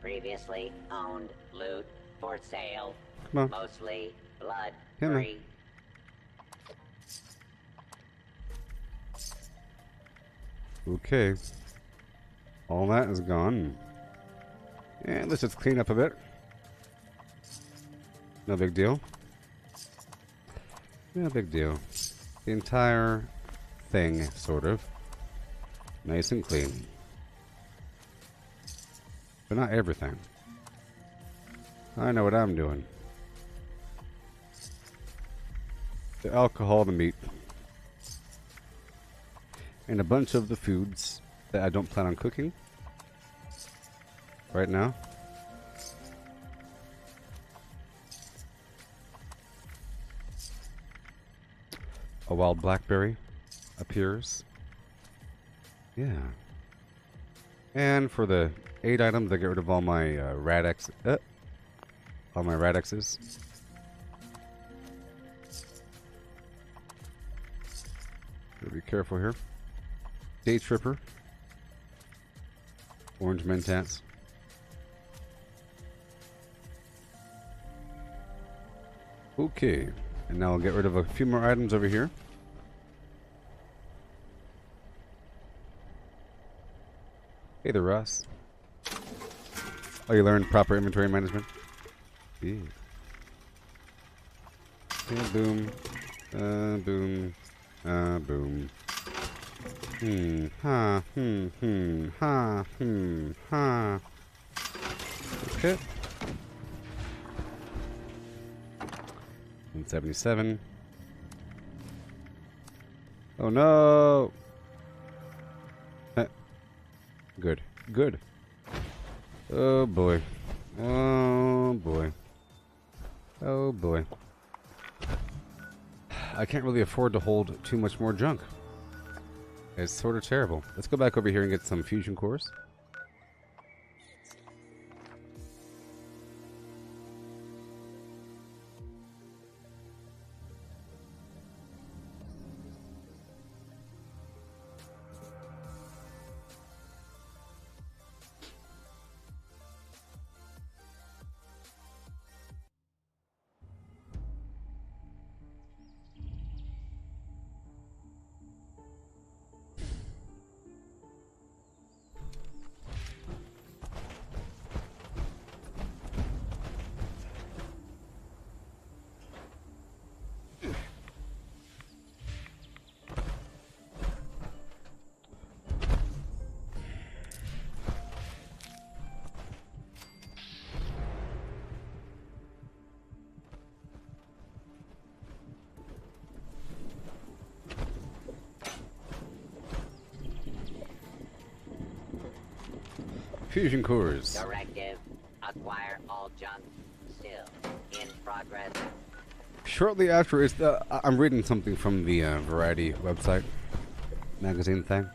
Previously owned loot for sale. Come on. Mostly blood Come on. free. Okay. All that is gone. And let's just clean up a bit. No big deal. No big deal. The entire thing, sort of. Nice and clean. But not everything. I know what I'm doing. The alcohol, the meat. And a bunch of the foods that I don't plan on cooking right now. A wild blackberry appears. Yeah. And for the 8 items, I get rid of all my Radex. All my Radexes. Gotta be careful here. Day Tripper. Orange Mentats. Okay. And now I'll get rid of a few more items over here. Hey there, Ross. Oh, you learned proper inventory management? Yeah. Boom. Boom. Boom. Ha. Ha. Okay. 177. Oh no! Good. Good. Oh boy. Oh boy. Oh boy. I can't really afford to hold too much more junk. It's sort of terrible. Let's go back over here and get some fusion cores. Fusion cores. Directive. Acquire all junk. Still in progress. Shortly after, it's I'm reading something from the Variety website, magazine thing.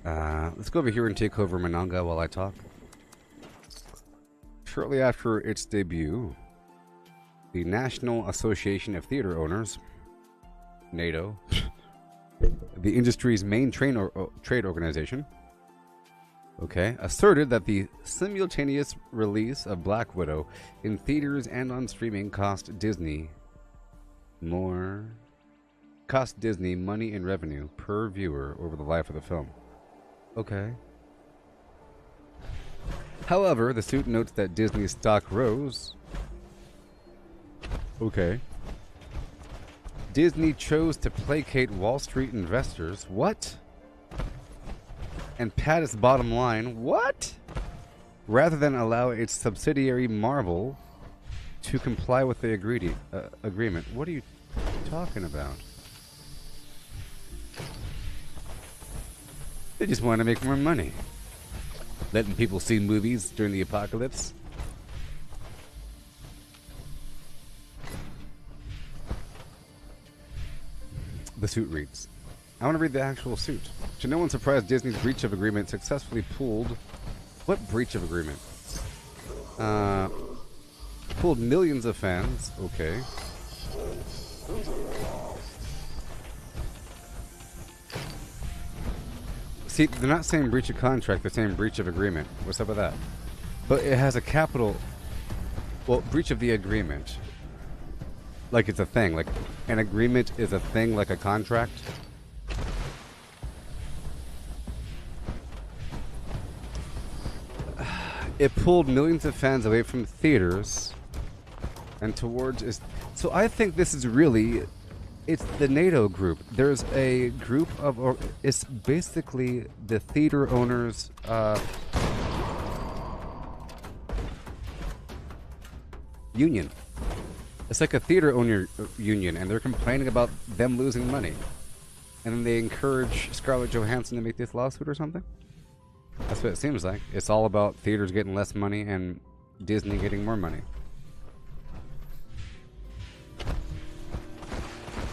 Let's go over here and take over Mananga while I talk. Shortly after its debut, the National Association of Theater Owners, NATO, the industry's main trade organization, asserted that the simultaneous release of Black Widow in theaters and on streaming cost Disney money in revenue per viewer over the life of the film. Okay. However, the suit notes that Disney's stock rose. Okay. Disney chose to placate Wall Street investors. What? And pad its bottom line, what? Rather than allow its subsidiary Marvel to comply with the agreement. What are you talking about? They just want to make more money. Letting people see movies during the apocalypse. The suit reads, I want to read the actual suit. To no one's surprise, Disney's breach of agreement successfully pulled... What breach of agreement? Pulled millions of fans. Okay. See, they're not saying breach of contract, they're saying breach of agreement. What's up with that? But it has a capital... Well, breach of the agreement. Like it's a thing. Like, an agreement is a thing like a contract. It pulled millions of fans away from theaters and towards... So I think this is really... It's the NATO group. There's a group of... It's basically the theater owners... union. It's like a theater owner union, and they're complaining about them losing money. And then they encourage Scarlett Johansson to make this lawsuit or something? That's what it seems like. It's all about theaters getting less money and Disney getting more money.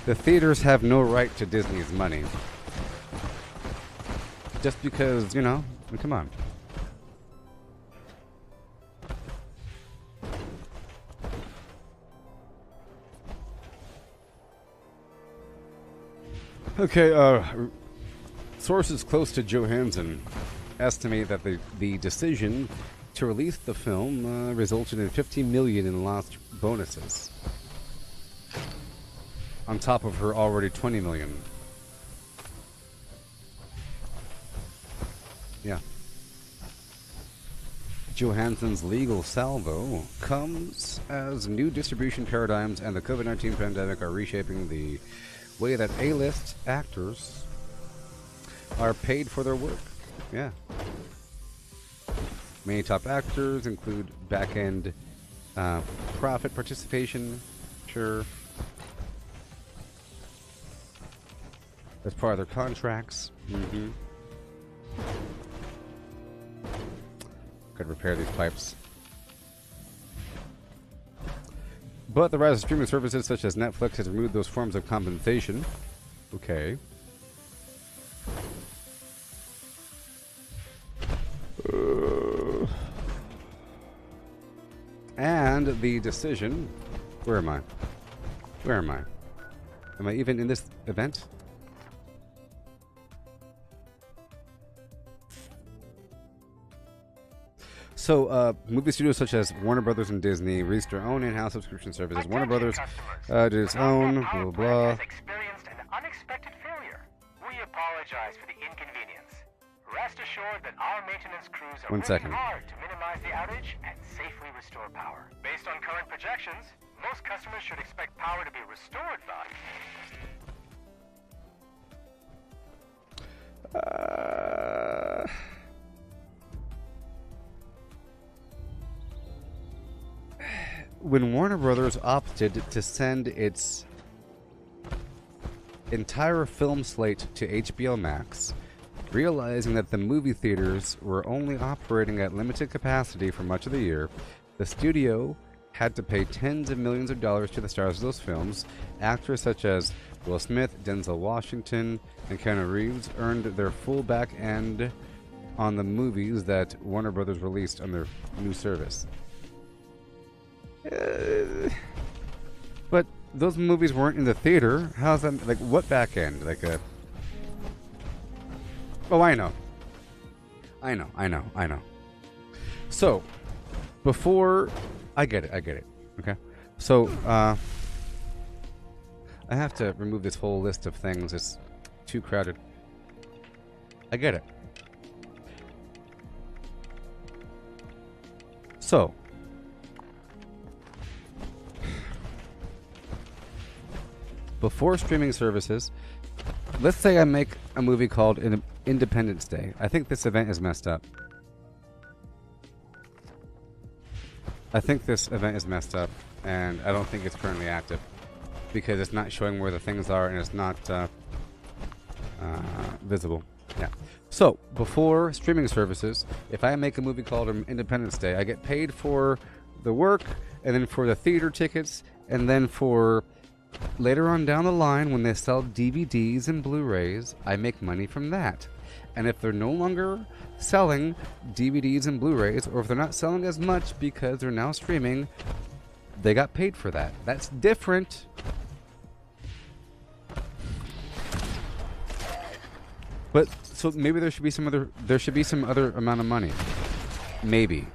The theaters have no right to Disney's money. Just because, you know, come on. Okay, sources close to Johansson estimate that the decision to release the film resulted in $15 million in lost bonuses, on top of her already $20 million. Yeah. Johansson's legal salvo comes as new distribution paradigms and the COVID-19 pandemic are reshaping the way that A-list actors are paid for their work. Yeah. Many top actors include back-end profit participation, sure, as part of their contracts. Mm-hmm. Could repair these pipes. But the rise of streaming services such as Netflix has removed those forms of compensation. Okay. And the decision... Where am I? Where am I? Am I even in this event? So, movie studios such as Warner Brothers and Disney released their own in-house subscription services. Warner Brothers did its own, blah, blah, blah. Has experienced an unexpected failure. We apologize for the inconvenience. Rest assured that our maintenance crews are working hard to minimize the outage and safely restore power. Based on current projections, most customers should expect power to be restored by... When Warner Brothers opted to send its entire film slate to HBO Max, realizing that the movie theaters were only operating at limited capacity for much of the year, the studio had to pay tens of millions of dollars to the stars of those films. Actors such as Will Smith, Denzel Washington, and Keanu Reeves earned their full back end on the movies that Warner Brothers released on their new service. But those movies weren't in the theater. How's that? Like, what back end? Like a... Oh, I know. So, before... I get it. Okay? So, I have to remove this whole list of things. It's too crowded. I get it. So... Before streaming services, let's say I make a movie called Independence Day. I think this event is messed up. And I don't think it's currently active because it's not showing where the things are and it's not visible. Yeah. So, before streaming services, if I make a movie called Independence Day, I get paid for the work and then for the theater tickets and then for... Later on down the line, when they sell DVDs and Blu-rays, I make money from that. And if they're no longer selling DVDs and Blu-rays, or if they're not selling as much because they're now streaming, they got paid for that. That's different. But so maybe there should be some other amount of money, maybe,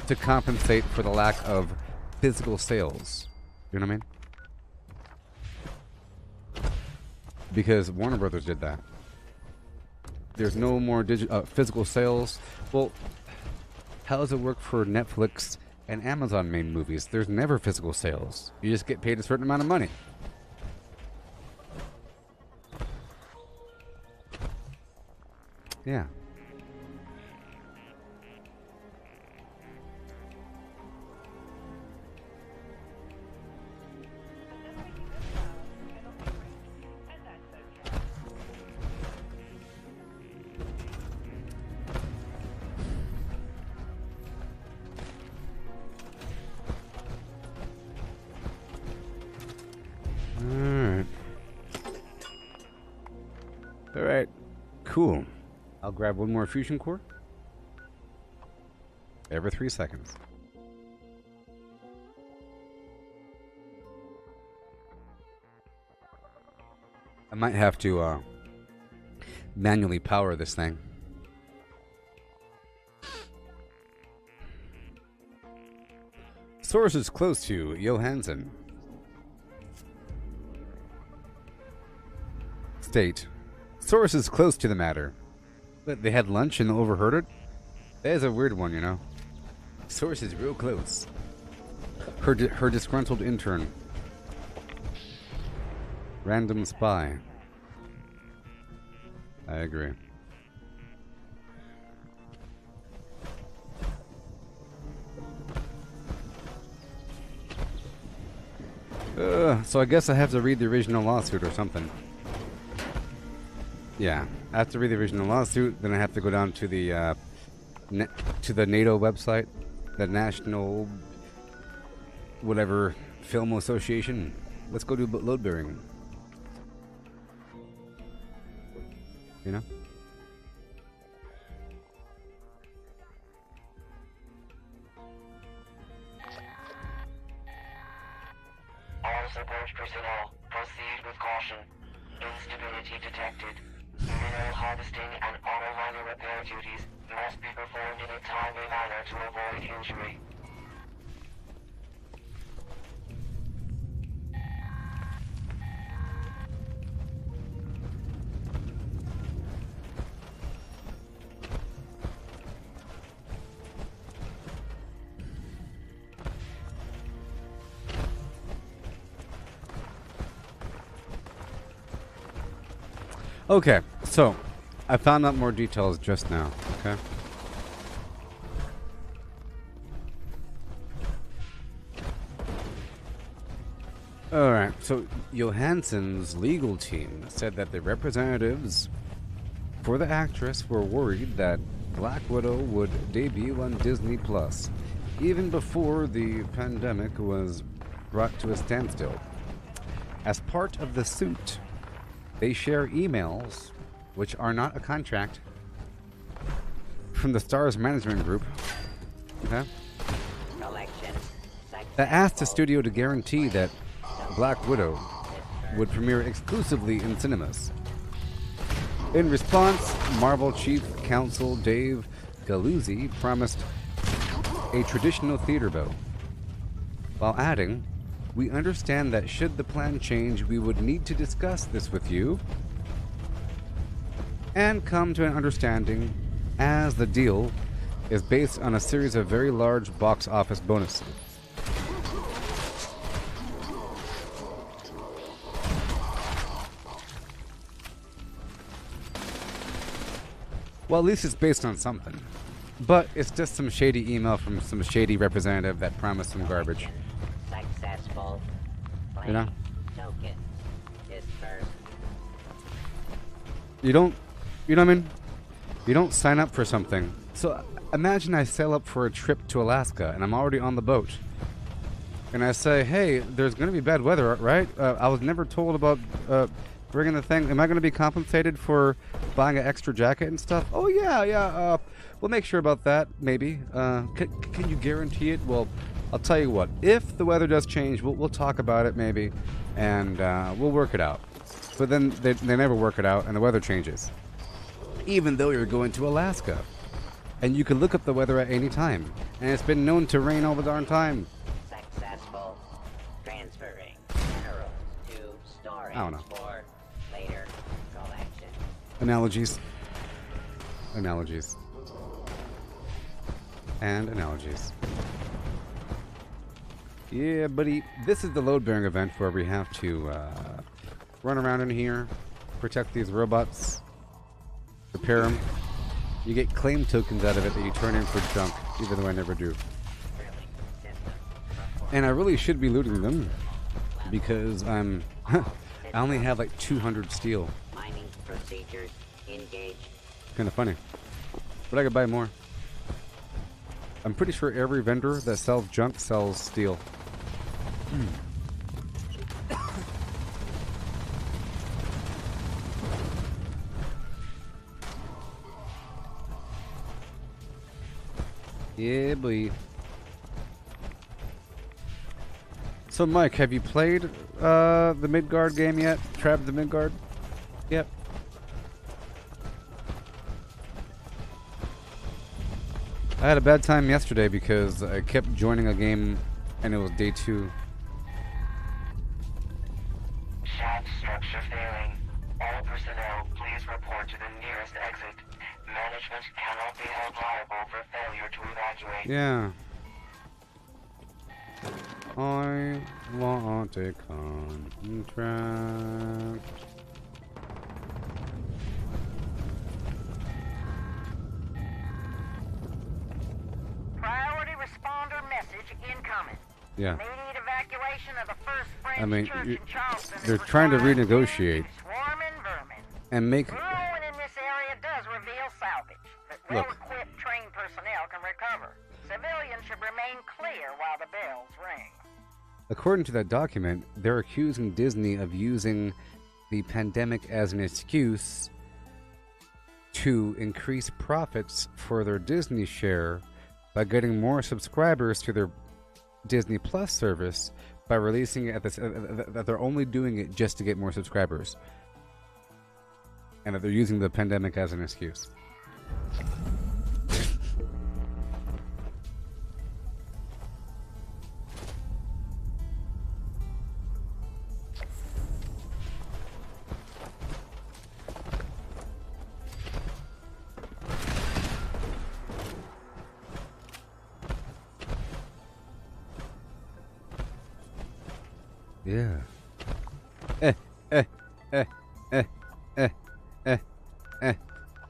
to compensate for the lack of physical sales. You know what I mean? Because Warner Brothers did that. There's no more physical sales. Well, how does it work for Netflix and Amazon main movies? There's never physical sales. You just get paid a certain amount of money. Yeah. Alright. Cool. I'll grab one more fusion core. Every 3 seconds. I might have to manually power this thing. Sources close to Johansson state. Sources close to the matter. But they had lunch and overheard it? That is a weird one, you know. Source is real close. Her disgruntled intern. Random spy. I agree. So I guess I have to read the original lawsuit or something. Yeah, I have to read the original lawsuit. Then I have to go down to the NATO website, the National whatever Film Association. Let's go do load bearing. You know. All support personnel, proceed with caution. Instability detected. Mineral harvesting and auto miner repair duties must be performed in a timely manner to avoid injury. Okay, so I found out more details just now. Okay. Alright, so Johansson's legal team said that the representatives for the actress were worried that Black Widow would debut on Disney Plus even before the pandemic was brought to a standstill. As part of the suit, they share emails, which are not a contract, from the Star's management group, okay, that asked the studio to guarantee that Black Widow would premiere exclusively in cinemas. In response, Marvel Chief Counsel Dave Galuzzi promised a traditional theater bill, while adding, "We understand that should the plan change, we would need to discuss this with you and come to an understanding, as the deal is based on a series of very large box office bonuses." Well, at least it's based on something. But it's just some shady email from some shady representative that promised some garbage. Successful. You know? Token dispersed. You know what I mean? You don't sign up for something. So imagine I sail up for a trip to Alaska and I'm already on the boat. And I say, hey, there's going to be bad weather, right? I was never told about bringing the thing. Am I going to be compensated for buying an extra jacket and stuff? Oh, yeah. We'll make sure about that, maybe. Can you guarantee it? Well, I'll tell you what. If the weather does change, we'll talk about it, maybe. And we'll work it out. But then they never work it out, and the weather changes. Even though you're going to Alaska. And you can look up the weather at any time. And it's been known to rain all the darn time. Successful. Transferring minerals to storage I don't know. for later collection. Analogies. And analogies. Yeah, buddy. This is the load bearing event where we have to run around in here, protect these robots, repair them. You get claim tokens out of it that you turn in for junk, even though I never do. And I really should be looting them because I only have like 200 steel. Mining procedures engaged. Kind of funny. But I could buy more. I'm pretty sure every vendor that sells junk sells steel. Yeah, boy. So, Mike, have you played the Midgard game yet? Trab the Midgard? Yep. I had a bad time yesterday because I kept joining a game and it was day 2. Shaft structure failing. All personnel, please report to the nearest exit. Management cannot be held liable for failure to evacuate. Yeah. I want a contract. Priority responder message incoming. Yeah. Immediate evacuation of the First French I mean, Church in Charleston. they're is trying to required renegotiate. due to swarming vermin. And make... Ruin in this area does reveal salvage that Look. well-equipped trained personnel can recover. Civilians should remain clear while the bells ring. According to that document, they're accusing Disney of using the pandemic as an excuse to increase profits for their Disney share by getting more subscribers to their Disney Plus service by releasing it at this. That they're only doing it just to get more subscribers, and that they're using the pandemic as an excuse. Yeah.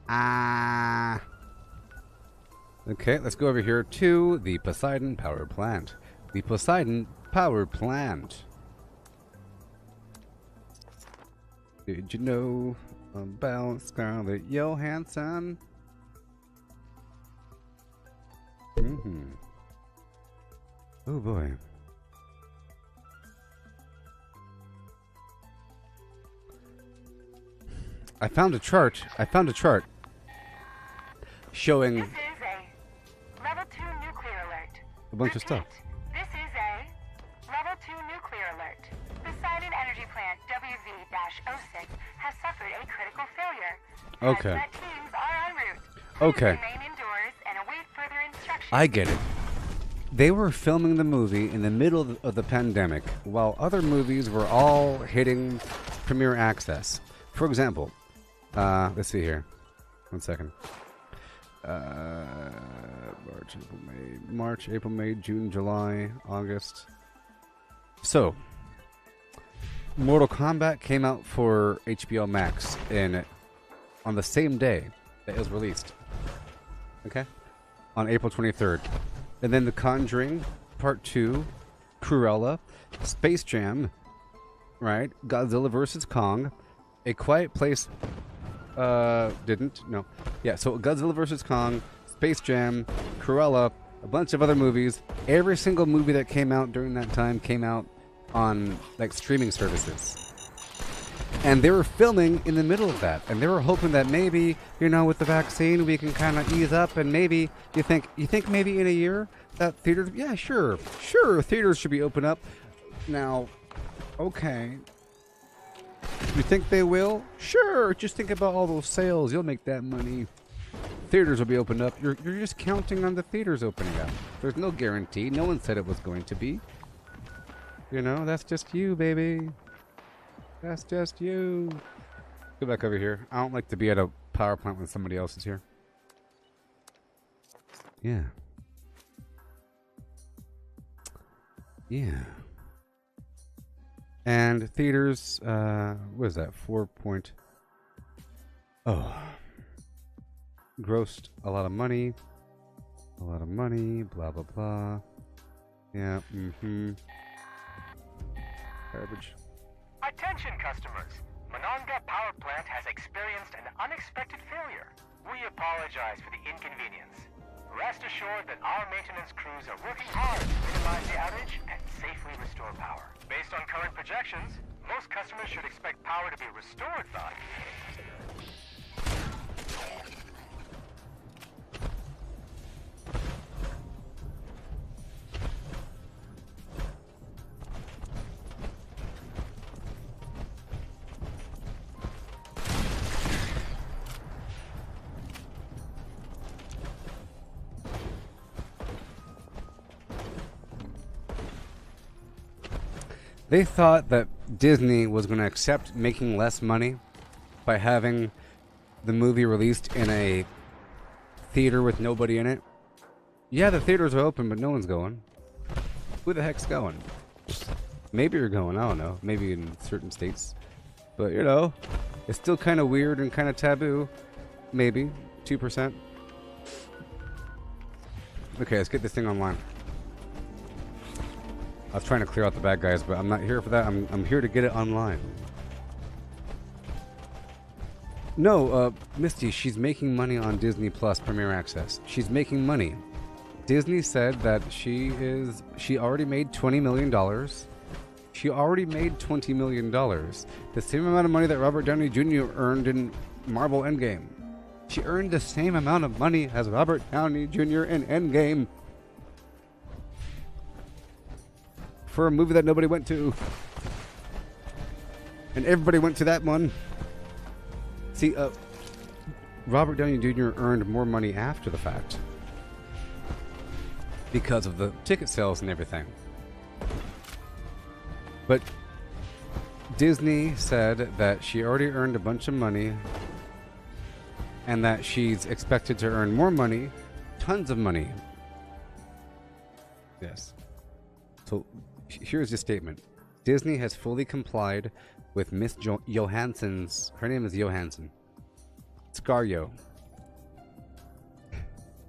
Ah. Okay, let's go over here to the Poseidon Power Plant. The Poseidon Power Plant. Did you know about Scarlett Johansson? Oh boy. I found a chart showing This is a level 2 nuclear alert. a bunch of stuff. This is a level 2 nuclear alert. Poseidon Energy Plant WV-06 has suffered a critical failure. Okay. Hazmat teams are en route. Okay. Please remain indoors and await further instructions. I get it. They were filming the movie in the middle of the pandemic, while other movies were all hitting premiere access. For example, let's see here. 1 second. March, April, May, June, July, August. So, Mortal Kombat came out for HBO Max on the same day that it was released. Okay? On April 23rd. And then The Conjuring, Part 2, Cruella, Space Jam, right? Godzilla vs. Kong, A Quiet Place, didn't, no. Yeah, so Godzilla vs. Kong, Space Jam, Cruella, a bunch of other movies. Every single movie that came out during that time came out on, like, streaming services. And they were filming in the middle of that. And they were hoping that maybe, you know, with the vaccine, we can kind of ease up. And maybe, you think maybe in a year that theaters, yeah, sure, theaters should be open up. Now, okay. You think they will? Sure, just think about all those sales. You'll make that money. Theaters will be opened up. You're just counting on the theaters opening up. There's no guarantee. No one said it was going to be. You know, that's just you, baby. That's just you. Go back over here. I don't like to be at a power plant when somebody else is here. Yeah. Yeah. And theaters, what is that? 4 point... Oh. Grossed a lot of money. Blah, blah, blah. Yeah, Garbage. Attention customers! Monongah Power Plant has experienced an unexpected failure. We apologize for the inconvenience. Rest assured that our maintenance crews are working hard to minimize the outage and safely restore power. Based on current projections, most customers should expect power to be restored by... They thought that Disney was going to accept making less money by having the movie released in a theater with nobody in it. Yeah, the theaters are open, but no one's going. Who the heck's going? Maybe you're going, I don't know. Maybe in certain states. But, you know, it's still kind of weird and kind of taboo. Maybe. 2%. Okay, let's get this thing online. I was trying to clear out the bad guys, but I'm not here for that. I'm here to get it online. No, Misty, she's making money on Disney Plus Premier Access. She's making money. Disney said that she already made $20 million. She already made $20 million. The same amount of money that Robert Downey Jr. earned in Marvel Endgame. She earned the same amount of money as Robert Downey Jr. in Endgame. For a movie that nobody went to. And everybody went to that one. See, Robert Downey Jr. earned more money after the fact. Because of the ticket sales and everything. But Disney said that she already earned a bunch of money and that she's expected to earn more money, tons of money. Yes. So here's the statement. Disney has fully complied with Miss Johansson's, her name is Johansson, Scarjo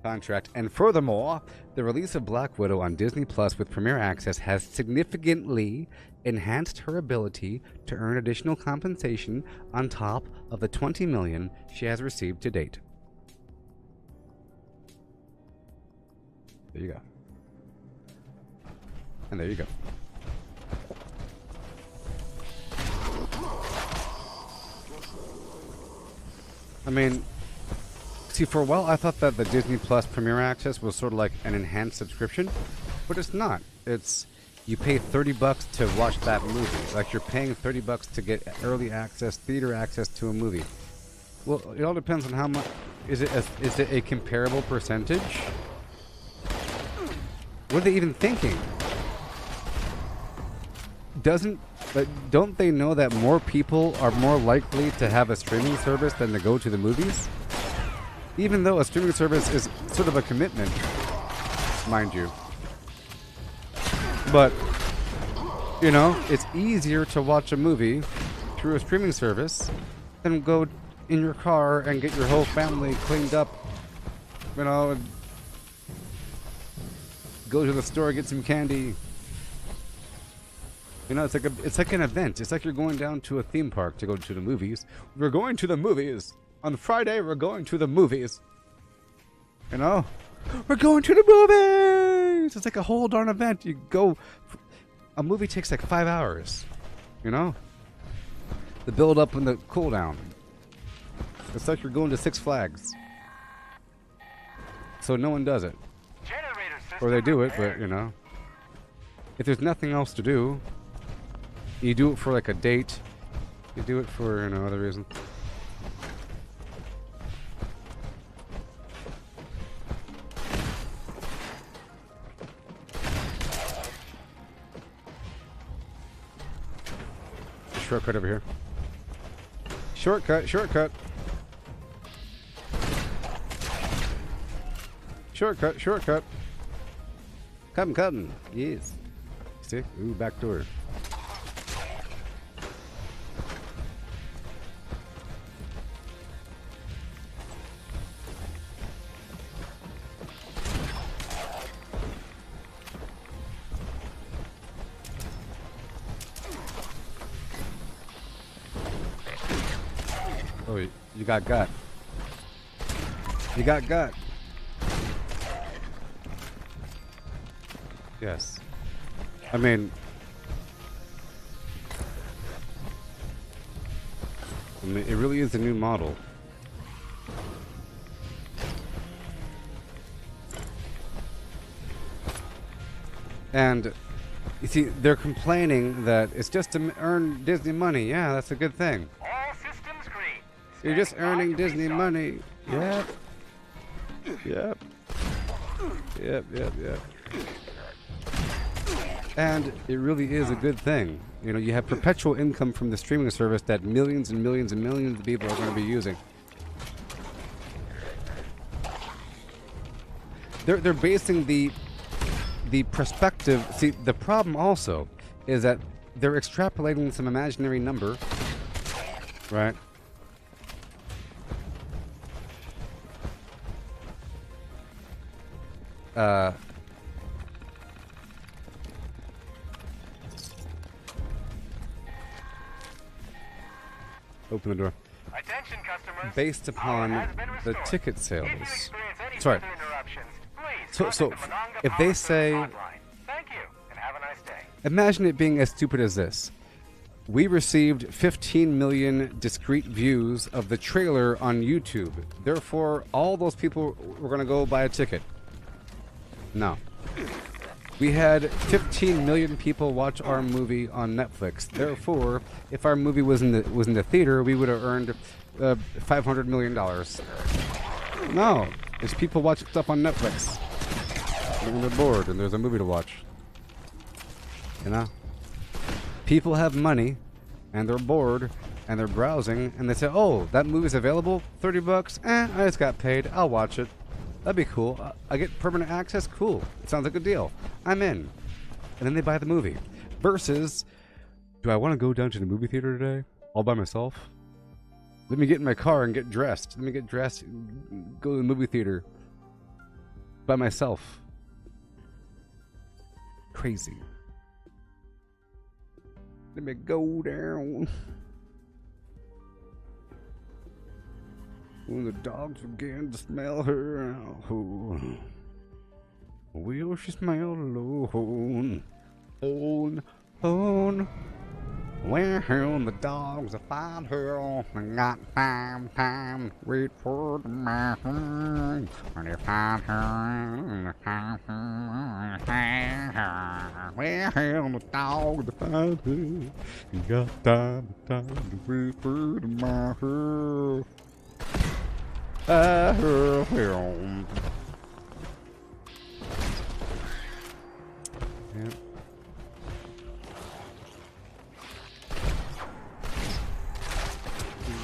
contract, and furthermore, the release of Black Widow on Disney Plus with Premier Access has significantly enhanced her ability to earn additional compensation on top of the $20 million she has received to date. There you go. And there you go. I mean, see, for a while I thought that the Disney Plus Premier Access was sort of like an enhanced subscription, but it's not. It's, you pay $30 to watch that movie. Like you're paying $30 to get early access, theater access to a movie. Well, it all depends on how much. Is it a comparable percentage? What are they even thinking? Don't they know that more people are more likely to have a streaming service than to go to the movies? Even though a streaming service is sort of a commitment, mind you. But, you know, it's easier to watch a movie through a streaming service than go in your car and get your whole family cleaned up, you know, and go to the store, get some candy. You know, it's like an event. It's like you're going down to a theme park to go to the movies. We're going to the movies. On Friday, we're going to the movies. You know? We're going to the movies! It's like a whole darn event. You go... A movie takes like 5 hours. You know? The build up and the cool down. It's like you're going to Six Flags. So no one does it. Or they do it, but, you know. If there's nothing else to do, you do it for like a date. You do it for, you know, other reasons. Shortcut over here. Shortcut, shortcut. Shortcut, shortcut. Cutting. Yes. See? Ooh, back door. Oh, you got gut. You got gut. Yes. I mean, it really is a new model. And you see, they're complaining that it's just to earn Disney money. Yeah, that's a good thing. All systems green. You're just earning Disney money. Yep. Yep. Yep, yep, yep. And it really is a good thing. You know, you have perpetual income from the streaming service that millions and millions and millions of people are going to be using. They're basing the the perspective. See, the problem also is that they're extrapolating some imaginary number, right? Open the door. Attention, customers. Based upon Power has been the restored. ticket If you sales. experience any Sorry. further interruptions, please So contact the Monongah if Power they Service say, hotline. Thank you, and have a nice day. imagine it being as stupid as this. We received 15 million discrete views of the trailer on YouTube. Therefore, all those people were going to go buy a ticket. No. We had 15 million people watch our movie on Netflix. Therefore, if our movie was in the theater, we would have earned $500 million. No, it's people watching stuff on Netflix. When they're bored and there's a movie to watch. You know? People have money and they're bored and they're browsing and they say, oh, that movie's available? $30? I just got paid. I'll watch it. That'd be cool. I get permanent access? Cool. It sounds like a deal. I'm in. And then they buy the movie. Versus, do I want to go down to the movie theater today? All by myself? Let me get in my car and get dressed. Let me get dressed, go to the movie theater by myself. Crazy. Let me go down. When the dogs began to smell her out, will she smell alone? On. When the dogs find her, I got time, wait for the man. When they find her, well, the dogs find her, got time to wait for the man. Yep.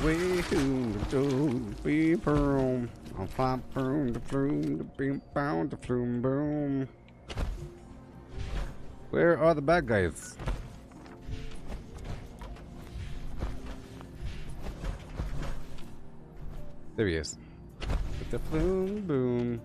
Way to the be boom. I'll flop boom, the flume, the beam bound, the flume boom. Where are the bad guys? There he is. With the flume boom.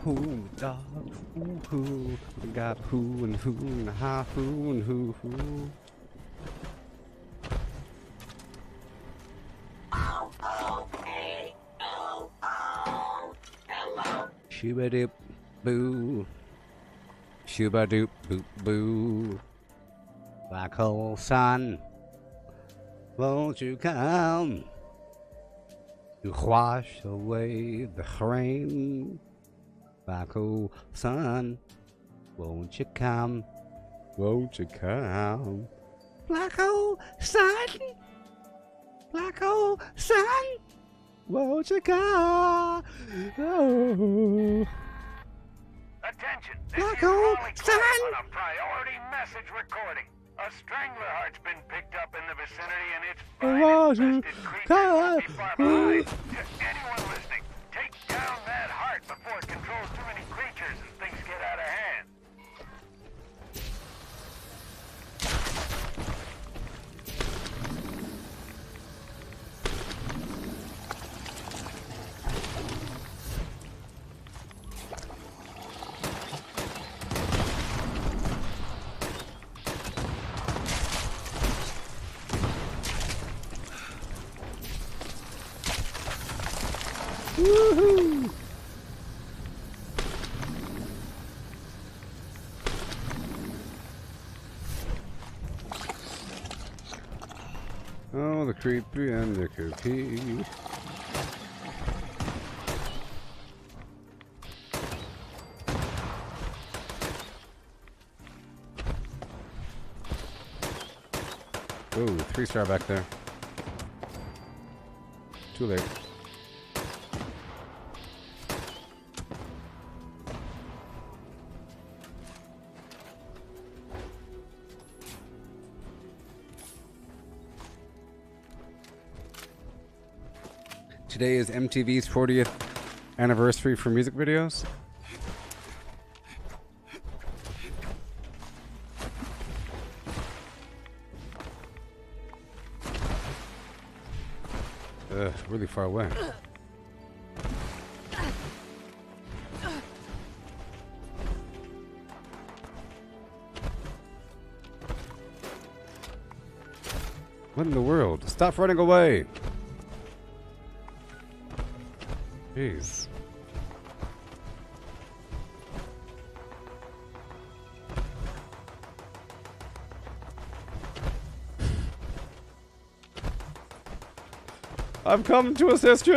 Who dog? Who got who and who and ha who and who? Shooba doop boo. Shooba doop boop boo. Black hole sun, won't you come to wash away the rain? Black hole sun, won't you come? Won't you come? Black hole sun, black hole sun, won't you come? Oh. Attention, this Black is hole Raleigh sun. Clark on a priority message recording. A strangler heart's been picked up in the vicinity and it's infested creatures won't be far behind. To anyone listening, take down that heart before it controls too many creatures and things get out of hand. Woohoo! Oh, the creepy and the cookie. Ooh, 3-star back there. Too late. Today is MTV's 40th anniversary for music videos. Really far away. What in the world? Stop running away! Jeez. I've come to assist you!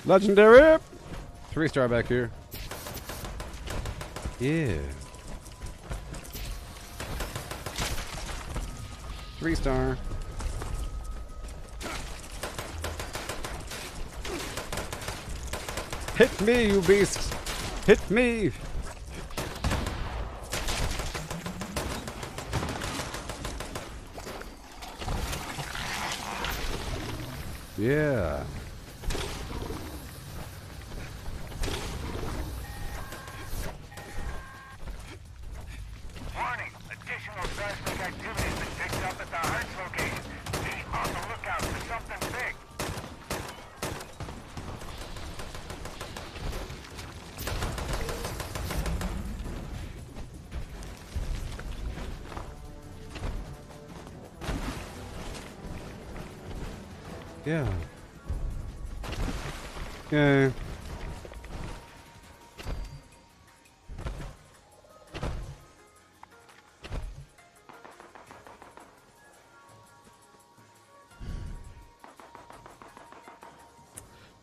Legendary! 3-star back here. Yeah. 3-star. Hit me, you beast! Hit me! Yeah. Warning! Additional seismic activity has been picked up at the Hearts location. Be on the lookout for something big. Yeah. Yeah.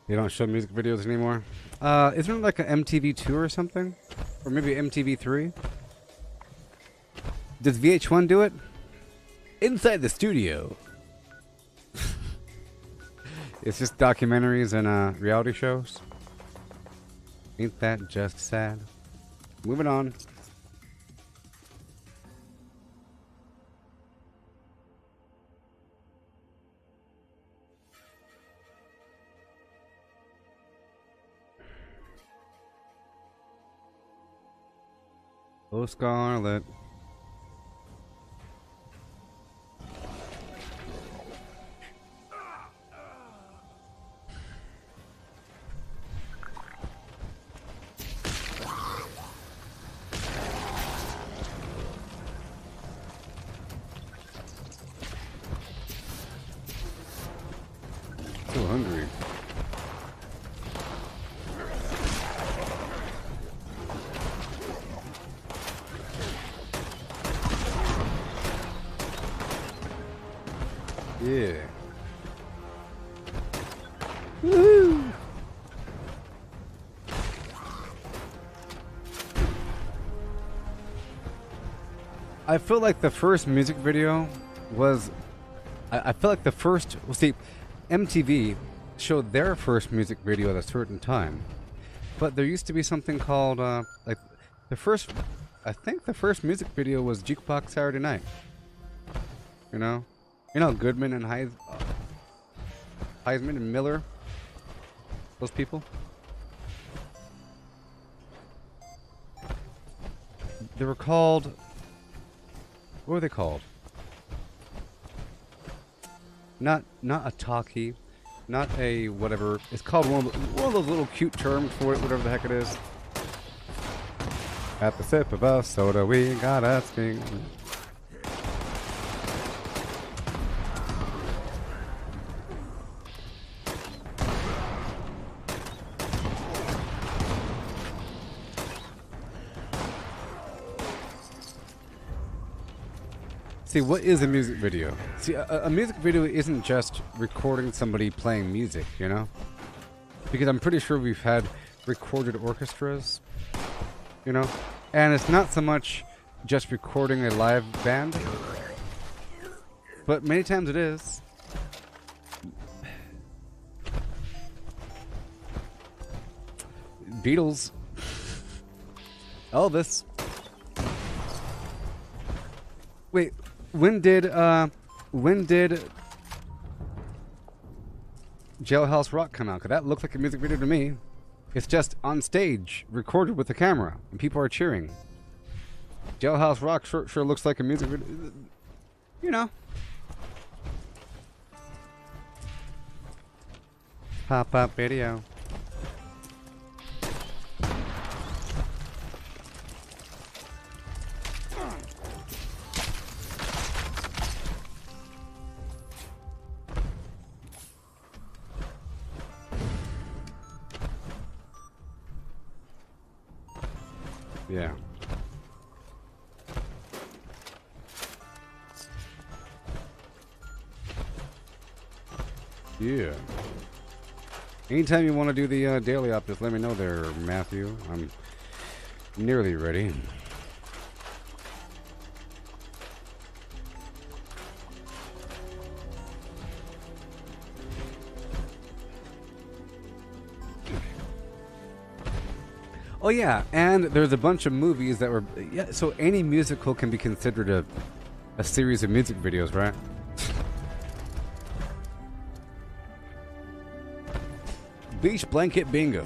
They don't show music videos anymore. Isn't it like an MTV2 or something? Or maybe MTV3? Does VH1 do it? Inside the studio. It's just documentaries and reality shows. Ain't that just sad? Moving on. Oh, Scarlet. So hungry. Yeah. Woo! I feel like the first music video was... I feel like the first... Well, see, MTV showed their first music video at a certain time. But there used to be something called, like, the first... I think the first music video was Jukebox Saturday Night. You know? You know Goodman and Heisman and Miller? Those people? They were called... What were they called? Not a talkie, not a whatever. It's called one of those little cute terms for it, whatever the heck it is. At the sip of a soda, we got a sting. See, what is a music video? See, a music video isn't just recording somebody playing music, you know? Because I'm pretty sure we've had recorded orchestras, you know? And it's not so much just recording a live band, but many times it is. Beatles. Elvis. Wait, when did Jailhouse Rock come out? 'Cause that looks like a music video to me. It's just on stage, recorded with a camera, and people are cheering. Jailhouse Rock sure looks like a music video. You know. Pop-up video. Yeah. Yeah. Anytime you want to do the daily op, just let me know there, Matthew. I'm nearly ready. Oh yeah, and there's a bunch of movies that were... Yeah, so any musical can be considered a series of music videos, right? Beach Blanket Bingo.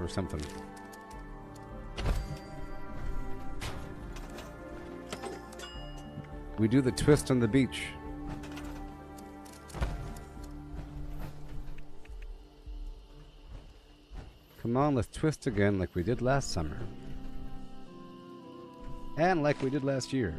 Or something. We do the twist on the beach. Come on, let's twist again like we did last summer. And like we did last year.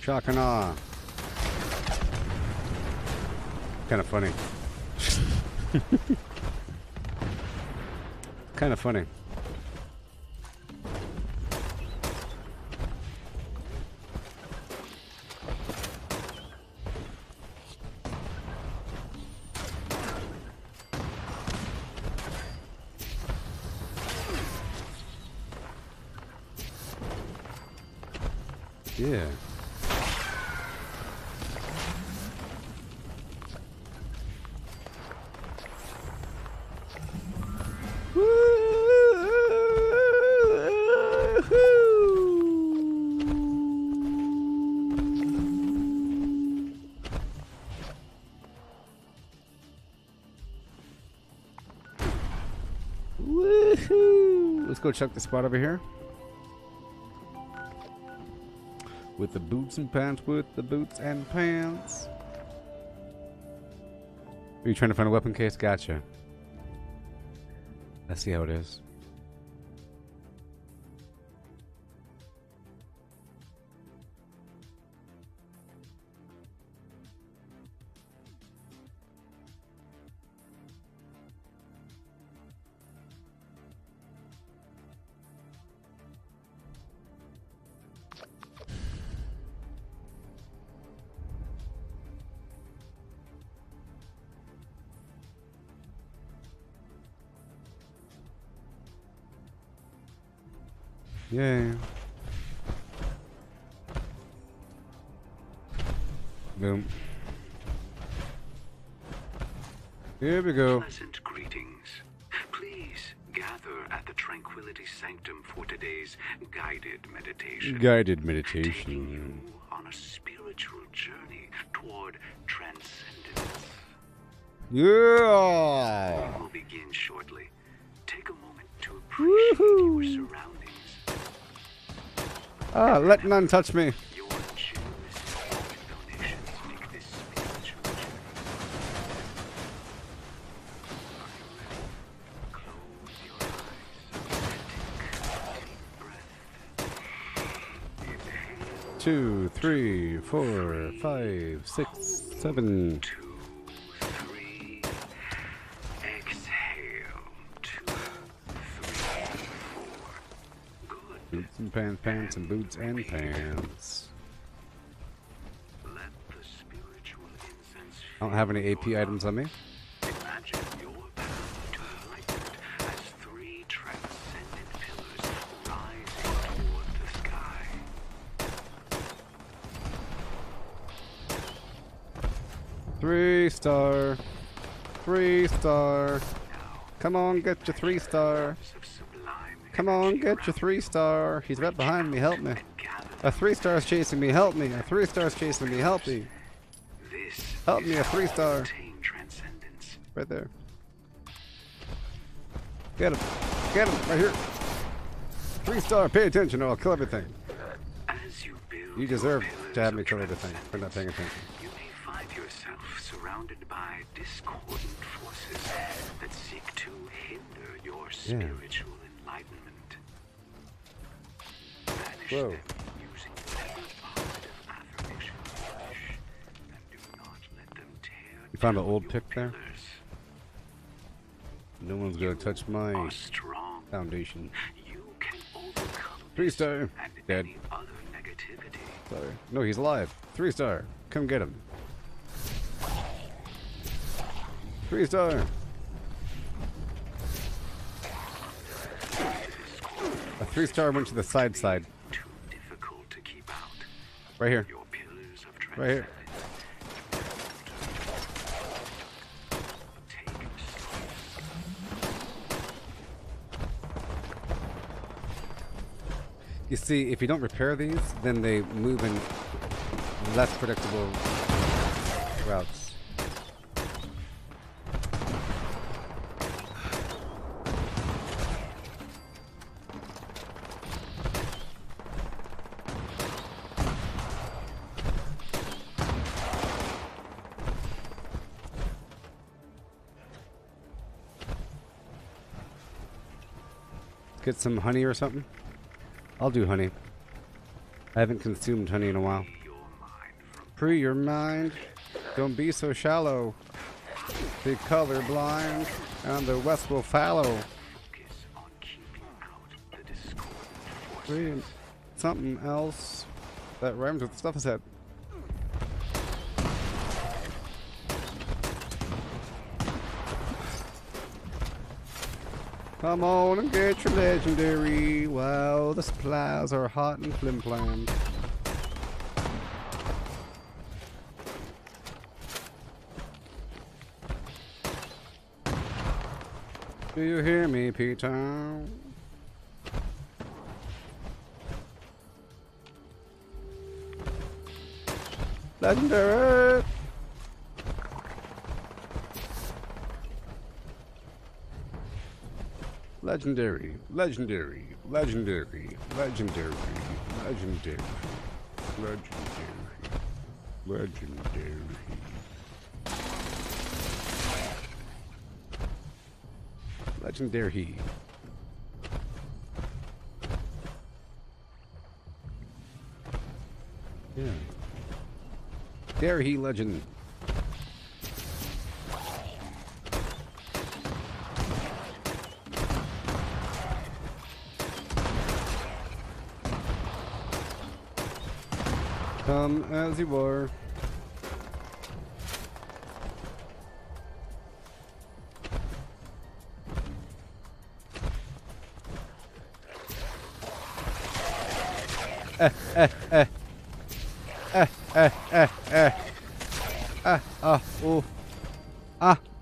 Shock and awe. Kind of funny. Kind of funny. Yeah. Woohoo! Let's go check the spot over here. With the boots and pants, with the boots and pants. Are you trying to find a weapon case? Gotcha. Let's see how it is. Yay. Boom. Here we go. Pleasant greetings. Please gather at the Tranquility Sanctum for today's guided meditation. Guided Taking meditation. you on a spiritual journey toward transcendence. Yeah! We will begin shortly. Take a moment to appreciate your surroundings. Ah, let none touch me. Your generous donations make this spiritual journey. Close your eyes. Take a deep breath. 2, 3, 4, 5, 6, 7. 2, 3. Exhale. 2, 3, 4. Good. Boots and pants, pants and boots and pants. Let the spiritual incense I don't have any AP items on me. imagine your path to enlightenment as 3 transcendent pillars rising toward the sky. Three star. 3 star. Come on, get your 3 star. Of sublime Come on, energy get your around 3 star. He's right behind me, help me. and gather A 3 star is chasing me, help me. A 3 star is chasing me, help me. this. Help is me, a how 3 you star. attain transcendence. Right there. Get him. Get him, right here. 3 star, pay attention or I'll kill everything. As you build You deserve your to pillars have me of kill everything for not paying transcendence, attention. you may find yourself surrounded by discordant forces that seek to hinder your spiritual enlightenment. Banish Whoa. them using whatever positive affirmation you wish, and do not let them tear You found an down old your pick there? pillars. No one's gonna touch my Are strong. foundation. You can overcome 3 this star. and Dead. any other negativity. Sorry. No, he's alive. 3 star. Come get him. 3 star. A 3 star went to the side. Too difficult to keep out. Right here. Your pillars of Right here. Take You see, if you don't repair these, then they move in less predictable routes. Get some honey or something? I'll do honey. I haven't consumed honey in a while. Free your mind. Don't be so shallow. Be colorblind, and the West will follow. focus on keeping out the discordant forces. Free something else that rhymes with stuff I said. Come on and get your legendary while the supplies are hot and flim-flam. Do you hear me, Peter? Legendary! Legendary, legendary, legendary, legendary, legendary, legendary, legendary. Legendary. Yeah. Dare he legend. Come as you are. Oh.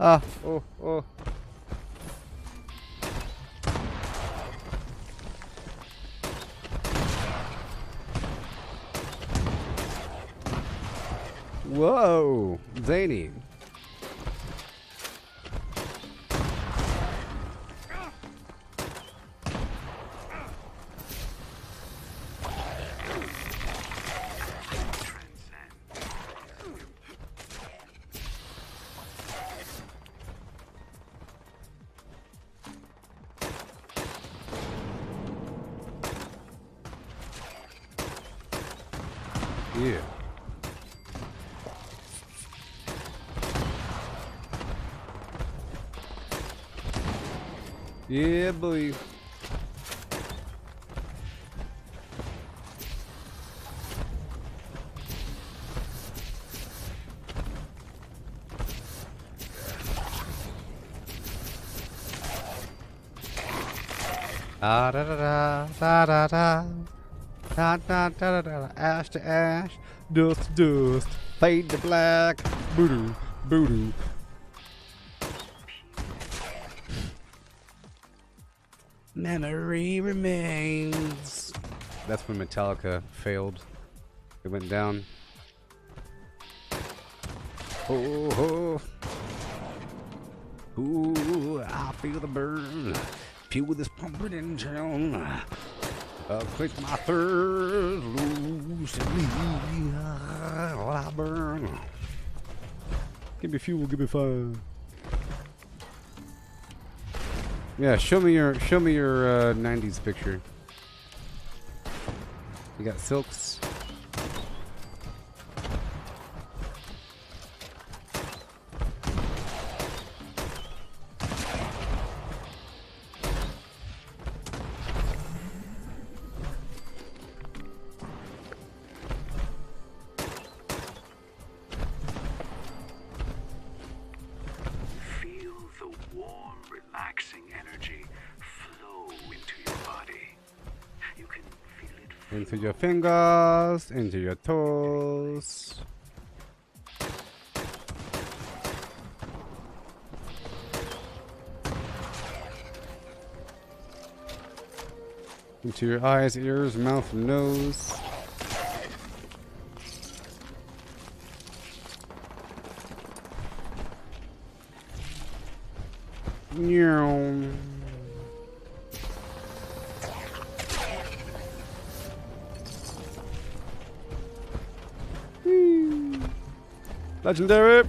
Oh. Whoa, zany. Yeah. Yeah, boy. Da da da da da da da da da da da, ash to ash, dust to dust, fade to black, boo doo. Memory remains. That's when Metallica failed. It went down. Oh, ooh, I feel the burn. Feel this pumping engine. I'll click my third loose and leave. While I burn. Give me fuel, give me fire. Yeah, show me your 90s picture. You got silks. Into your fingers, into your toes. Into your eyes, ears, mouth, nose. Meow. Legendary.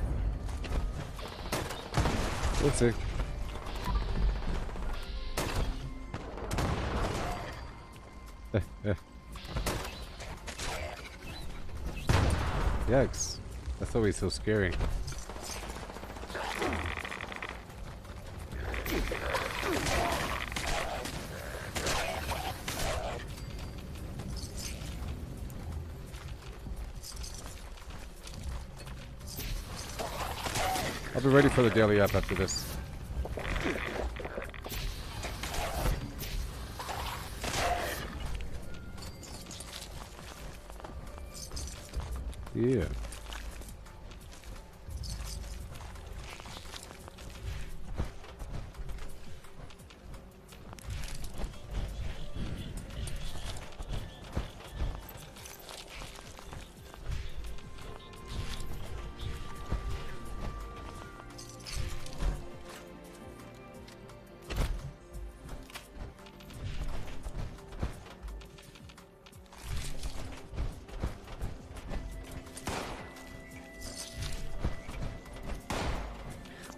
Let's see. Yikes. That's always so scary. I'll be ready for the daily up after this. Yeah.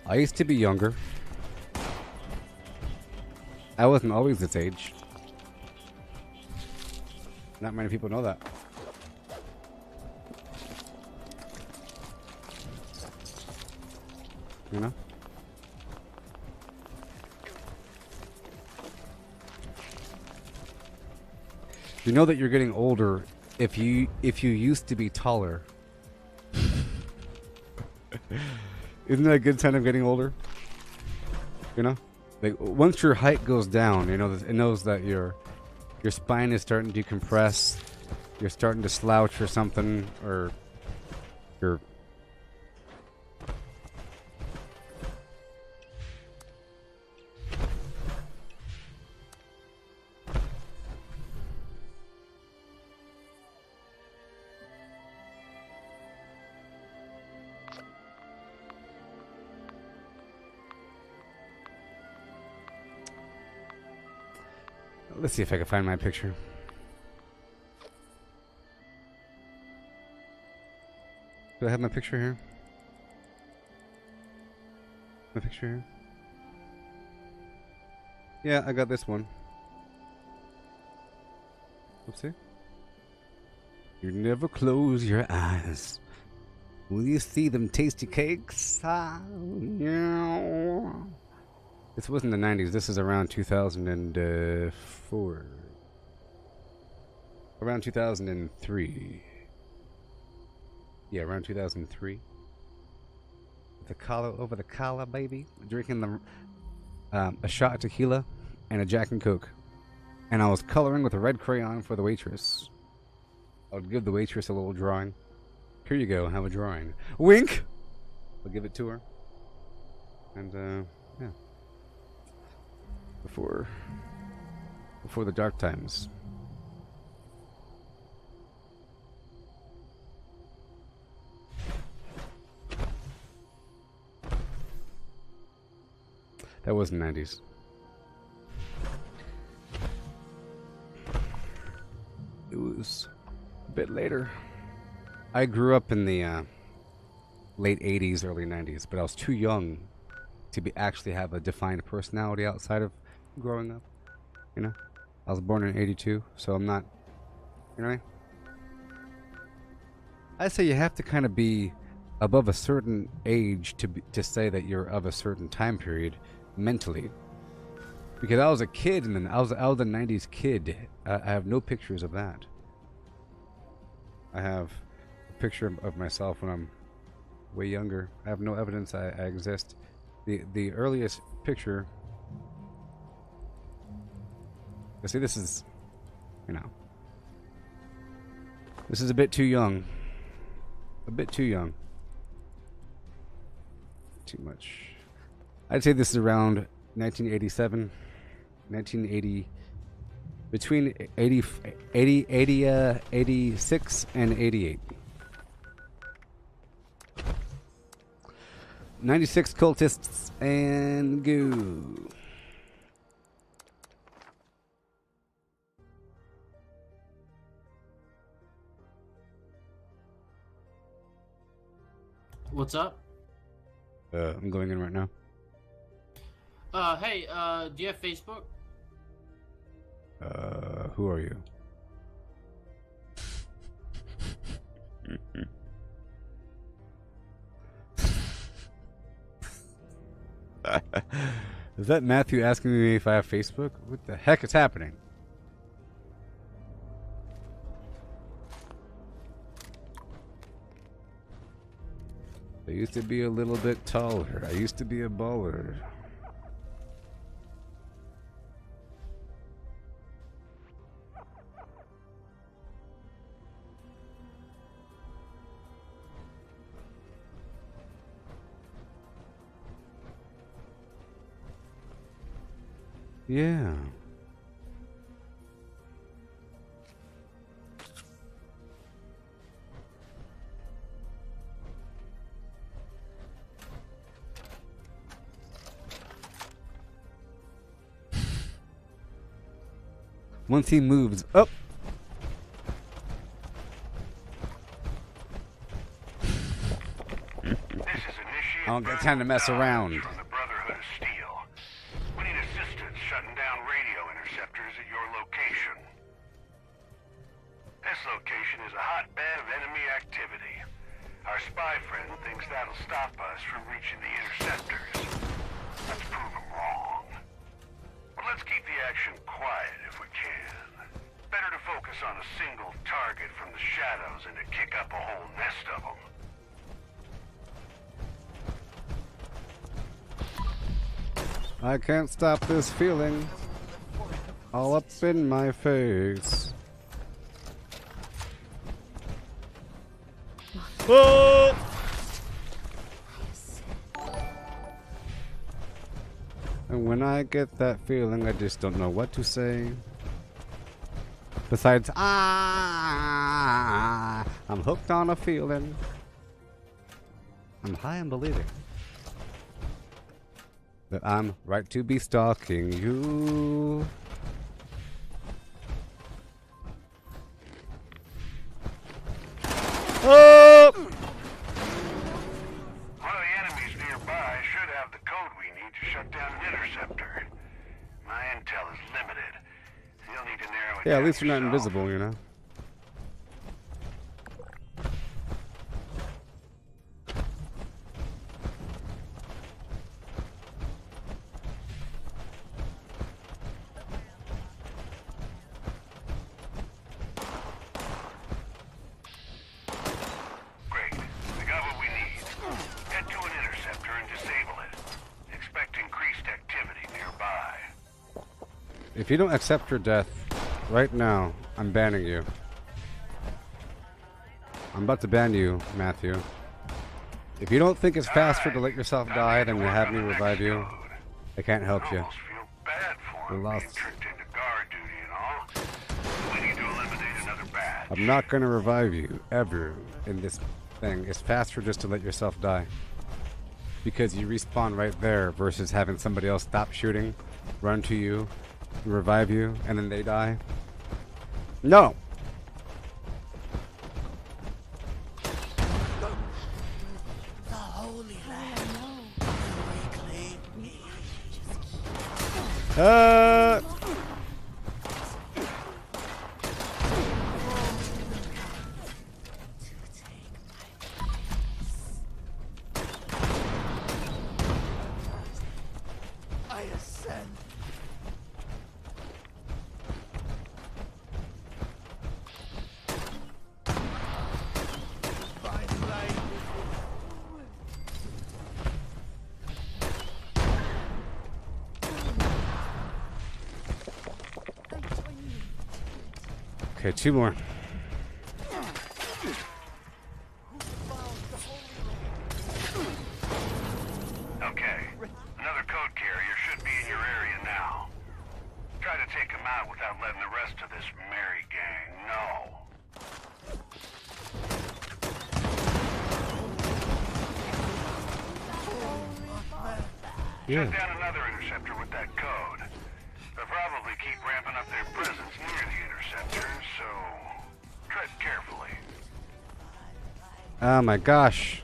I used to be younger. I wasn't always this age. Not many people know that. You know? You know that you're getting older if you used to be taller. Isn't that a good sign of getting older? You know, like once your height goes down, you know, it knows that your spine is starting to decompress. you're starting to slouch or something, or you're... Let's see if I can find my picture. Do I have my picture here? My picture here? Yeah, I got this one. Oopsie. You never close your eyes. Will you see them tasty cakes? Ah, yeah. This wasn't the 90s. This is around 2004. Around 2003. Yeah, around 2003. The collar over the collar, baby. Drinking the a shot of tequila and a Jack and Coke. And I was coloring with a red crayon for the waitress. I would give the waitress a little drawing. Here you go, have a drawing. Wink! I'll give it to her. And, yeah. Before the dark times. That wasn't 90s. It was a bit later. I grew up in the late 80s, early 90s, but I was too young to actually have a defined personality outside of growing up. You know? I was born in 82, so I'm not... You know what I mean? I say you have to kind of be above a certain age to say that you're of a certain time period mentally. Because I was a kid, and then I was a 90s kid. I have no pictures of that. I have a picture of myself when I'm way younger. I have no evidence I exist. The earliest picture... See, this is, you know... This is a bit too young. A bit too young. Too much. I'd say this is around 1987, 1980, between 86 and 88. 96 cultists and go. What's up? I'm going in right now. Hey, do you have Facebook? Who are you? Is that Matthew asking me if I have Facebook? What the heck is happening? I used to be a little bit taller. I used to be a baller. Yeah. Once he moves up. I don't get time to mess around. From the Brotherhood of Steel. We need assistance shutting down radio interceptors at your location. This location is a hotbed of enemy activity. Our spy friend thinks that'll stop us from reaching the interceptors. Let's prove him wrong. But let's keep the action quiet if we can. Better to focus on a single target from the shadows than to kick up a whole nest of them. I can't stop this feeling all up in my face. Oh! And when I get that feeling, I just don't know what to say. Besides, I'm hooked on a feeling. I'm high and believing that I'm right to be stalking you. Oh! One of the enemies nearby should have the code we need to shut down an interceptor. My intel is limited. You'll need to narrow it Yeah, at down least you're not yourself. invisible, you know. Great. We got what we need. Head to an interceptor and disable it. Expect increased activity nearby. If you don't accept your death right now, I'm banning you. I'm about to ban you, Matthew. If you don't think it's faster to let yourself die than to have me revive you, I can't help you. Almost feel bad for We him lost. being tricked into guard duty and all. We need to eliminate another badge. I'm not gonna revive you ever in this thing. It's faster just to let yourself die. Because you respawn right there versus having somebody else stop shooting, run to you, revive you, and then they die. No! The Holy Land. Reclaim me. I ascend. Find light. Okay, two more. Okay. Another code carrier should be in your area now. Try to take him out without letting the rest of this merry gang know. Yeah. Shut down another interceptor with that code. They'll probably keep ramping up their presence near the interceptor, so tread carefully. Oh my gosh.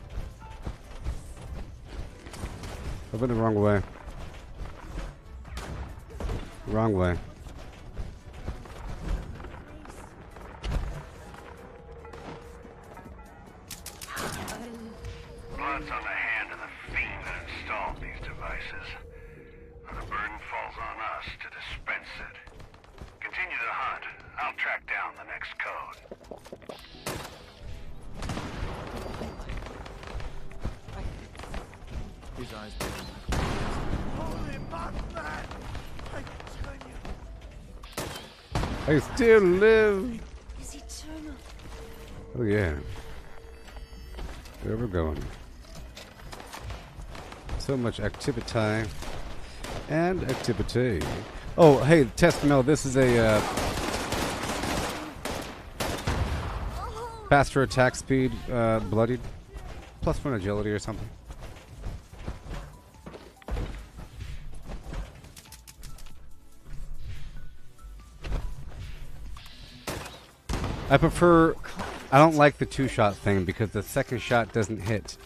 I went the wrong way. Wrong way. Blood's on the hand of the fiend that installed these devices. The burden falls on us to dispense it. Continue the hunt. I'll track down the next code. His eyes burn. Holy Batman! I turn you. I still live. Is eternal. Oh yeah. Where we're going. So much activity. And activity. Oh, hey, test Mel, this is a faster attack speed, bloodied. +1 agility or something. I don't like the two-shot thing because the second shot doesn't hit.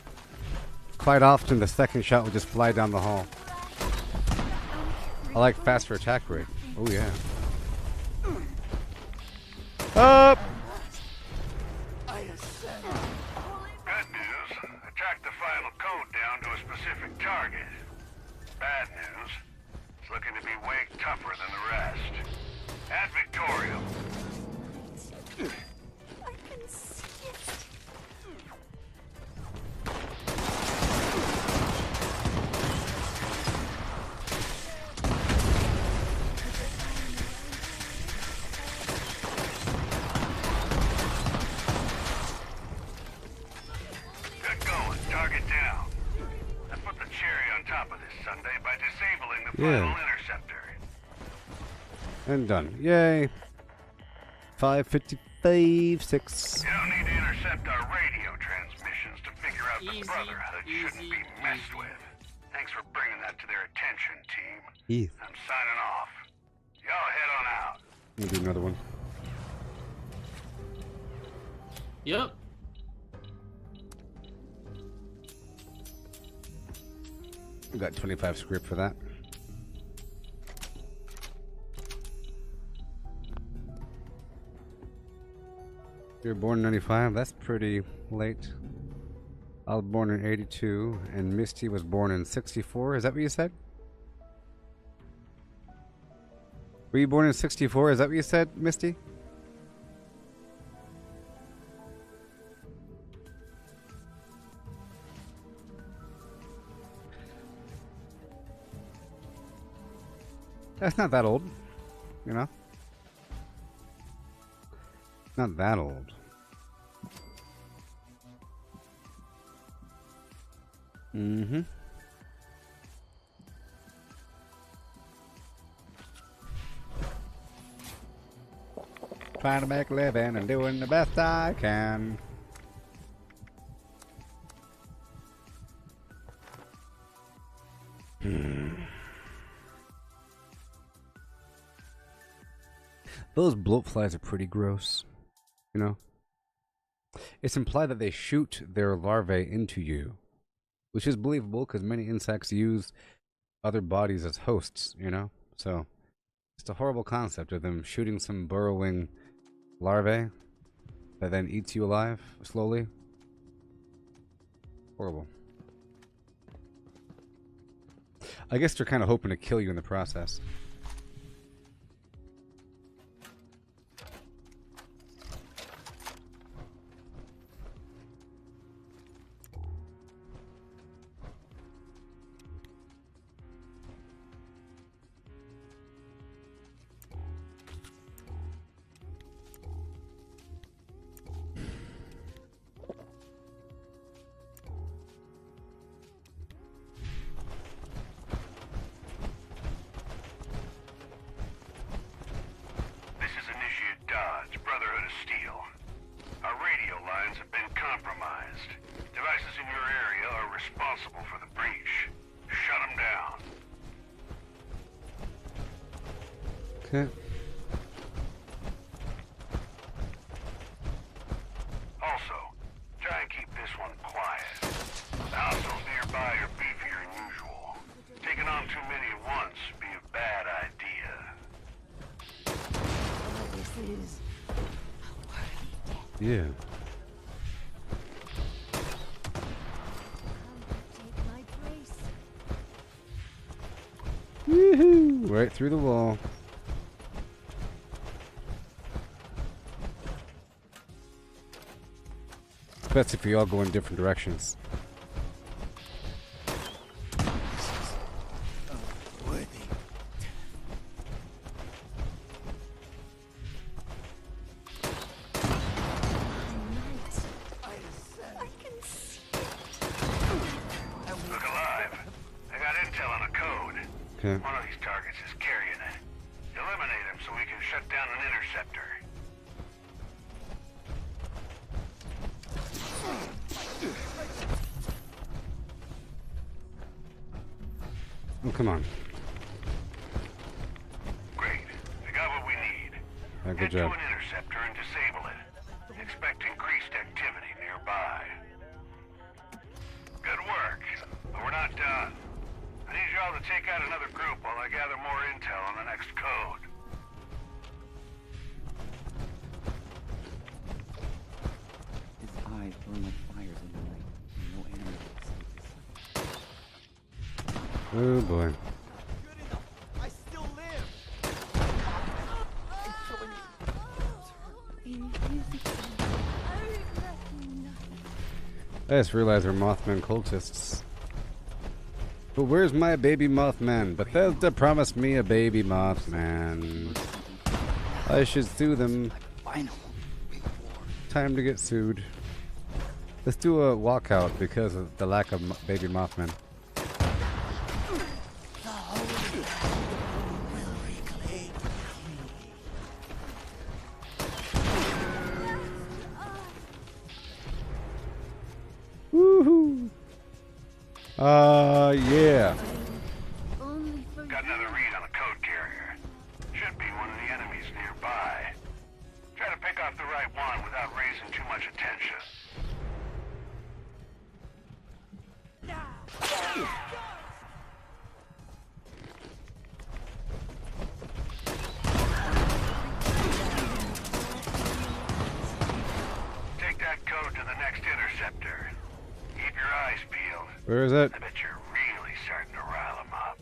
Quite often the second shot will just fly down the hall. I like faster attack rate. Oh yeah. Up! I ascend. Good news. I tracked the final code down to a specific target. Bad news. It's looking to be way tougher than the rest. At Victoria. I can see it. Yeah. And done. Yay. 5:55, 6. You don't need to intercept our radio transmissions to figure out the Brotherhood shouldn't be messed with. Thanks for bringing that to their attention, team. I'm signing off. Y'all head on out. We'll do another one. Yep. We got 25 script for that. You're born in 95? That's pretty late. I was born in 82, and Misty was born in 64. Is that what you said? Were you born in 64? Is that what you said, Misty? That's not that old, you know? Not that old. Mm-hmm. Trying to make a living and doing the best I can. Those bloatflies are pretty gross, you know? It's implied that they shoot their larvae into you, which is believable because many insects use other bodies as hosts, you know? So, it's a horrible concept of them shooting some burrowing larvae that then eats you alive slowly. Horrible. I guess they're kind of hoping to kill you in the process. Okay. Also, try and keep this one quiet. The hostels nearby are beefier than usual. Taking on too many at once would be a bad idea. This is Yeah. take my place. Woohoo! Right through the wall. Best if we all go in different directions. Look alive. I got intel on a code. Okay. One of these targets is carrying it. Eliminate him so we can shut down an interceptor. Oh, come on. Great. We got what we need. Good Head job. to an interceptor and disable it. Expect increased activity nearby. Good work. But we're not done. I need y'all to take out another group while I gather more intel on the next code. His eyes burn like fires in the night. No animal will escape his sight. Oh boy. I still live. I just realized they're Mothman cultists. But where's my baby Mothman? Bethesda promised me a baby Mothman. I should sue them. Time to get sued. Let's do a walkout because of the lack of baby Mothman. Yeah. Only for Got another read on the code carrier. Should be one of the enemies nearby. Try to pick off the right one without raising too much attention. Take that code to the next interceptor. Keep your eyes peeled. Where is it? I bet you're really starting to rile them up.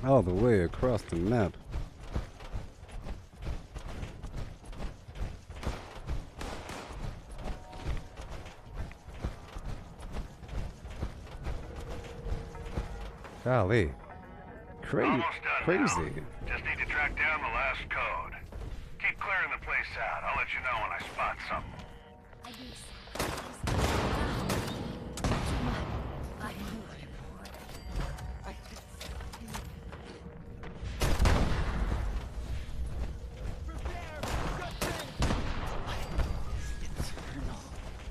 All the way across the map. Golly. Almost done Crazy. now. Just need to track down the last code. Keep clearing the place out. I'll let you know when I spot something. I do I knew it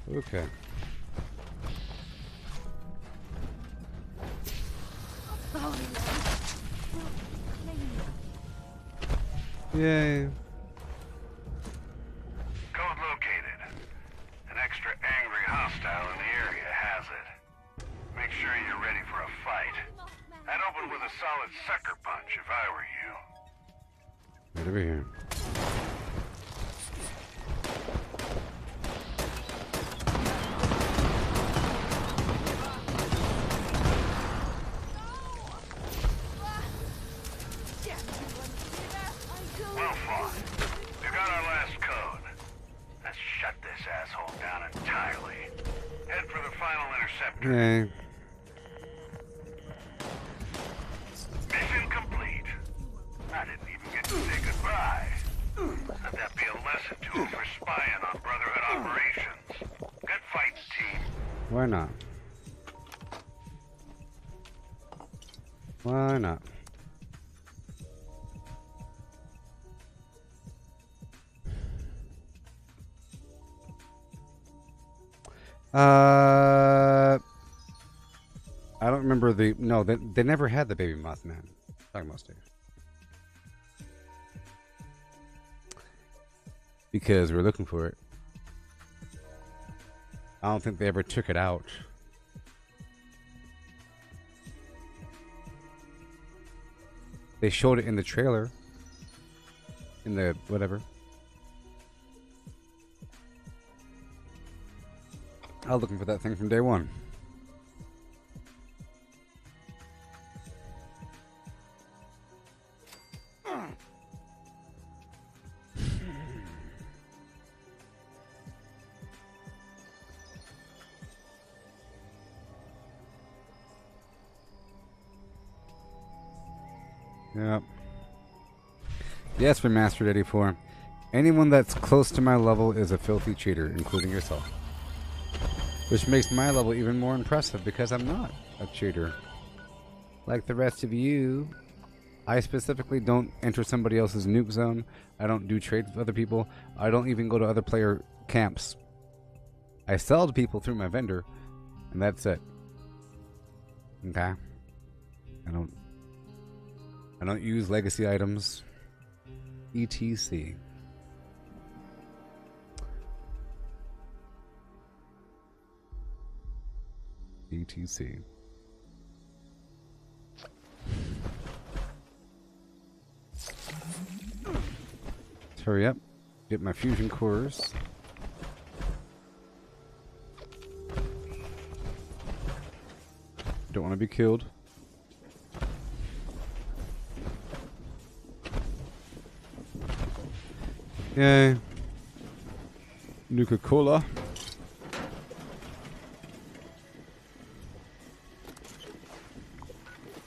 would. Okay. Yay. Code located. An extra angry hostile in the area has it. Make sure you're ready for a fight. I'd open with a solid sucker punch if I were you. Right over here. Well fought. You got our last code. Let's shut this asshole down entirely. Head for the final interceptor. Yay. Mission complete. I didn't even get to say goodbye. Let that be a lesson to him for spying on Brotherhood operations. Good fight, team. Why not? Why not? I don't remember the... No, they never had the baby Mothman. Talking about Steve. Because we're looking for it. I don't think they ever took it out. They showed it in the trailer. In the whatever. I was looking for that thing from day one. Yep. Yes, Remastered 84. Anyone that's close to my level is a filthy cheater, including yourself. Which makes my level even more impressive because I'm not a cheater. Like the rest of you, I specifically don't enter somebody else's nuke zone. I don't do trades with other people. I don't even go to other player camps. I sell to people through my vendor, and that's it. Okay? I don't use legacy items. ETC. ETC. Let's hurry up. Get my fusion cores. Don't want to be killed. Yay. Nuka-Cola.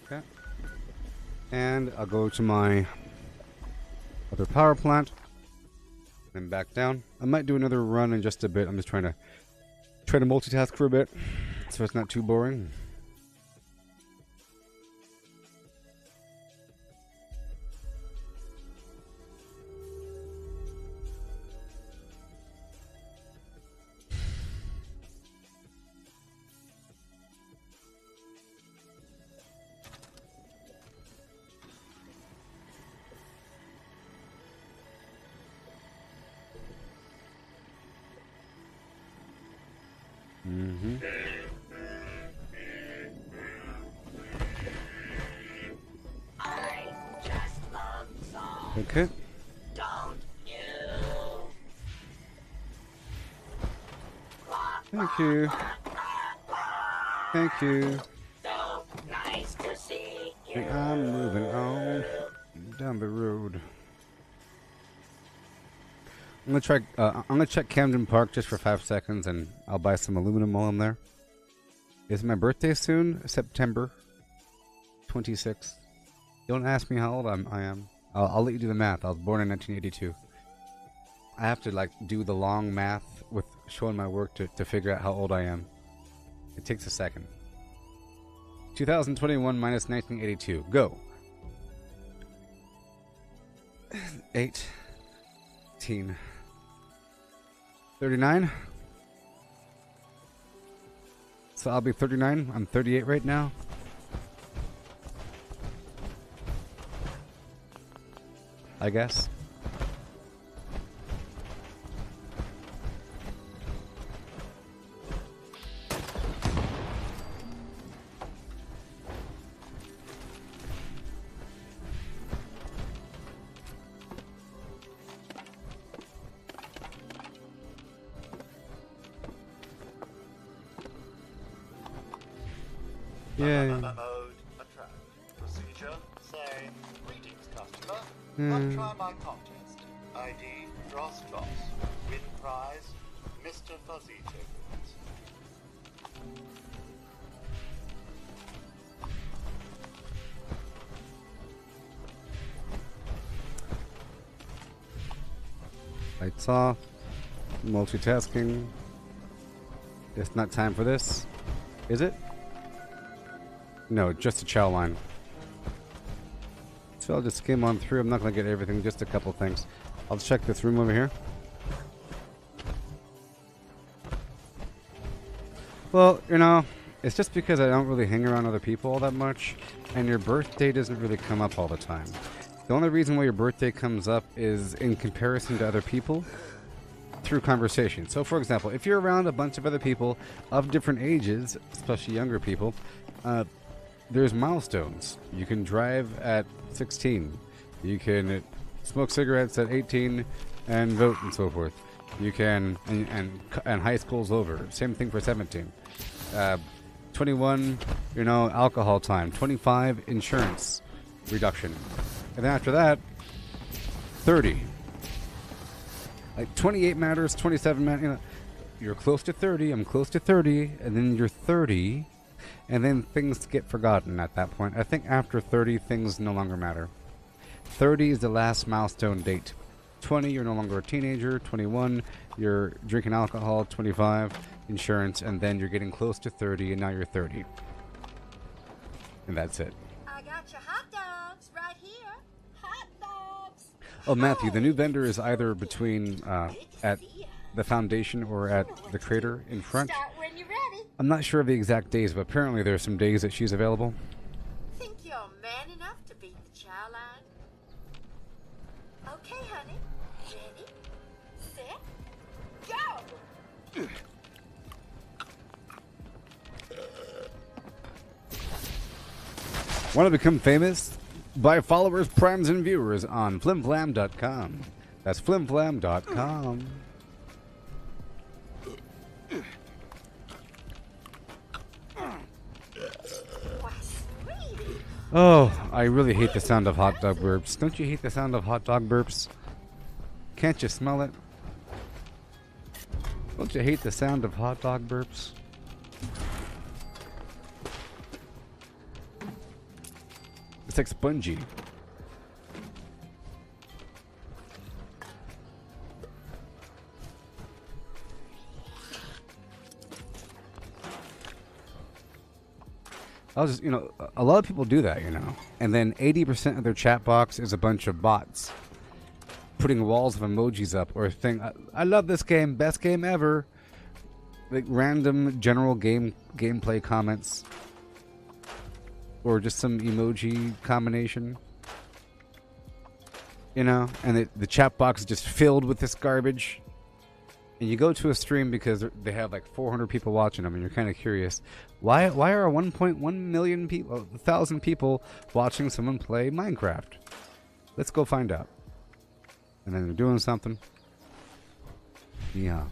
Okay. And I'll go to my other power plant. Then back down. I might do another run in just a bit. I'm just trying to multitask for a bit, so it's not too boring. Mm-hmm. I just love songs. Okay. Don't you? Thank you. Thank you. So nice to see you. And I'm moving on down the road. I'm gonna check Camden Park just for 5 seconds, and I'll buy some aluminum while I'm there. Is my birthday soon? September 26th. Don't ask me how old I am. I'll let you do the math. I was born in 1982. I have to like do the long math with showing my work to figure out how old I am. It takes a second. 2021 minus 1982. Go. 18. 39. So I'll be 39. I'm 38 right now. I guess. Yeah. Mode, attract. Procedure, say, greetings customer. Come try my contest. ID, Dross. Win prize, Mr. Fuzzy tokens. Lights off. Multitasking. It's not time for this. Is it? No, just a chow line. So I'll just skim on through. I'm not going to get everything, just a couple things. I'll check this room over here. Well, you know, it's just because I don't really hang around other people all that much, and your birthday doesn't really come up all the time. The only reason why your birthday comes up is in comparison to other people through conversation. So, for example, if you're around a bunch of other people of different ages, especially younger people, there's milestones. You can drive at 16. You can smoke cigarettes at 18 and vote and so forth. You can, and high school's over. Same thing for 17. 21, you know, alcohol time. 25, insurance reduction. And then after that, 30. Like 28 matters, 27 matters. You know, you're close to 30, I'm close to 30, and then you're 30. And then things get forgotten at that point. I think after 30, things no longer matter. 30 is the last milestone date. 20, you're no longer a teenager. 21, you're drinking alcohol. 25, insurance. And then you're getting close to 30, and now you're 30. And that's it. I got your hot dogs right here. Hot dogs. Oh, Matthew, the new vendor is either between at the foundation or at the crater in front. Start when you're ready. I'm not sure of the exact days, but apparently there are some days that she's available. Think you're man enough to beat the chow line? Okay, honey. Ready, set, go! Want to become famous? Buy followers, primes, and viewers on flimflam.com. That's flimflam.com. Oh, I really hate the sound of hot dog burps. Don't you hate the sound of hot dog burps? Can't you smell it? Don't you hate the sound of hot dog burps? It's like spongy. I was just, you know, a lot of people do that, you know. And then 80% of their chat box is a bunch of bots putting walls of emojis up or thing. I love this game, best game ever. Like random general gameplay comments or just some emoji combination. You know, and the chat box is just filled with this garbage. and you go to a stream because they have like 400 people watching them, and you're kind of curious, why are 1.1 million people, 1,000 people watching someone play Minecraft? Let's go find out. And then they're doing something. Yeah.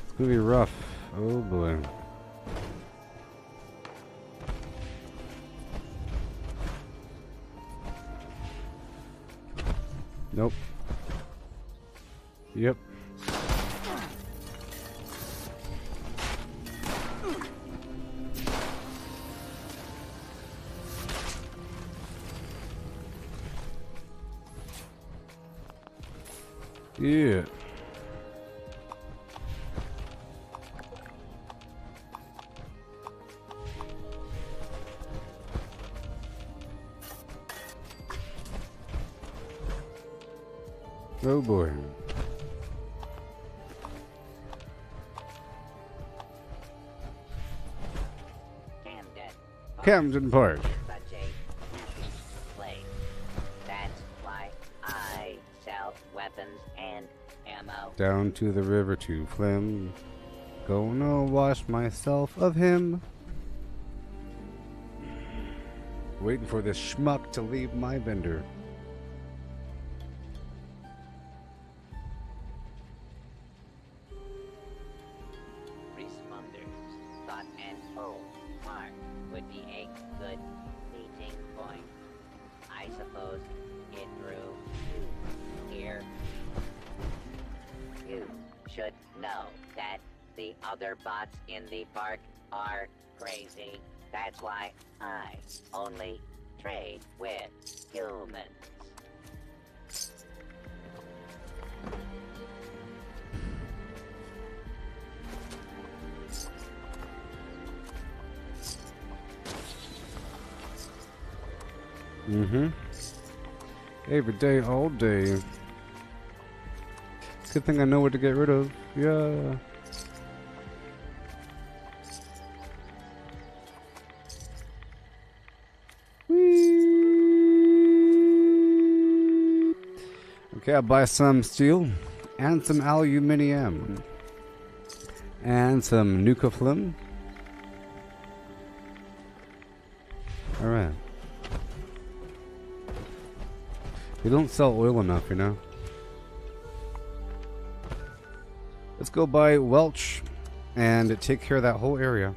It's gonna be rough. Oh boy. Nope. Yep. Yeah. Oh boy. Camden Park. Such a place. That's why I sell weapons and ammo. Down to the river to Flim. Gonna wash myself of him. Waiting for this schmuck to leave my vendor. Thought an old mark would be a good meeting point. I suppose it drew you here. You should know that the other bots in the park are crazy. That's why I only trade with humans. Mm-hmm. Every day, all day. Good thing I know what to get rid of. Yeah. Whee! Okay, I'll buy some steel and some aluminium and some nuka film. All right. They don't sell oil enough, you know. Let's go buy Welch and take care of that whole area.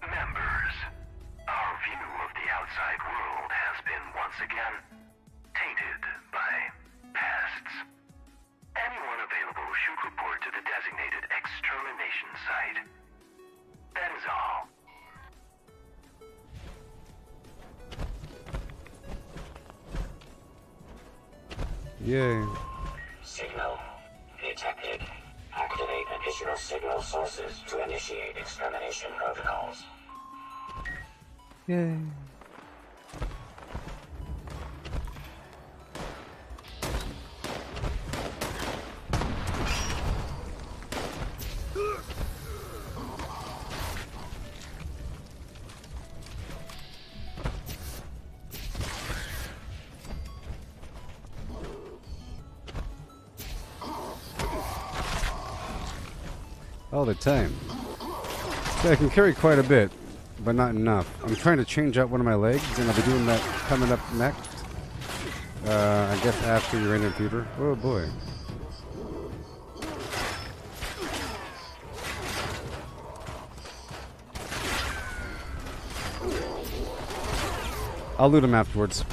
Members, our view of the outside world has been once again tainted by pests. Anyone available should report to the designated extermination site. That is all. Yay. Signal detected. Activate additional signal sources to initiate extermination protocols. Yay. All the time. So I can carry quite a bit, but not enough. I'm trying to change out one of my legs, and I'll be doing that coming up next. I guess after uranium fever. Oh boy. I'll loot him afterwards.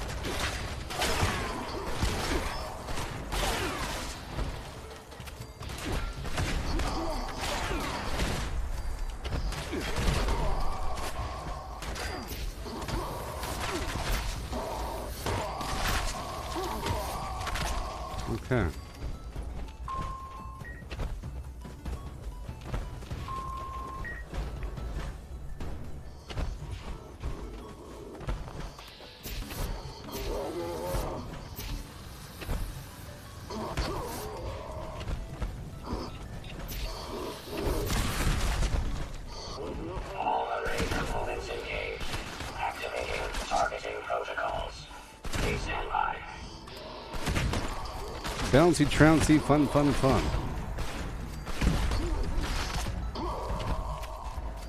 Okay. All array components engaged. Activating targeting protocols. Please stand by. Bouncy, trouncy, fun, fun, fun.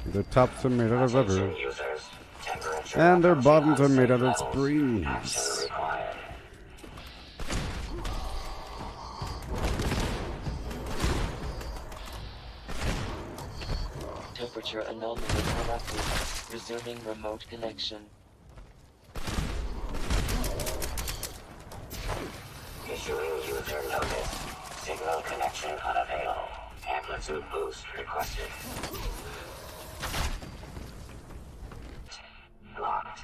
Their tops are made out of rubber. And their bottoms are made out of springs. Temperature anomaly corrected. Resuming remote connection. Issuing user notice. Signal connection unavailable. Amplitude boost requested. Locked.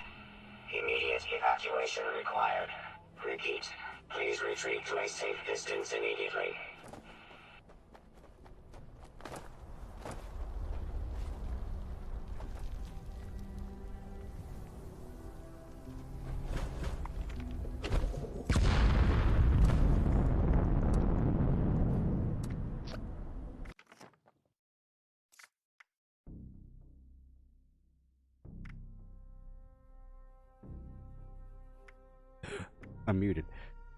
Immediate evacuation required. Repeat. Please retreat to a safe distance immediately. I'm muted.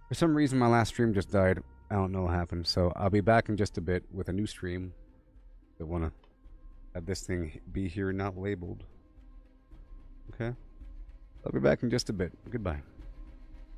For some reason, my last stream just died. I don't know what happened. So I'll be back in just a bit with a new stream. I want to have this thing be here, not labeled. Okay? I'll be back in just a bit. Goodbye.